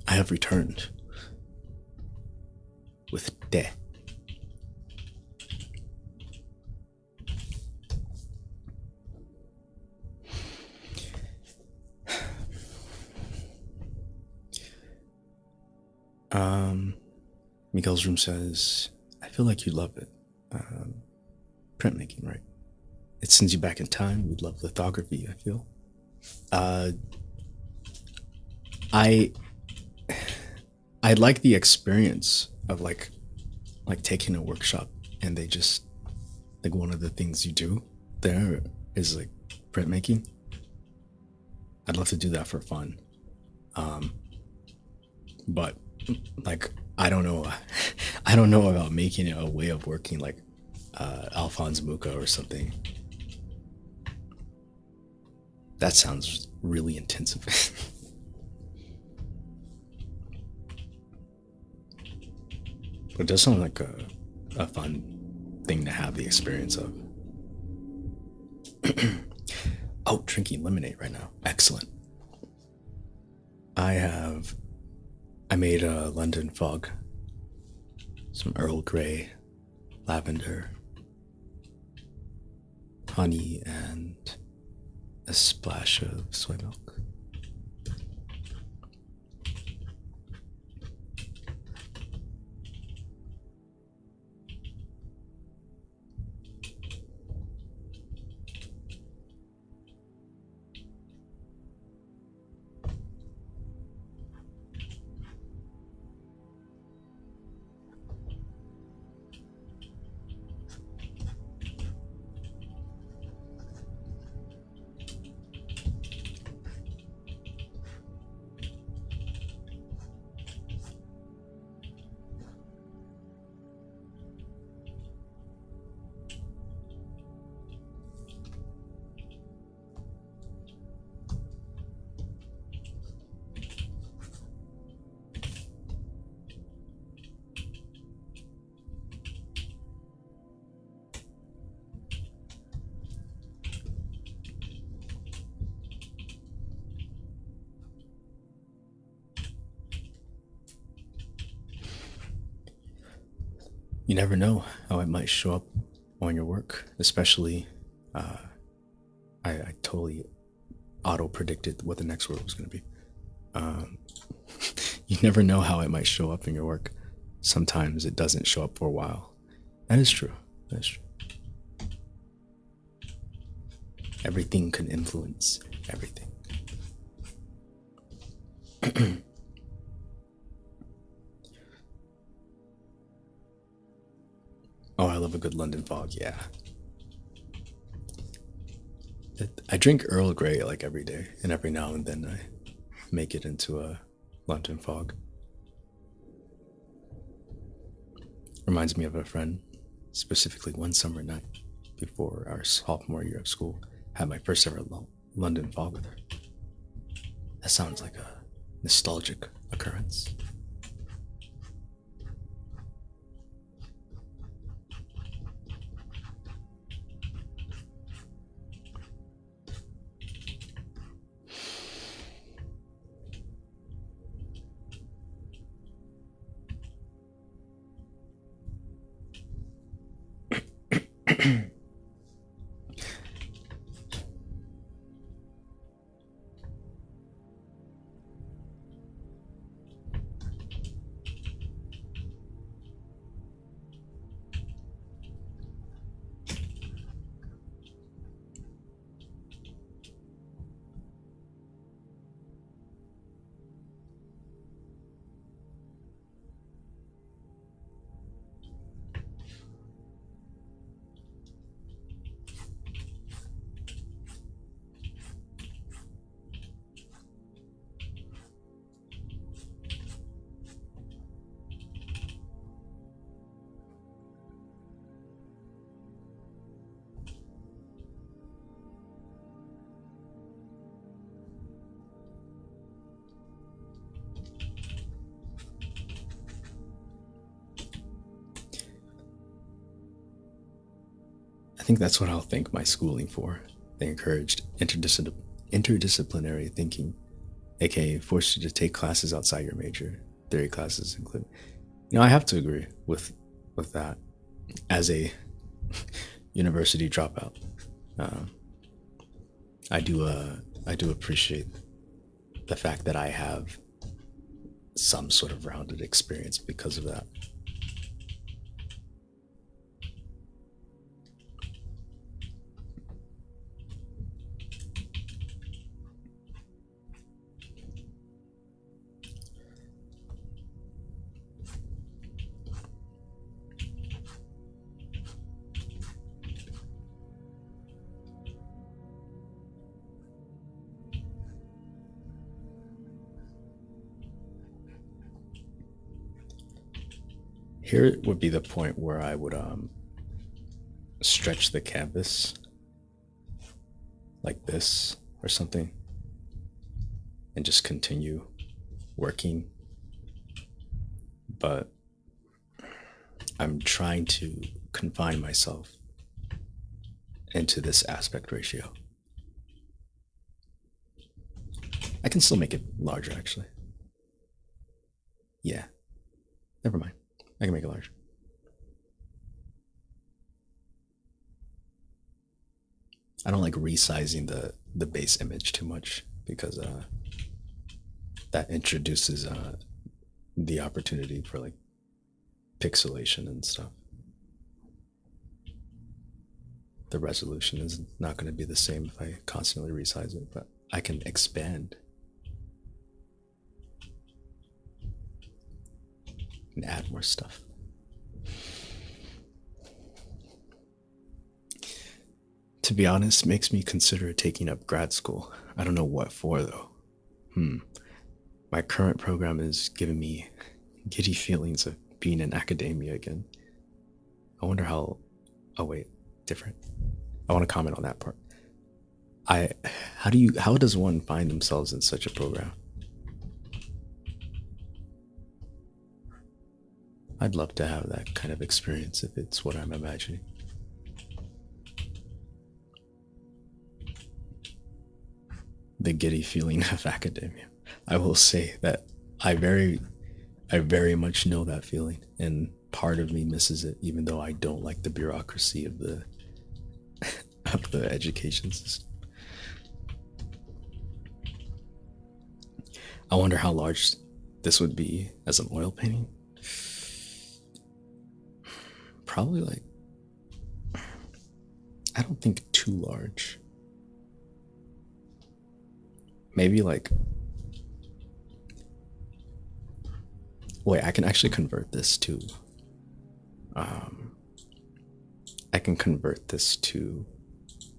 I have returned with De. Miguel's room says, I feel like you love it. Printmaking, right? It sends you back in time. You'd love lithography, I feel. Uh, I I like the experience of like taking a workshop and they just like one of the things you do there is like printmaking. I'd love to do that for fun. Um, but like I don't know I don't know about making it a way of working like Alphonse Mucha or something. That sounds really intensive. But it does sound like a fun thing to have the experience of. Oh, drinking lemonade right now. Excellent. I made a London fog, some Earl Grey, lavender, honey, and a splash of soy milk. You never know how it might show up on your work, especially uh, I totally auto predicted what the next word was going to be. Um, you never know how it might show up in your work. Sometimes it doesn't show up for a while. That is true. That's true. Everything can influence everything. Oh, I love a good London fog. Yeah. I drink Earl Grey like every day, and every now and then I make it into a London fog. Reminds me of a friend, specifically one summer night before our sophomore year of school. Had my first ever London fog with her. That sounds like a nostalgic occurrence. I think that's what I'll thank my schooling for. They encouraged interdisciplinary thinking, aka forced you to take classes outside your major, theory classes included. I have to agree with that as a university dropout. Uh, I do appreciate the fact that I have some sort of rounded experience because of that. Here would be the point where I would stretch the canvas like this or something and just continue working. But I'm trying to confine myself into this aspect ratio. I can still make it larger, actually. Yeah, never mind. I can make it larger. I don't like resizing the base image too much because that introduces the opportunity for like pixelation and stuff. The resolution is not going to be the same if I constantly resize it, but I can expand and add more stuff. To be honest, makes me consider taking up grad school. I don't know what for though. My current program is giving me giddy feelings of being in academia again. I wonder how. Oh wait, different. I want to comment on that part. I how does one find themselves in such a program? I'd love to have that kind of experience if it's what I'm imagining. The giddy feeling of academia. I will say that I very much know that feeling, and part of me misses it, even though I don't like the bureaucracy of the of the education system. I wonder how large this would be as an oil painting. Probably like, I don't think too large. Maybe like, wait, I can actually convert this to, I can convert this to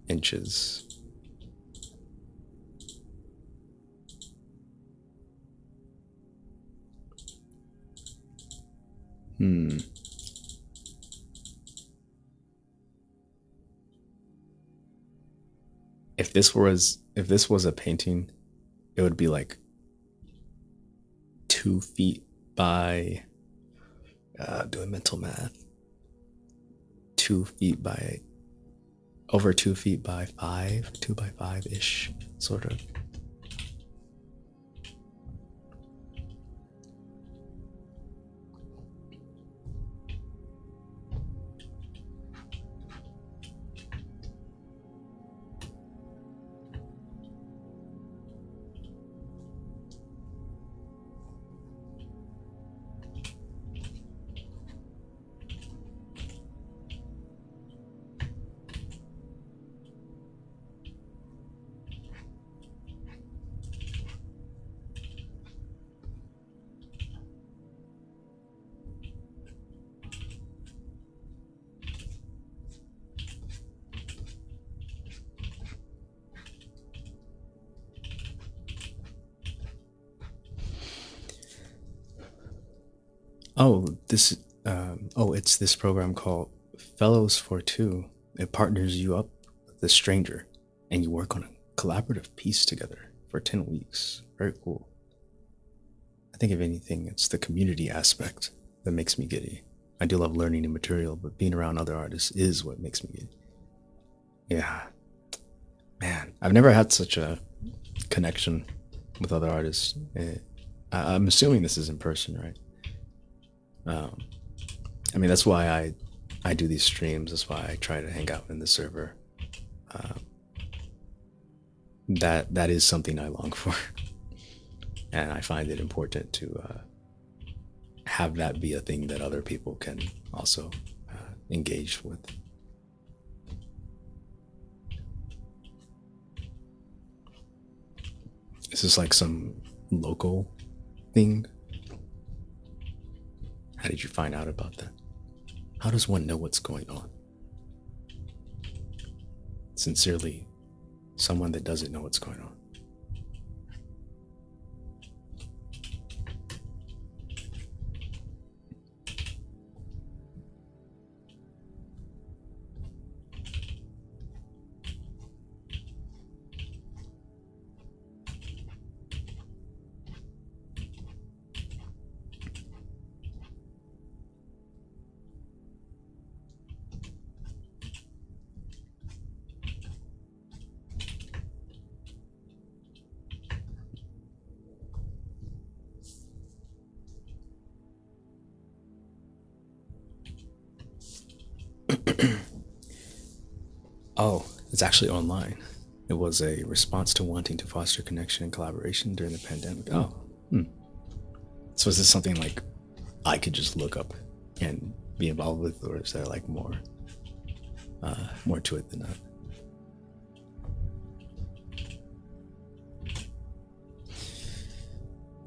inches. If this was a painting, it would be like 2 feet by doing mental math. 2 feet by over 2 feet by 5, 2 by 5 ish, sort of. Oh, it's this program called Fellows for Two. It partners you up with a stranger, and you work on a collaborative piece together for 10 weeks. Very cool. I think if anything, it's the community aspect that makes me giddy. I do love learning new material, but being around other artists is what makes me giddy. Yeah, man, I've never had such a connection with other artists. I'm assuming this is in person, right? Um, I mean, that's why I do these streams. That's why I try to hang out in the server. Uh, that is something I long for, and I find it important to have that be a thing that other people can also engage with. Is this like some local thing? How did you find out about that? How does one know what's going on? Sincerely, someone that doesn't know what's going on. Oh, it's actually online. It was a response to wanting to foster connection and collaboration during the pandemic. Oh, hmm. So is this something like I could just look up and be involved with, or is there like more to it than that?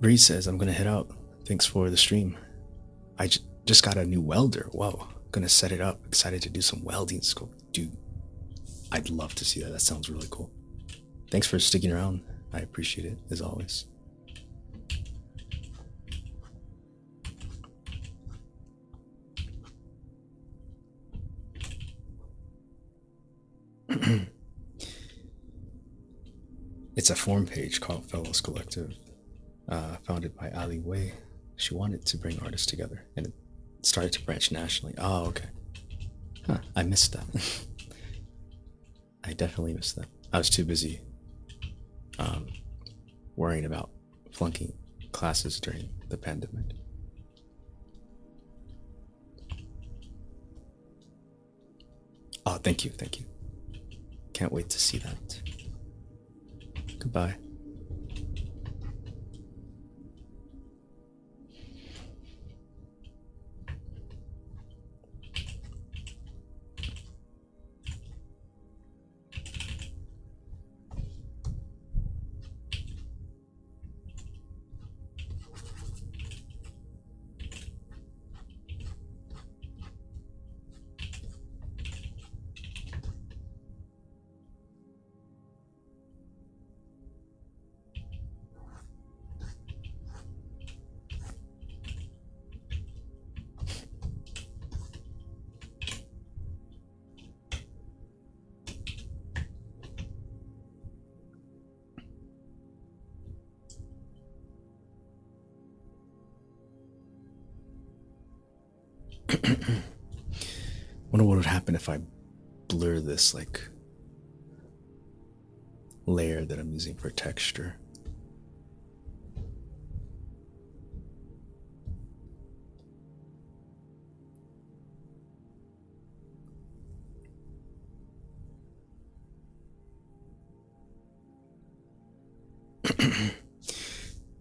Bree says, I'm gonna head out. Thanks for the stream. I just got a new welder. Whoa, gonna set it up. Excited to do some welding school. Dude, I'd love to see that. That sounds really cool. Thanks for sticking around. I appreciate it, as always. It's a forum page called Fellows Collective, founded by Ali Wei. She wanted to bring artists together, and it started to branch nationally. Oh, okay. Huh, I missed that. I definitely missed that. I was too busy worrying about flunking classes during the pandemic. Oh, thank you, thank you. Can't wait to see that. Goodbye. Wonder what would happen if I blur this like layer that I'm using for texture.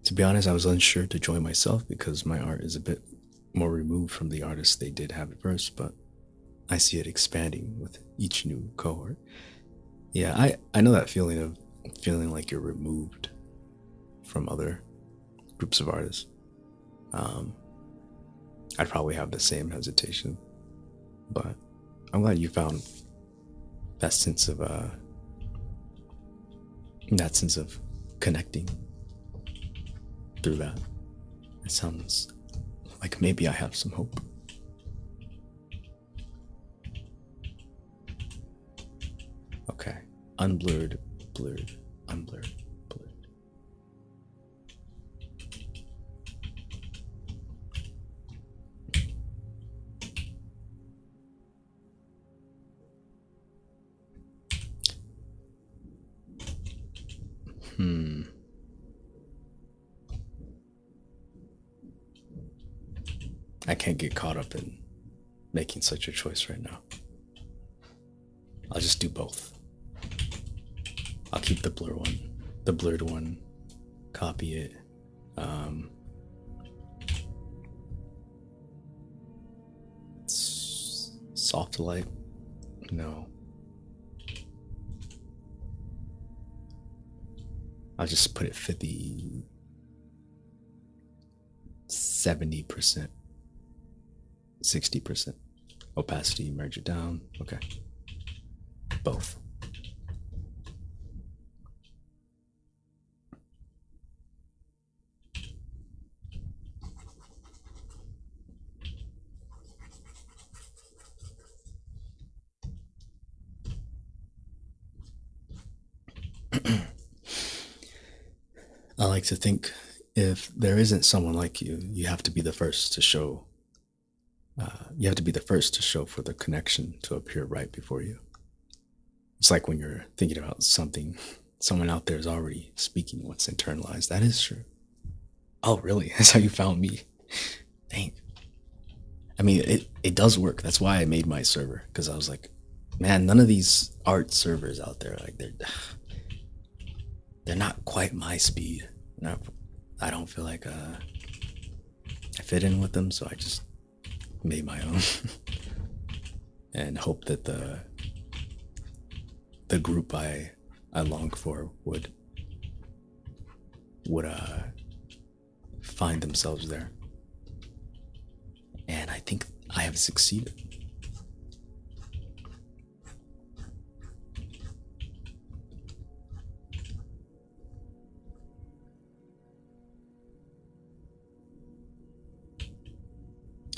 To be honest, I was unsure to join myself because my art is a bit more removed from the artists they did have at first, but I see it expanding with each new cohort. Yeah, I know that feeling of feeling like you're removed from other groups of artists. I'd probably have the same hesitation, but I'm glad you found that sense of connecting through that. It sounds like maybe I have some hope. Okay, unblurred, blurred, unblurred, blurred. Hmm. I can't get caught up in making such a choice right now. I'll just do both. I'll keep the blurred one, copy it. Soft light? No. I'll just put it 70%, 60%. Opacity, merge it down. Okay. Both. I like to think if there isn't someone like you, you have to be the first to show. You have to be the first to show for the connection to appear right before you. It's like when you're thinking about something, someone out there is already speaking what's internalized. That is true. Oh, really? That's how you found me? Dang. I mean, it does work. That's why I made my server, because I was like, man, none of these art servers out there, like they're not quite my speed. I don't feel like I fit in with them, so I just made my own and hope that the group I long for would find themselves there. And I think I have succeeded.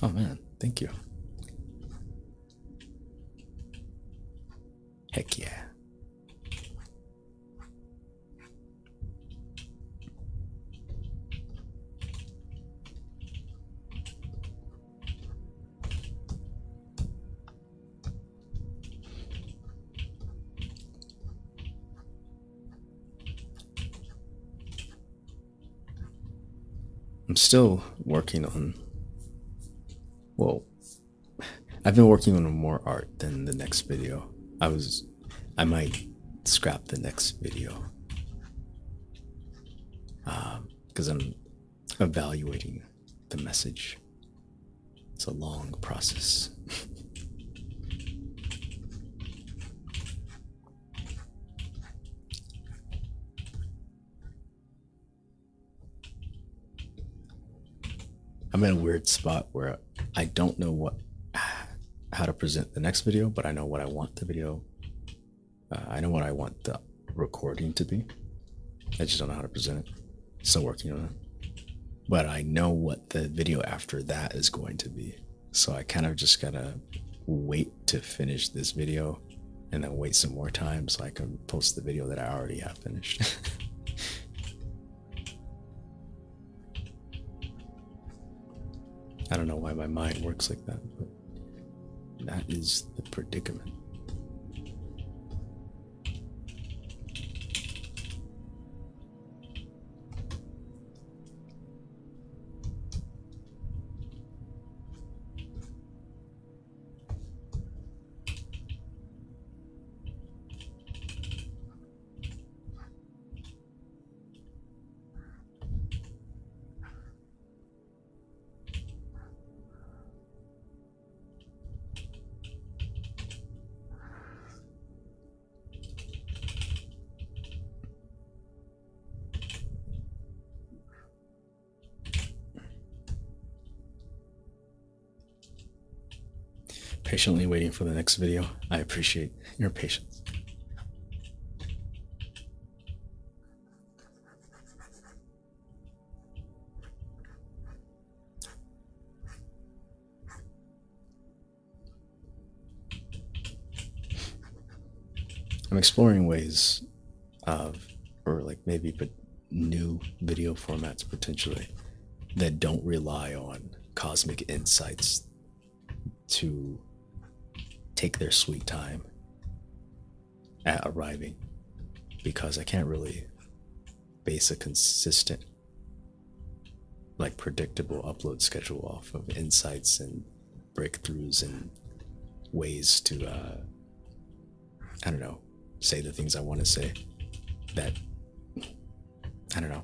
Oh man, thank you. Heck yeah. I'm still working on, well, I've been working on more art than the next video. I might scrap the next video because I'm evaluating the message. It's a long process. I'm in a weird spot where I don't know how to present the next video, but I know what I want the video. I know what I want the recording to be. I just don't know how to present it. Still working on it. But I know what the video after that is going to be. So I kind of just gotta wait to finish this video and then wait some more time so I can post the video that I already have finished. I don't know why my mind works like that, but that is the predicament. Patiently waiting for the next video. I appreciate your patience. I'm exploring ways of, or like maybe but new video formats potentially that don't rely on cosmic insights to take their sweet time at arriving, because I can't really base a consistent, like predictable upload schedule off of insights and breakthroughs and ways to I don't know, say the things I want to say. That, I don't know,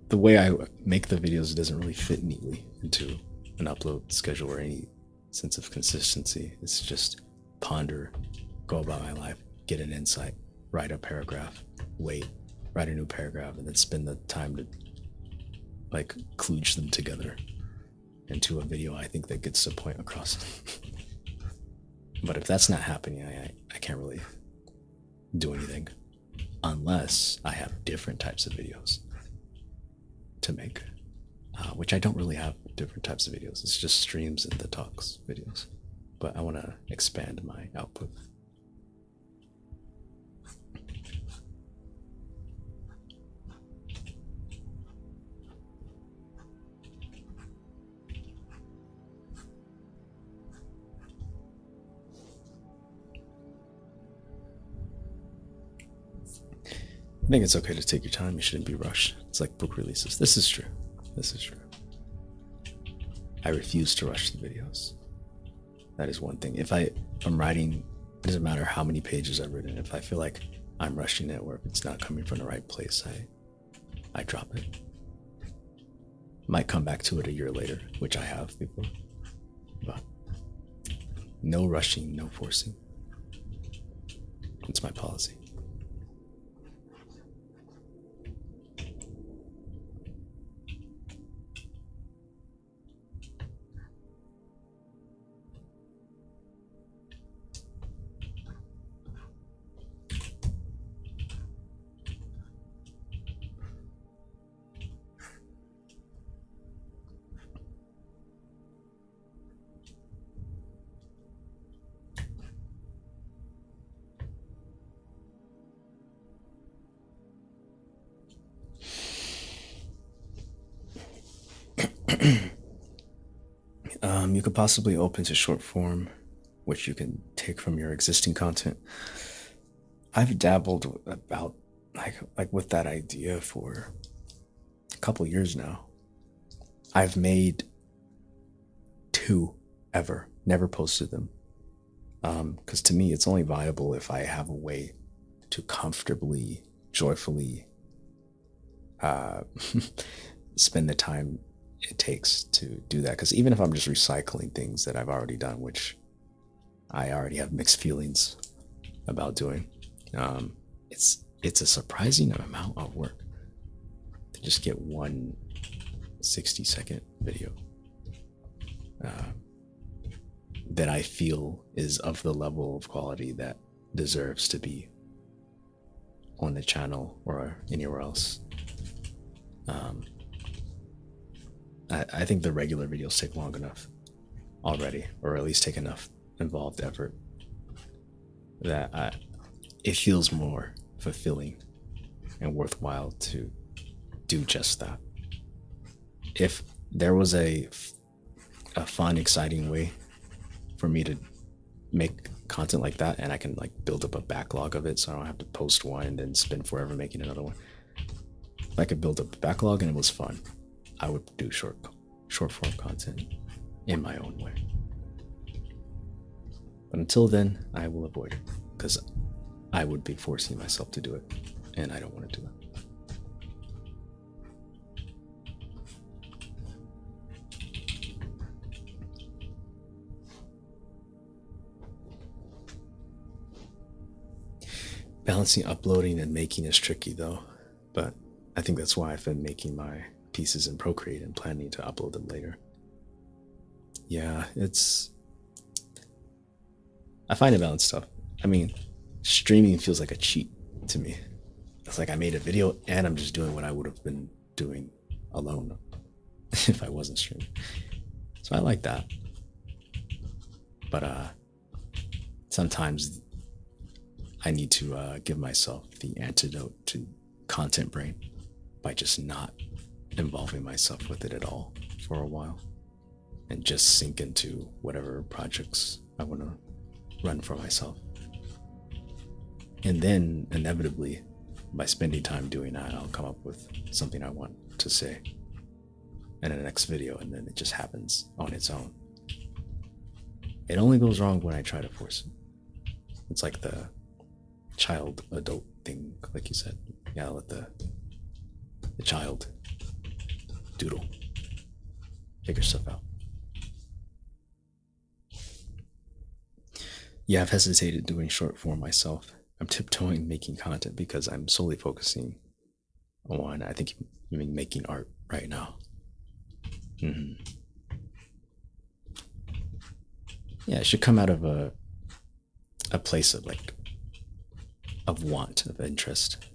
the way I make the videos doesn't really fit neatly into an upload schedule or any sense of consistency. It's just ponder, go about my life, get an insight, write a paragraph, wait, write a new paragraph, and then spend the time to like kludge them together into a video I think that gets the point across. But if that's not happening, I can't really do anything unless I have different types of videos to make, which I don't really have different types of videos. It's just streams and the talks videos, but I want to expand my output. I think it's okay to take your time. You shouldn't be rushed. It's like book releases. This is true. This is true. I refuse to rush the videos. That is one thing. If I'm writing, it doesn't matter how many pages I've written. If I feel like I'm rushing it or if it's not coming from the right place, I drop it. Might come back to it a year later, which I have before. But no rushing, no forcing. It's my policy. You could possibly open to short form, which you can take from your existing content. I've dabbled about like with that idea for a couple years now. I've made 2 ever, never posted them. Because to me, it's only viable if I have a way to comfortably, joyfully spend the time it takes to do that. Because even if I'm just recycling things that I've already done, which I already have mixed feelings about doing, it's a surprising amount of work to just get one 60-second video that I feel is of the level of quality that deserves to be on the channel or anywhere else. I think the regular videos take long enough already, or at least take enough involved effort that it feels more fulfilling and worthwhile to do just that. If there was a fun, exciting way for me to make content like that, and I can like build up a backlog of it so I don't have to post one and then spend forever making another one. If I could build up a backlog and it was fun, I would do short form content in my own way. But until then, I will avoid it because I would be forcing myself to do it, and I don't want to do that. Balancing uploading and making is tricky though, but I think that's why I've been making my pieces in Procreate and planning to upload them later. Yeah, I find it balanced tough. I mean, streaming feels like a cheat to me. It's like I made a video and I'm just doing what I would have been doing alone if I wasn't streaming. So I like that. But sometimes I need to give myself the antidote to content brain by just not involving myself with it at all for a while and just sink into whatever projects I want to run for myself. And then inevitably by spending time doing that, I'll come up with something I want to say in the next video, and then it just happens on its own. It only goes wrong when I try to force it. It's like the child adult thing, like you said. You gotta let the child doodle, figure stuff out. Yeah, I've hesitated doing short form myself. I'm tiptoeing making content because I'm solely focusing on, I think, making art right now. Yeah, it should come out of a place of of want, of interest.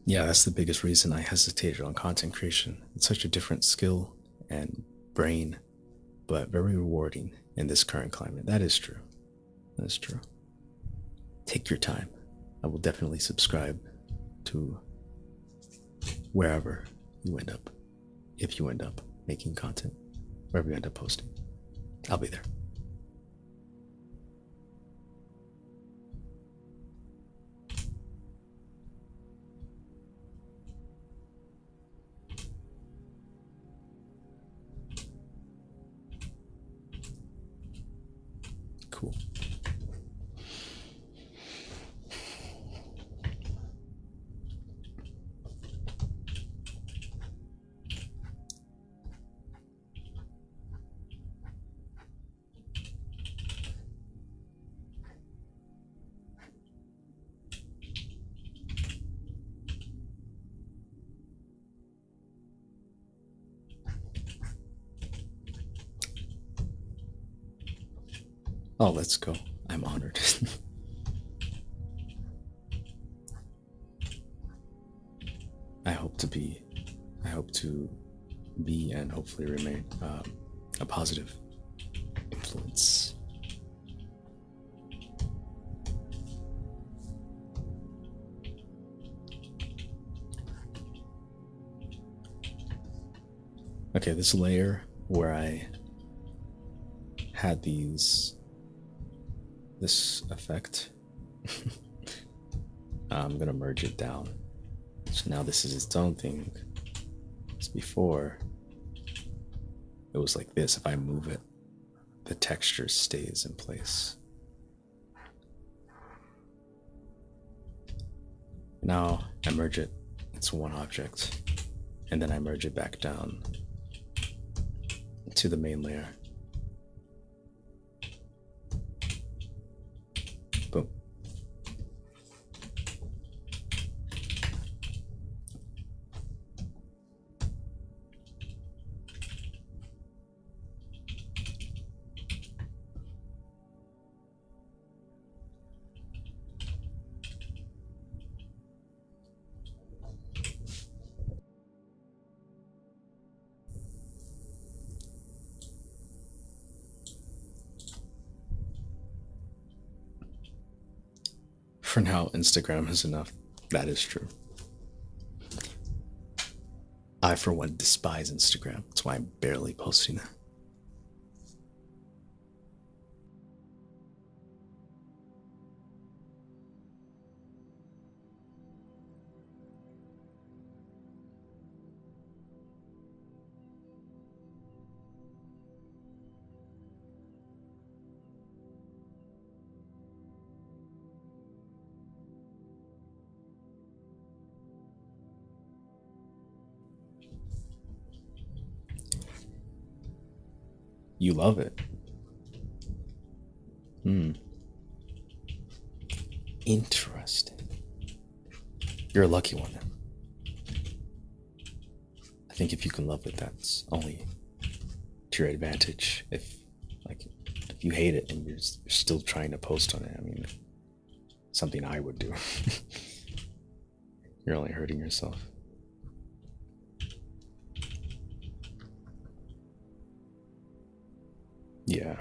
Yeah, that's the biggest reason I hesitated on content creation. It's such a different skill and brain, but very rewarding in this current climate. That is true. That is true. Take your time. I will definitely subscribe to wherever you end up, if you end up making content, wherever you end up posting. I'll be there. Cool. Oh, let's go. I'm honored. I hope to be and hopefully remain a positive influence. Okay, this layer where I had this effect, I'm gonna merge it down. So now this is its own thing. As before, it was like this. If I move it, the texture stays in place. Now I merge it, it's one object, and then I merge it back down to the main layer. Boom. For now, Instagram is enough. That is true. I, for one, despise Instagram. That's why I'm barely posting it. You love it. Hmm. Interesting. You're a lucky one then. I think if you can love it, that's only to your advantage. Like if you hate it and you're still trying to post on it, I mean, something I would do. You're only hurting yourself. Yeah.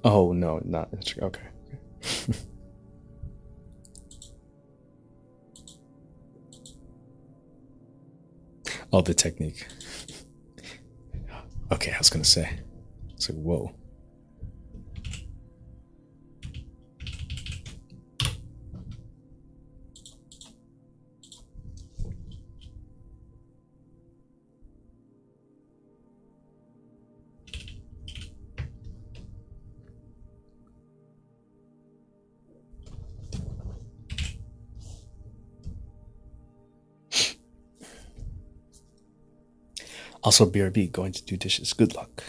Oh no, not okay. Oh, the technique. Okay, I was gonna say. It's like whoa. Also, BRB going to do dishes. Good luck.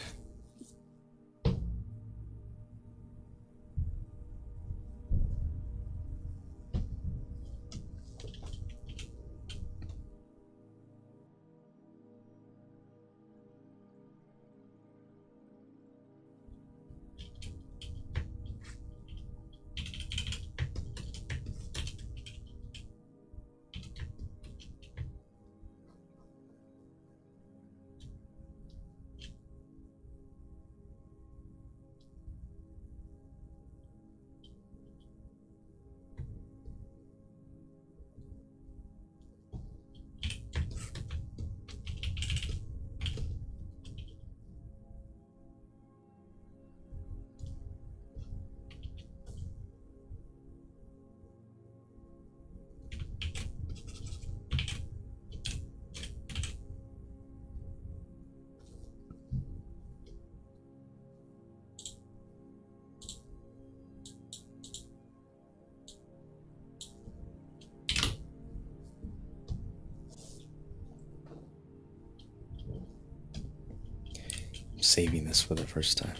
I'm saving this for the first time.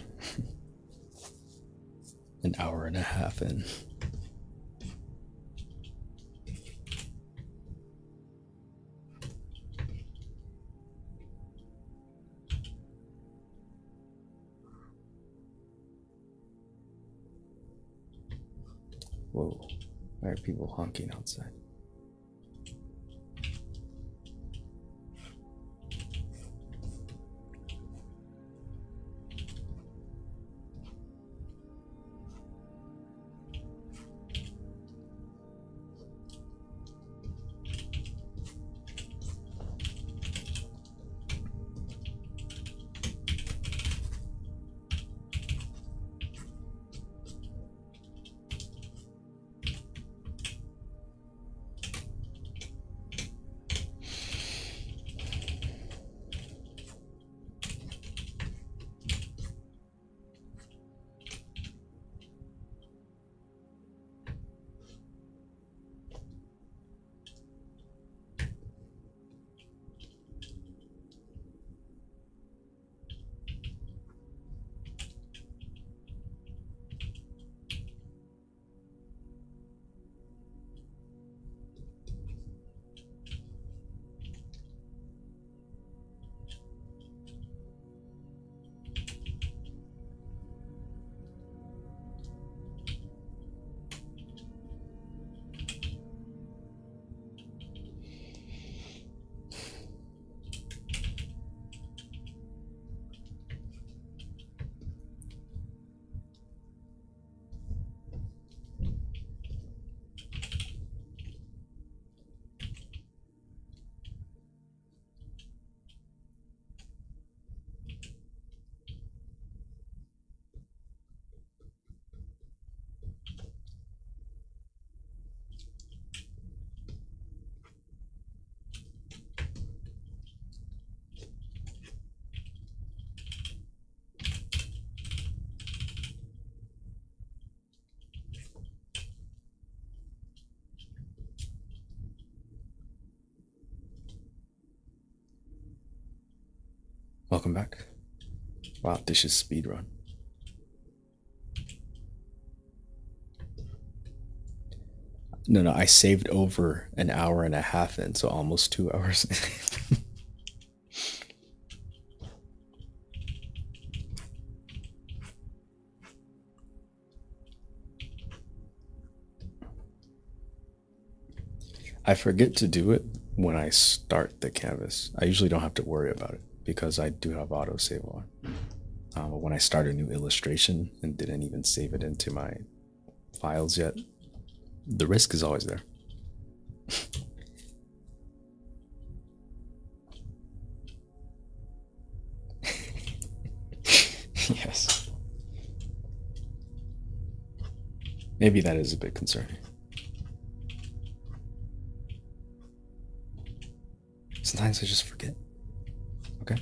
An hour and a half in. Whoa, why are people honking outside? Welcome back. Wow, this is speed run. No, I saved over an hour and a half in, so almost 2 hours. I forget to do it when I start the canvas. I usually don't have to worry about it because I do have autosave on. But when I start a new illustration and didn't even save it into my files yet, the risk is always there. Yes. Maybe that is a bit concerning. Sometimes I just forget. Okay.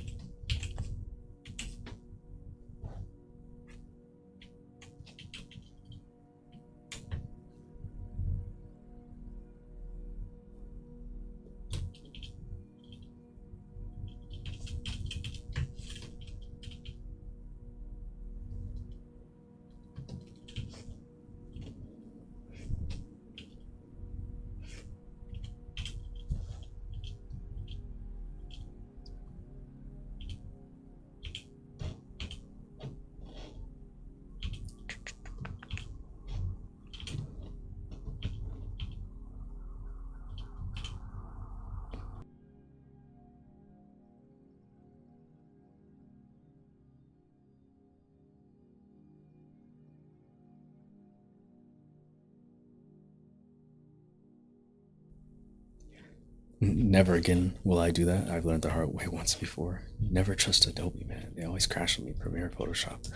Never again will I do that. I've learned the hard way once before. Never trust Adobe, man. They always crash on me. Premiere, Photoshop.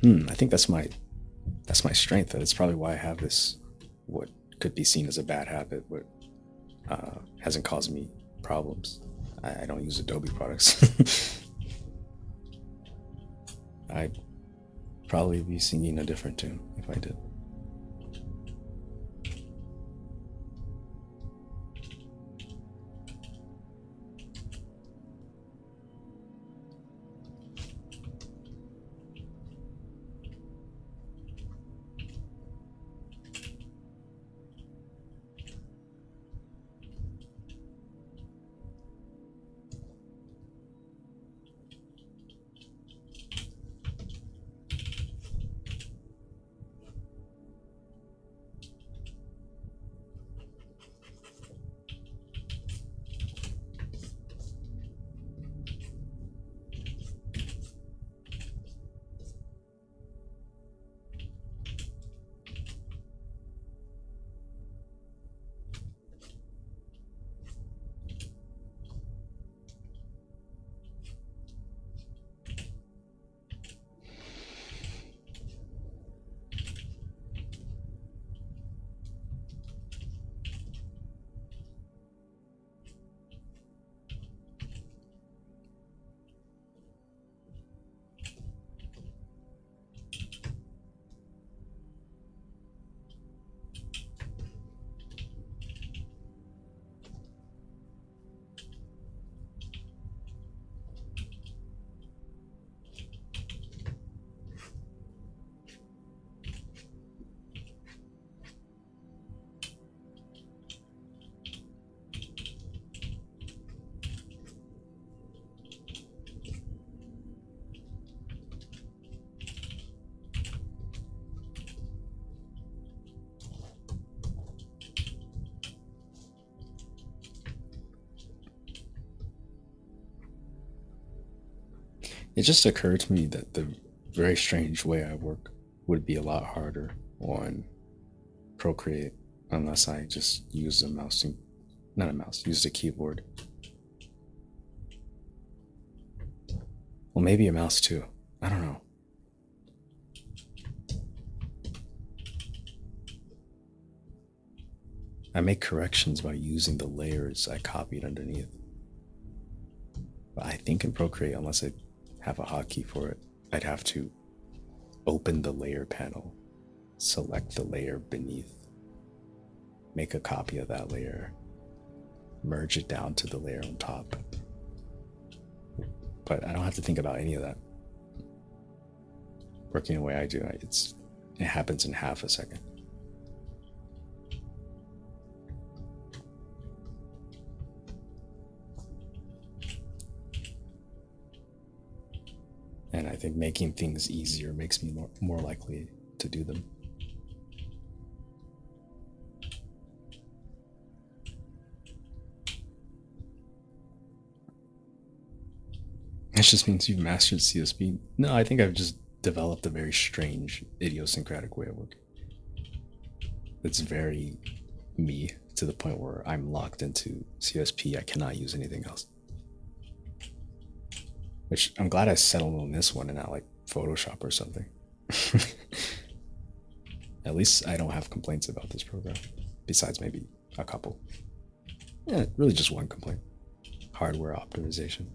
I think that's my strength. That's probably why I have this, what could be seen as a bad habit, but hasn't caused me problems. I don't use Adobe products. I'd probably be singing a different tune if I did. It just occurred to me that the very strange way I work would be a lot harder on Procreate unless I just use a mouse, not a mouse, use the keyboard. Well, maybe a mouse too. I don't know. I make corrections by using the layers I copied underneath. But I think in Procreate, unless I have a hotkey for it, I'd have to open the layer panel, select the layer beneath, make a copy of that layer, merge it down to the layer on top, but I don't have to think about any of that. Working the way I do, it happens in half a second. And I think making things easier makes me more likely to do them. It just means you've mastered CSP. No, I think I've just developed a very strange, idiosyncratic way of working. It's very me to the point where I'm locked into CSP. I cannot use anything else. Which I'm glad I settled on this one and not like Photoshop or something. At least I don't have complaints about this program, besides maybe a couple. Yeah, really just one complaint. Hardware optimization.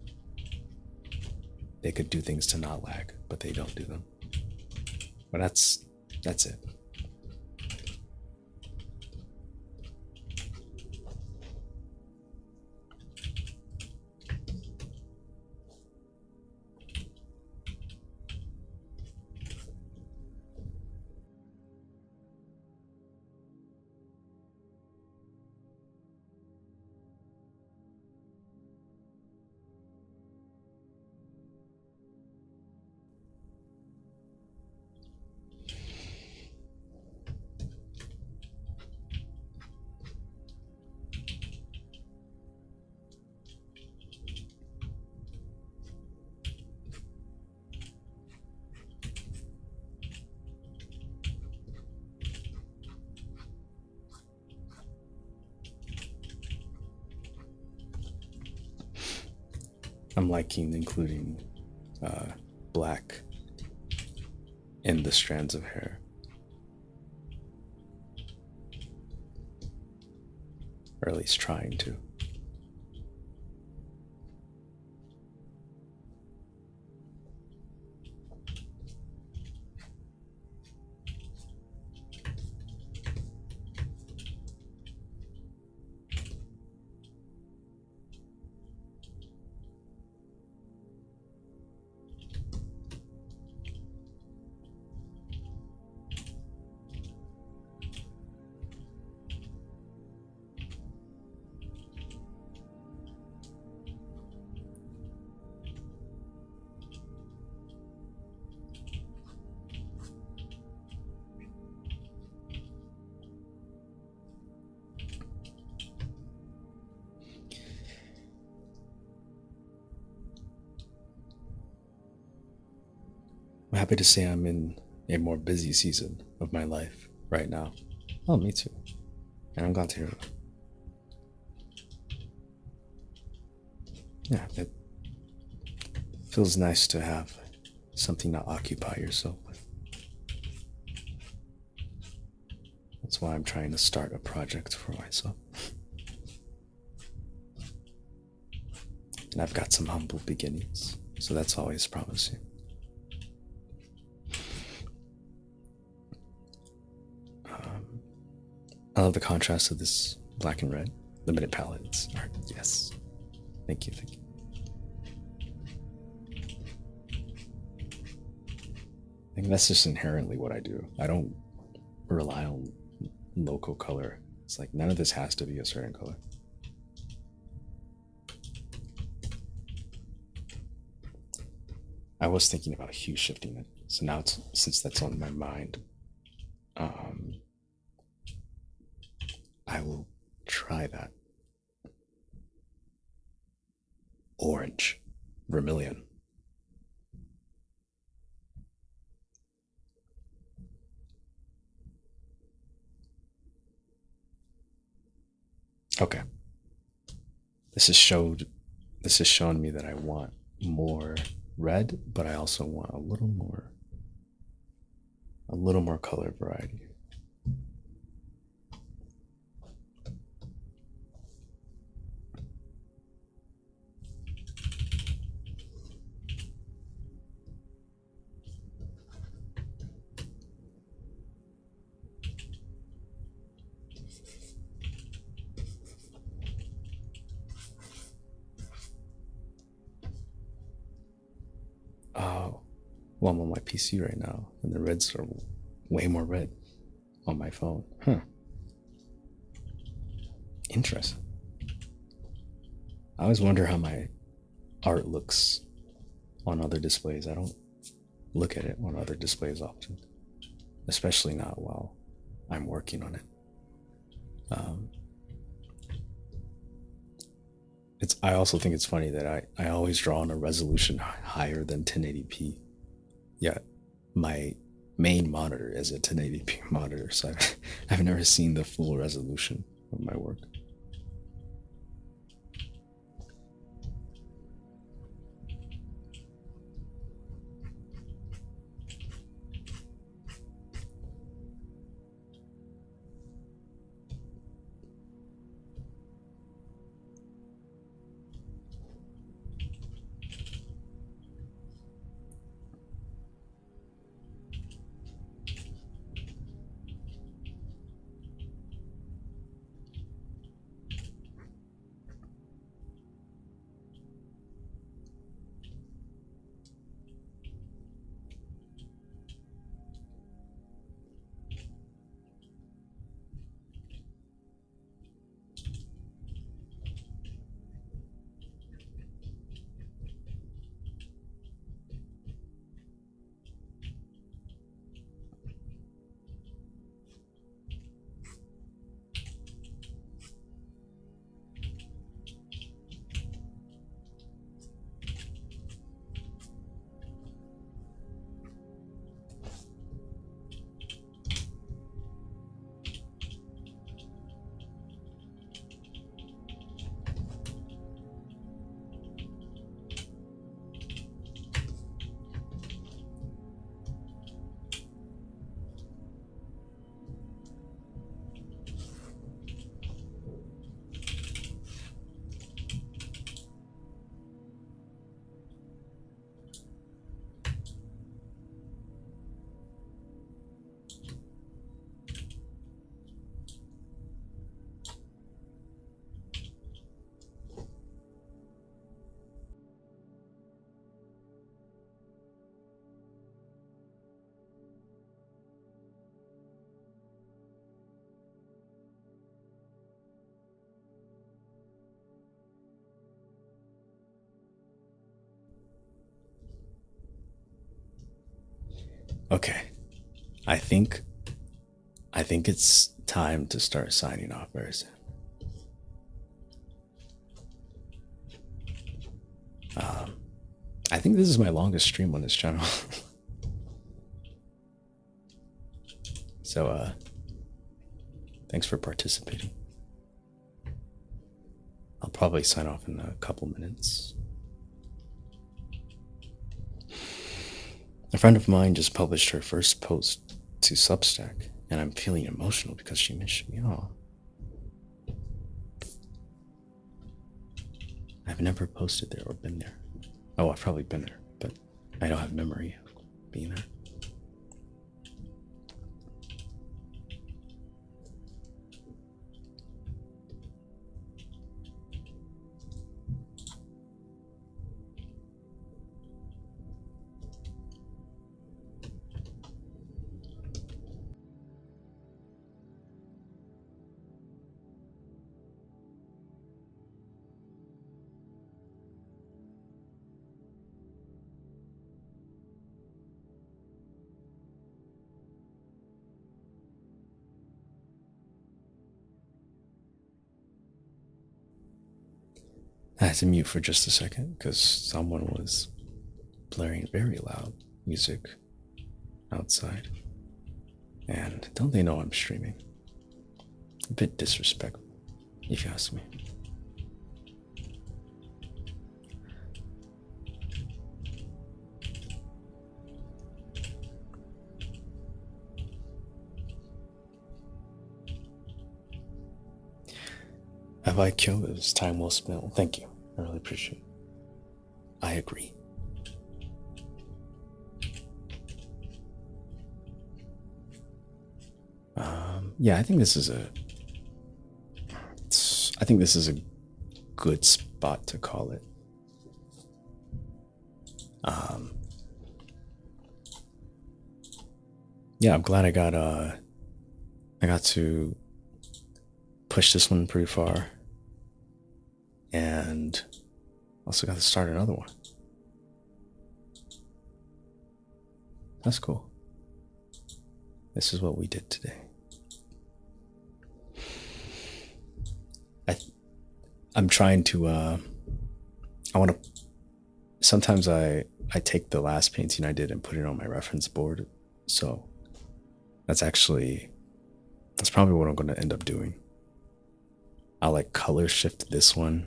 They could do things to not lag, but they don't do them. But that's it. I'm liking including black in the strands of hair. Or at least trying to. I'm happy to say I'm in a more busy season of my life right now. Oh, me too. And I'm glad to hear it. Yeah, it feels nice to have something to occupy yourself with. That's why I'm trying to start a project for myself. And I've got some humble beginnings, so that's always promising. I love the contrast of this black and red. Limited palettes art. Yes. Thank you, thank you. I think that's just inherently what I do. I don't rely on local color. It's like none of this has to be a certain color. I was thinking about hue shifting it. So now since that's on my mind, I will try that. Orange, vermilion. Okay. This has shown me that I want more red, but I also want a little more color variety. Well, I'm on my PC right now, and the reds are way more red on my phone. Huh. Interesting. I always wonder how my art looks on other displays. I don't look at it on other displays often, especially not while I'm working on it. I also think it's funny that I always draw on a resolution higher than 1080p. Yeah, my main monitor is a 1080p monitor, so I've never seen the full resolution of my work. Okay, I think I think it's time to start signing off very soon. I think this is my longest stream on this channel. So, thanks for participating. I'll probably sign off in a couple minutes. A friend of mine just published her first post to Substack, and I'm feeling emotional because she mentioned me. Oh, I've never posted there or been there. Oh, I've probably been there, but I don't have memory of being there. I had to mute for just a second because someone was blaring very loud music outside. And don't they know I'm streaming? A bit disrespectful, if you ask me. Have I killed? It was time well spent. Well, thank you. I really appreciate it. I agree. Yeah, I think this is a good spot to call it. yeah, I'm glad I got to push this one pretty far, and also got to start another one. That's cool. This is what we did today. I'm trying to I want to sometimes I take the last painting I did and put it on my reference board. So that's probably what I'm going to end up doing. I'll like color shift this one,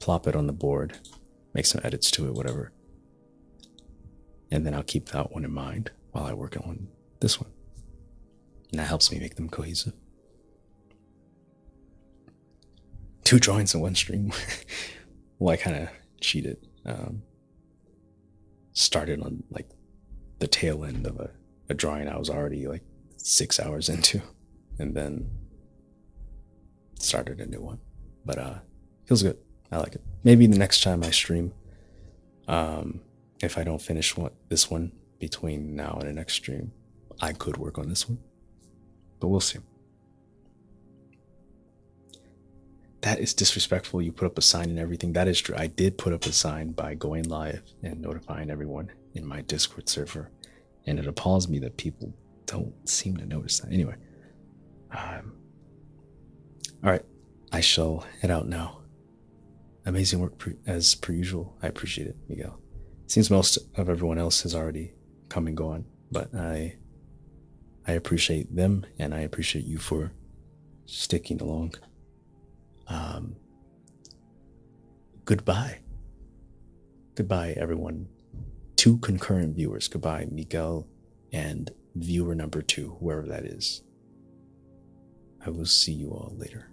plop it on the board, make some edits to it, whatever. And then I'll keep that one in mind while I work on this one. And that helps me make them cohesive. 2 drawings in one stream. Well, I kind of cheated. Started on like the tail end of a drawing I was already like 6 hours into, and then started a new one. But feels good. I like it. Maybe the next time I stream, if I don't finish this one between now and the next stream, I could work on this one. But we'll see. That is disrespectful. You put up a sign and everything. That is true. I did put up a sign by going live and notifying everyone in my Discord server. And it appalls me that people don't seem to notice that. Anyway. All right. I shall head out now. Amazing work as per usual. I appreciate it, Miguel. Seems most of everyone else has already come and gone. But I appreciate them, and I appreciate you for sticking along. Goodbye. Goodbye, everyone. 2 concurrent viewers. Goodbye, Miguel and viewer number 2, whoever that is. I will see you all later.